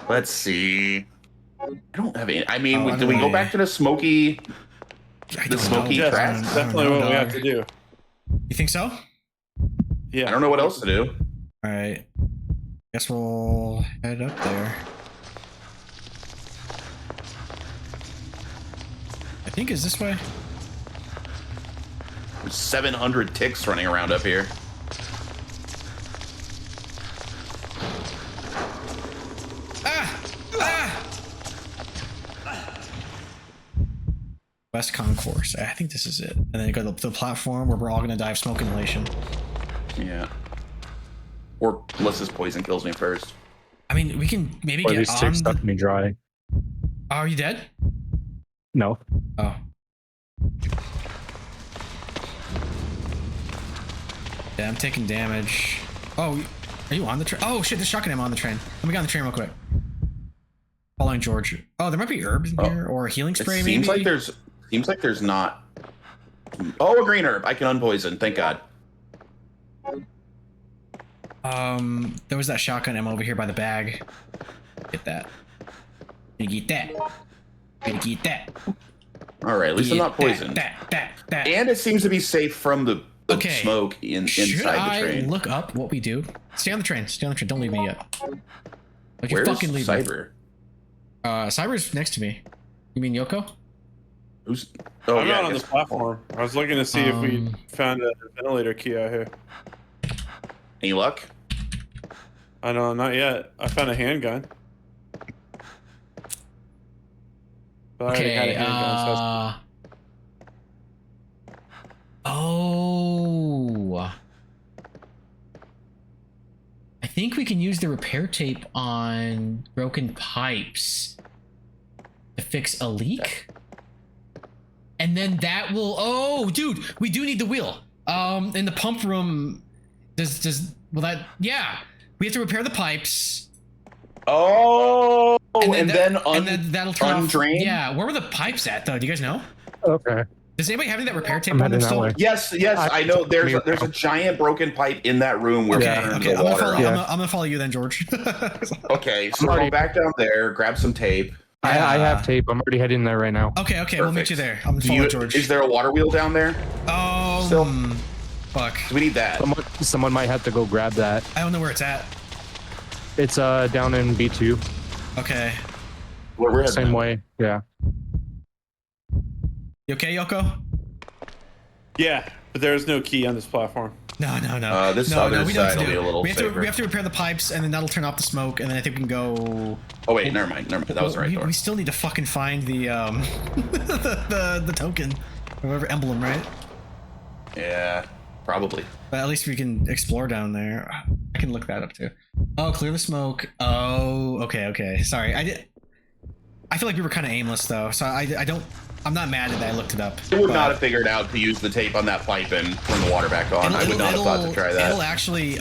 Let's see. I don't have any. I mean, Oh, I do we don't go know. back to the smoky? I The don't smoky know. Yes, trash? that's I don't definitely know, what we have dog. to do. You think so? Yeah. I don't know what else to do. All right. Guess we'll head up there. I think is this way. There's 700 ticks running around up here. West Concourse. I think this is it. And then go to the platform where we're all gonna die of smoke inhalation. Yeah. Or unless this poison kills me first. I mean, we can maybe Or get these on ticks the... stuck me dry. Oh, are you dead? No. Oh. Yeah, I'm taking damage. Oh, are you on the train? Oh shit, there's shotgun ammo on the train. Let me get on the train real quick. Following George. Oh, there might be herbs in here or a healing spray. It Maybe. seems like there's not. Oh, a green herb. I can unpoison. Thank God. There was that shotgun ammo over here by the bag. Get that. Gonna get that. Gonna get that. All right. At least I'm not poisoned. That. And it seems to be safe from the Okay. smoke Should inside I the train. look up what we do? Stay on the train. Stay on the train. Don't leave me yet. Like, you Where's fucking leave me. Cyber? Cyber's next to me. You mean Yoko? Who's? Oh I'm yeah. not I on the guess- platform. I was looking to see if we found a ventilator key out here. Any luck? I know, not yet. I found a handgun. But I already had a handgun, so I was- Oh. I think we can use the repair tape on broken pipes to fix a leak. And then that will, oh, dude, we do need the wheel. In the pump room, will that, yeah. We have to repair the pipes. Oh, and then that'll turn undrain? off. Yeah, where were the pipes at though? Do you guys know? Okay. Does anybody have any of that repair tape I'm on them heading that still? way. Yes, I know. There's a giant broken pipe in that room where Okay, we turned okay, the water on. I'm gonna follow you then, George. Okay, so go back down there, grab some tape. I have tape. I'm already heading there right now. Okay, we'll meet Perfect. you there. I'm gonna follow George. Is there a water wheel down there? Oh, Still? fuck. We need that. Someone might have to go grab that. I don't know where it's at. It's down in B2. Okay. We're Same way. Yeah. You okay, Yoko? Yeah, but there's no key on this platform. No. This no, other we know what side to will be do. a little we have safer. to repair the pipes, and then that'll turn off the smoke, and then I think we can go. Oh wait, never mind. That was the right door. We still need to fucking find the the token, or whatever emblem, right? Yeah, probably. But at least we can explore down there. I can look that up too. Oh, clear the smoke. Oh, okay. Sorry, I feel like we were kind of aimless though, so I'm not mad that I looked it up. I would not have figured out to use the tape on that pipe and turn the water back on. I would not have thought to try that. It'll actually,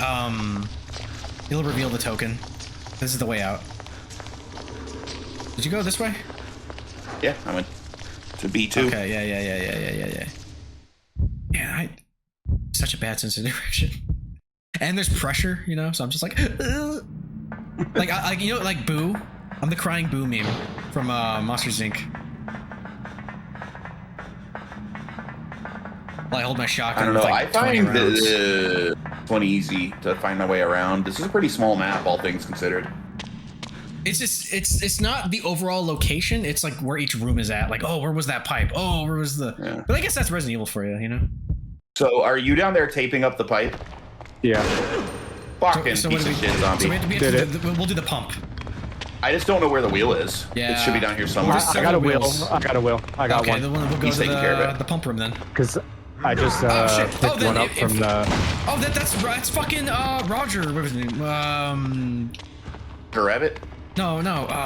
it'll reveal the token. This is the way out. Did you go this way? Yeah, I went to B2. Okay, yeah. Yeah, such a bad sense of direction. And there's pressure, you know, so I'm just like, like you know, like Boo. I'm the crying Boo meme from Monsters Inc. Well, I hold my shotgun. I don't know. With, like, I find 20 rounds. this one easy to find my way around. This is a pretty small map, all things considered. It's just it's not the overall location. It's like where each room is at. Like, oh, where was that pipe? Oh, where was the? Yeah. But I guess that's Resident Evil for you, you know. So, are you down there taping up the pipe? Yeah. Fucking what piece do of we- shit zombie. So we have to we'll do the pump. I just don't know where the wheel is. Yeah. It should be down here somewhere. I got a wheel. I got Okay, one. then we'll go He's to taking care of it. the pump room then. Because I just shit. picked then one up from the. Oh, that's fucking Roger. What was his name? Rabbit? No.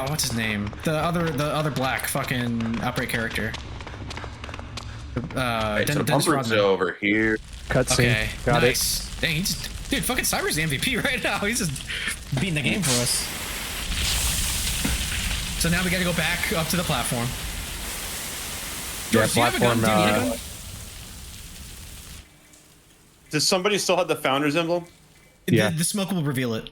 What's his name? The other black fucking Outbreak character. Right, so the Dennis pump room's Rodman. over here. Cutscene. Okay, Got nice. Dang, dude, fucking Cyber's the MVP right now. He's just beating the game for us. So now we gotta go back up to the platform. Yeah, George, do you have a gun? platform. Do you need a gun? Does somebody still have the founder's emblem? Yeah. The smoke will reveal it.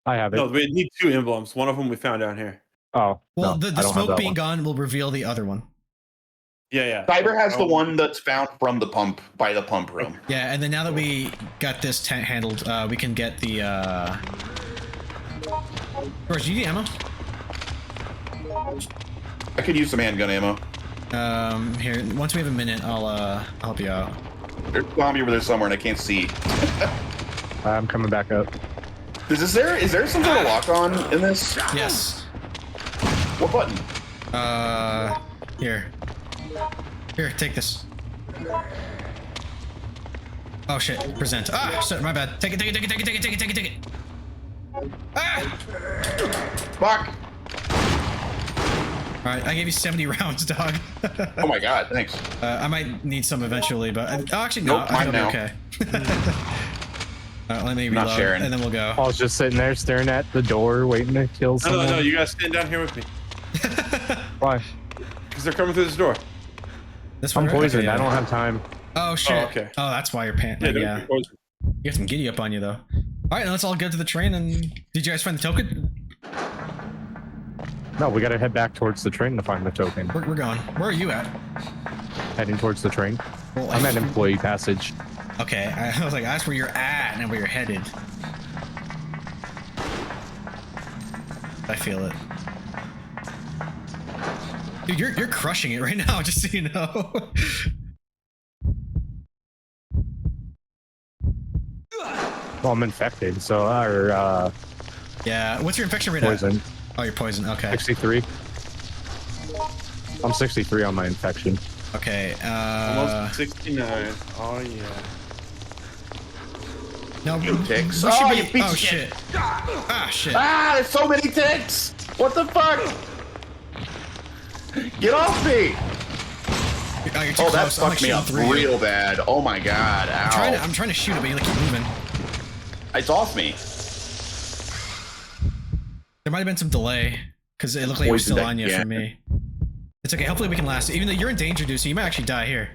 I have it. No, we need two emblems. One of them we found down here. Oh. Well, no, the I don't have smoke that being one. gone will reveal the other one. Yeah. Cyber has the Oh. one that's found from the pump, by the pump room. Yeah, and then now that we got this handled, we can get the. George, do you need ammo? I could use some handgun ammo. Here. Once we have a minute, I'll help you out. There's a zombie over there somewhere and I can't see. I'm coming back up. Is there some sort of lock on in this? Yes. What button? Here. Here, take this. Oh shit, present. Ah, shit, my bad. Take it. Ah! Fuck! Alright, I gave you 70 rounds, dog. Oh my god, thanks. I might need some eventually, but actually no, Nope, I think mine I'll be now. okay. Let me Not reload, sharing. and then we'll go. I was just sitting there staring at the door, waiting to kill someone. No, you guys stand down here with me. Why? Because they're coming through this door. This I'm one, right? poisoned. Okay, I don't have time. Oh shit. Oh, okay. Oh, that's why you're pant. Yeah, Yeah. don't be poisoned. You got some giddy up on you though. Alright, now let's all go to the train and did you guys find the token? No, we gotta head back towards the train to find the token. We're going. Where are you at? Heading towards the train. Well, I'm at employee passage. Okay, I was like, that's where you're at and where you're headed. I feel it. Dude, you're crushing it right now, just so you know. Well, I'm infected, so yeah, what's your infection rate poison. at? Oh, you're poisoned, okay. 63. I'm 63 on my infection. Okay. Almost 69. Oh yeah. No, You ticks. we should Oh, be- you piece oh of shit. shit. Ah shit. Ah, there's so many ticks. What the fuck? Get off me. Oh, you're too Oh, that close. I'm, like, fucked me shooting up through you. real bad. Oh my god. Ow. I'm trying to shoot it, but you like keep moving. It's off me. There might have been some delay because it looked like it was Poisoned still on you again. for me. It's okay. Hopefully we can last it. Even though you're in danger, dude, so you might actually die here.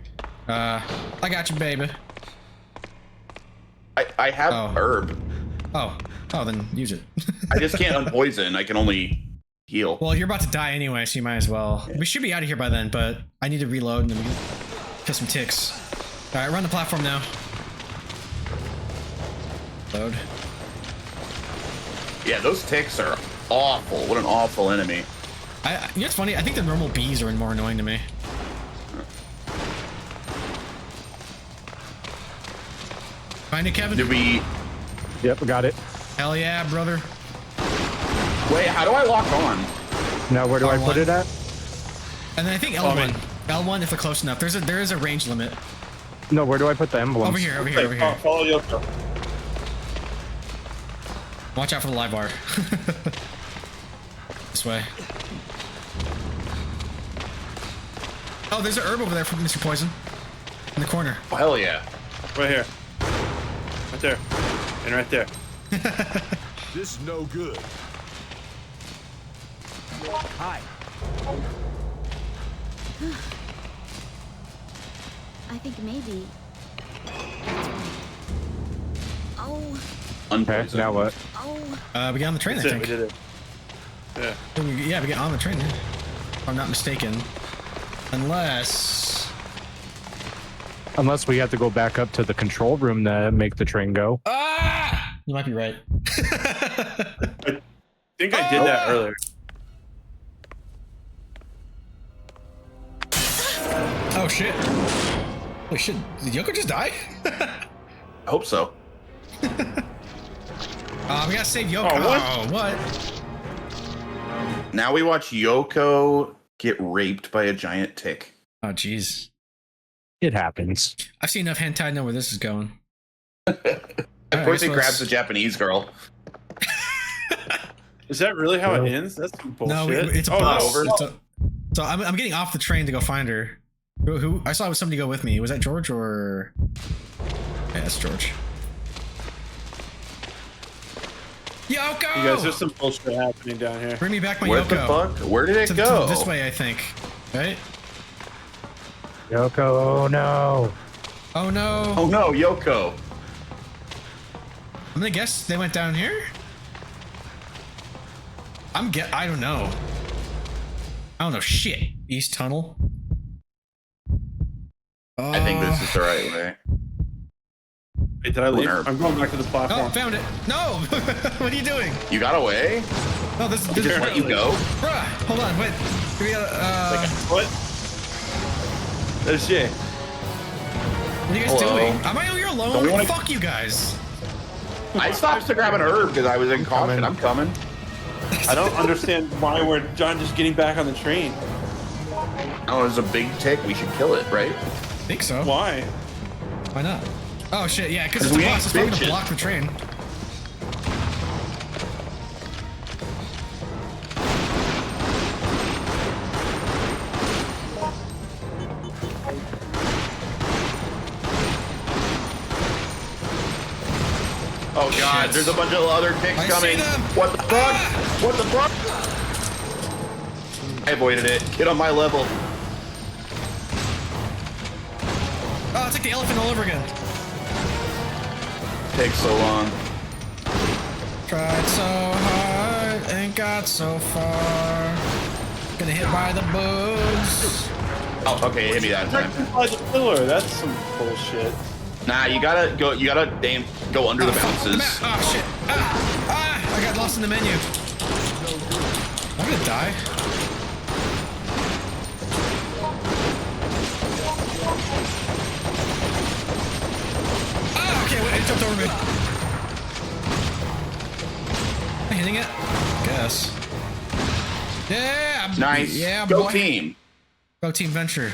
I got you, baby. I have herb. Oh, then use it. I just can't unpoison. I can only heal. Well, you're about to die anyway, so you might as well. We should be out of here by then, but I need to reload and then we can kill some ticks. All right, run the platform now. Load. Yeah, those ticks are awful. What an awful enemy. You know what's funny? I think the normal bees are more annoying to me. Find it, Kevin? Did we... Yep, got it. Hell yeah, brother. Wait, how do I lock on? Now where do I R1. put it at? And then I think L1. L1 if they're close enough. There is a range limit. No, where do I put the emblems? Over here, over here, over here. Follow Yoko. Watch out for the live bar. This way. Oh, there's an herb over there from Mr. Poison. In the corner. Oh, hell yeah. Right here. Right there. And right there. This is no good. Hi. I think maybe. Oh, Okay, now what? oh. We get on the train, That's I it. We think. did it. Yeah. Yeah, we get on the train. Yeah. If I'm not mistaken. Unless... Unless we have to go back up to the control room to make the train go. Ah! You might be right. I think I did that earlier. Oh shit. Holy shit. Did Yoko just die? I hope so. We gotta save Yoko. Oh, what? What? Now we watch Yoko get raped by a giant tick. Oh jeez. It happens. I've seen enough hentai to know where this is going. Of course, he grabs the the Japanese girl. Is that really how it ends? That's some bullshit. No, it's a oh, bus. no. So I'm getting off the train to go find her. Who I saw somebody go with me. Was that George or? Yeah, that's George. Yoko! You guys, there's some bullshit happening down here. Bring me back my Where Yoko. the fuck? Where did it To go? this way, I think. Right? Yoko, oh no. Oh no! Oh no, Yoko. I'm gonna guess they went down here. I don't know. I don't know shit. East Tunnel. I think this is the right way. Wait, did I leave? Herb. I'm going back to the platform. Oh, found it. No! What are you doing? You got away? No, this He just let you go? Bruh, hold on, wait. We gotta, What? There's Jay. what are you guys Hello. doing? Am I here Don't alone? wanna- Fuck you guys. I stopped to grab an herb because I was in caution. I'm coming. I don't understand why we're John just getting back on the train. Oh, there's a big tick. We should kill it, right? I think so. Why? Why not? Oh shit, yeah, because 'Cause it's a we bus. It's probably gonna bitches. block the train. Oh god, Shit. there's a bunch of other ticks I coming. see them. What the fuck? What the fuck? I avoided it. Get on my level. Oh, it's like the elephant all over again. Takes so long. Tried so hard and got so far. Gonna hit by the bugs. Oh, okay, hit me that time. By the pillar. That's some bullshit. Nah, you gotta go. You gotta go under the bounces. Oh shit! I got lost in the menu. I'm gonna die. Okay, wait, it jumped over me. Am I hitting it? Guess. Yeah. Nice. Yeah, Go boy. team. Go Team Venture.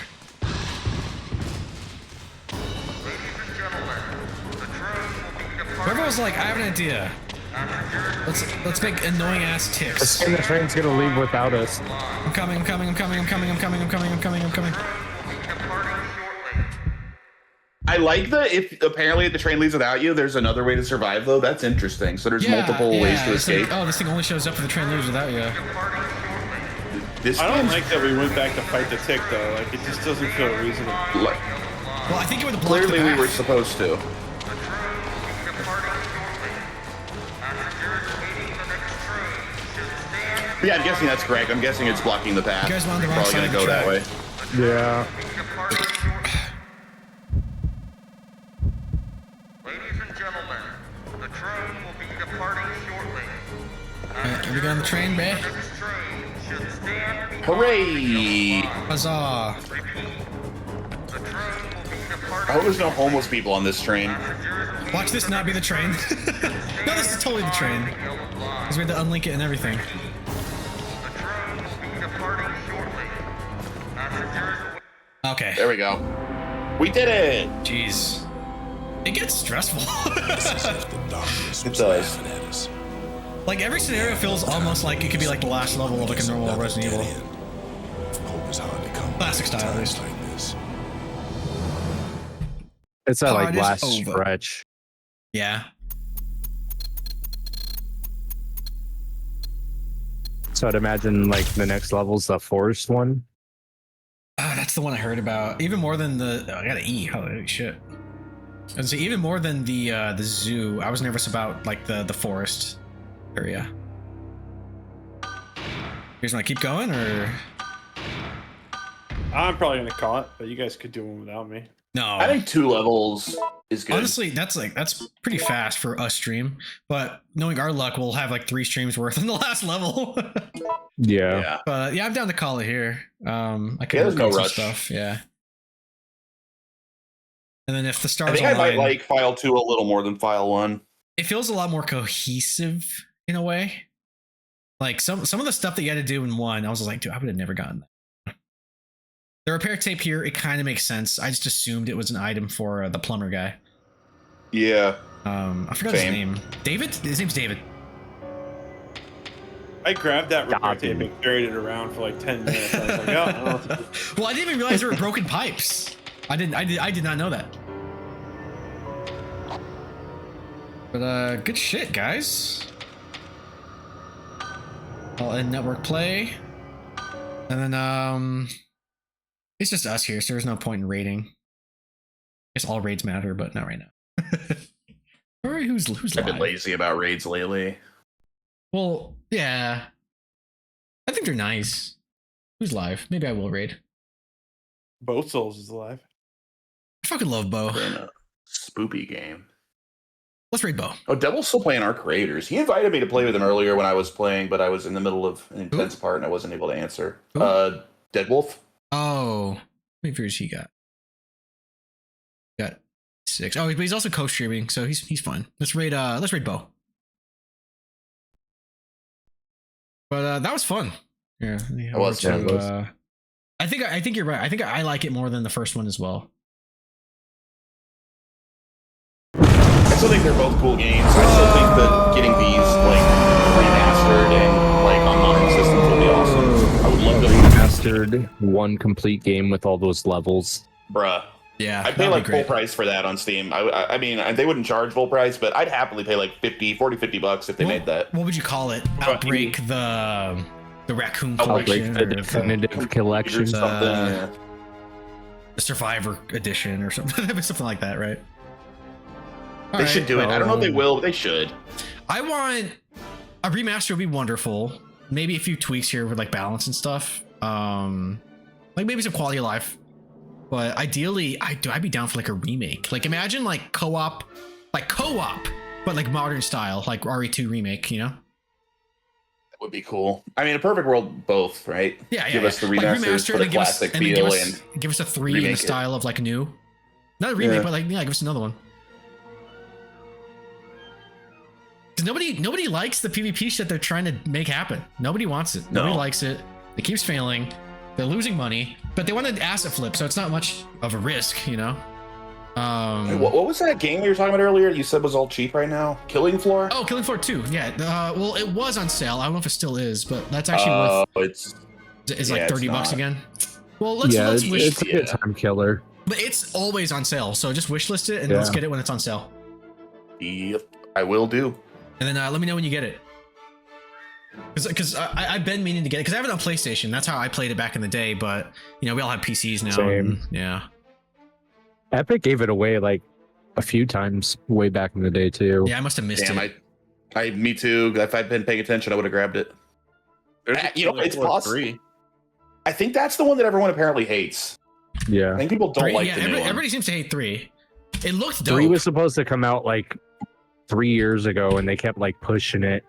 Whoever was like, I have an idea. Let's make annoying ass ticks. The train's gonna leave without us. I'm coming. I like if apparently the train leaves without you, there's another way to survive though. That's interesting. So there's multiple ways to escape. Like, oh, this thing only shows up if the train leaves without you. I don't like that we went back to fight the tick though. Like it just doesn't feel reasonable. Well, I think it would have blocked Clearly the we path. were supposed to. Yeah, I'm guessing that's correct. I'm guessing it's blocking the path. You guys went on the wrong Probably side gonna of the go that way. Yeah. Ladies and gentlemen, the train will be departing shortly. Alright, are we on the train, bae? This train should stand behind Hooray! Huzzah. the train will be departing. I hope there's no homeless people on this train. Watch this not be the train. No, this is totally the train. Because we had to unlink it and everything. Okay. There we go. We did it! Jeez. It gets stressful. It does. Like every scenario feels almost like it could be like the last level of like a normal Resident Evil. Classic style at least. It's that like Part is last over. stretch. Yeah. So I'd imagine like the next level's the forest one. That's the one I heard about. Even more than the I gotta eat. Holy shit. And so even more than the zoo, I was nervous about like the forest area. You guys want to keep going or? I'm probably gonna call it, but you guys could do one without me. No. I think 2 levels is good. Honestly, that's pretty fast for us stream. But knowing our luck, we'll have like 3 streams worth in the last level. Yeah. But yeah, I'm down to call it here. I can there's work no on some rush. stuff. Yeah. And then if the I stars think I align, might like file 2 a little more than file 1. it feels a lot more cohesive in a way. Like some of the stuff that you had to do in 1, I was like, dude, I would have never gotten that. The repair tape here, it kind of makes sense. I just assumed it was an item for the plumber guy. Yeah. I forgot his name. David? His name's David. I grabbed that repair tape and carried it around for like 10 minutes. I was like, oh, I don't know what to do. Well, I didn't even realize there were broken pipes. I did not know that. But good shit, guys. I'll end network play. And then it's just us here, so there's no point in raiding. I guess all raids matter, but not right now. Alright, who's I've been live? lazy about raids lately. Well, yeah. I think they're nice. Who's live? Maybe I will raid. Both Souls is alive. I fucking love Bo. In a spoopy game. Let's raid Bo. Oh, Devil's still playing Arc Raiders. He invited me to play with him earlier when I was playing, but I was in the middle of an intense part and I wasn't able to answer. Who? Deadwolf. Oh, how many viewers he got? Got 6. Oh, but he's also co-streaming, so he's fine. Let's raid Bo. But that was fun. Yeah, It was, yeah, it was. I think you're right. I think I like it more than the first one as well. I still think they're both cool games. I still think that getting these like remastered and like on modern systems would be awesome. I would love to Remastered one complete game with all those levels. Bruh. Yeah, I'd pay like full price for that on Steam. I mean, they wouldn't charge full price, but I'd happily pay like $50 bucks if they made that. What would you call it? Outbreak the raccoon Outbreak collection, The or definitive collection. Something, yeah. the Survivor edition, or something, something like that, right? They should do it. I don't know if they will, but they should. I want a remaster would be wonderful. Maybe a few tweaks here with like balance and stuff. Like maybe some quality of life. But ideally, I'd be down for like a remake. Like imagine like co-op, but like modern style, like RE2 remake, you know? That would be cool. I mean, a perfect world, both, right? Yeah, Give us the like remasters for the and give us- classic and then feel give us a 3 in the remake it. style of like new. Not a remake, Yeah. but like give us another one. Because nobody likes the PvP shit they're trying to make happen. Nobody wants it. Nobody likes it. It keeps failing. They're losing money, but they want to asset flip, so it's not much of a risk, you know. Hey, what was that game you were talking about earlier? You said was all cheap right now. Killing Floor. Oh, Killing Floor 2. Yeah. Well, it was on sale. I don't know if it still is, but that's actually worth. It's like $30 again. Well, let's wish. It's a good time killer. But it's always on sale, so just wishlist it and let's get it when it's on sale. Yep, I will do. And then let me know when you get it. Because I've been meaning to get it because I have it on PlayStation. That's how I played it back in the day. But you know, we all have PCs now. Same. Yeah. Epic gave it away like a few times way back in the day too. Yeah, I must have missed it. Me too. If I'd been paying attention, I would have grabbed it. You know, it's possible. I think that's the one that everyone apparently hates. Yeah. I think people don't like the new one. Everybody seems to hate 3. It looked dope. 3 was supposed to come out like 3 years ago, and they kept like pushing it.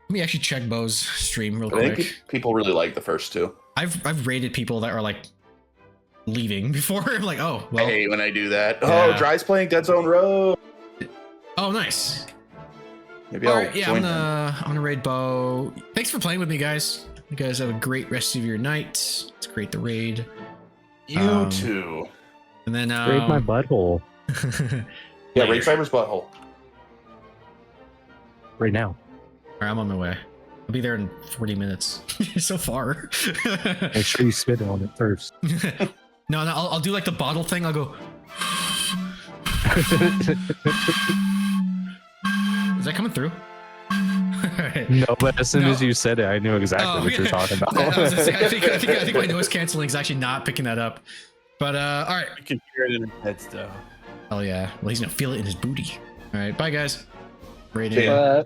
Let me actually check Bo's stream real I quick. think people really like the first 2. I've rated people that are like leaving before. I'm like, oh, well. I hate when I do that. Yeah. Oh, Dry's playing Dead Zone Road. Oh, nice. Maybe I'll I'm gonna raid Bo. Thanks for playing with me, guys. You guys have a great rest of your night. It's great to raid. You too. And then raid my butthole. Yeah, raid Cyber's butthole. Right now. All right, I'm on my way. I'll be there in 40 minutes. So far. Make sure you spit on it first. No, I'll do like the bottle thing. I'll go. Is that coming through? Right. No, but as soon as you said it, I knew exactly what you're talking about. I think my noise canceling is actually not picking that up. But all right. You can hear it in his head still. Oh yeah. Well, he's gonna feel it in his booty. All right. Bye, guys. Rating. Yeah.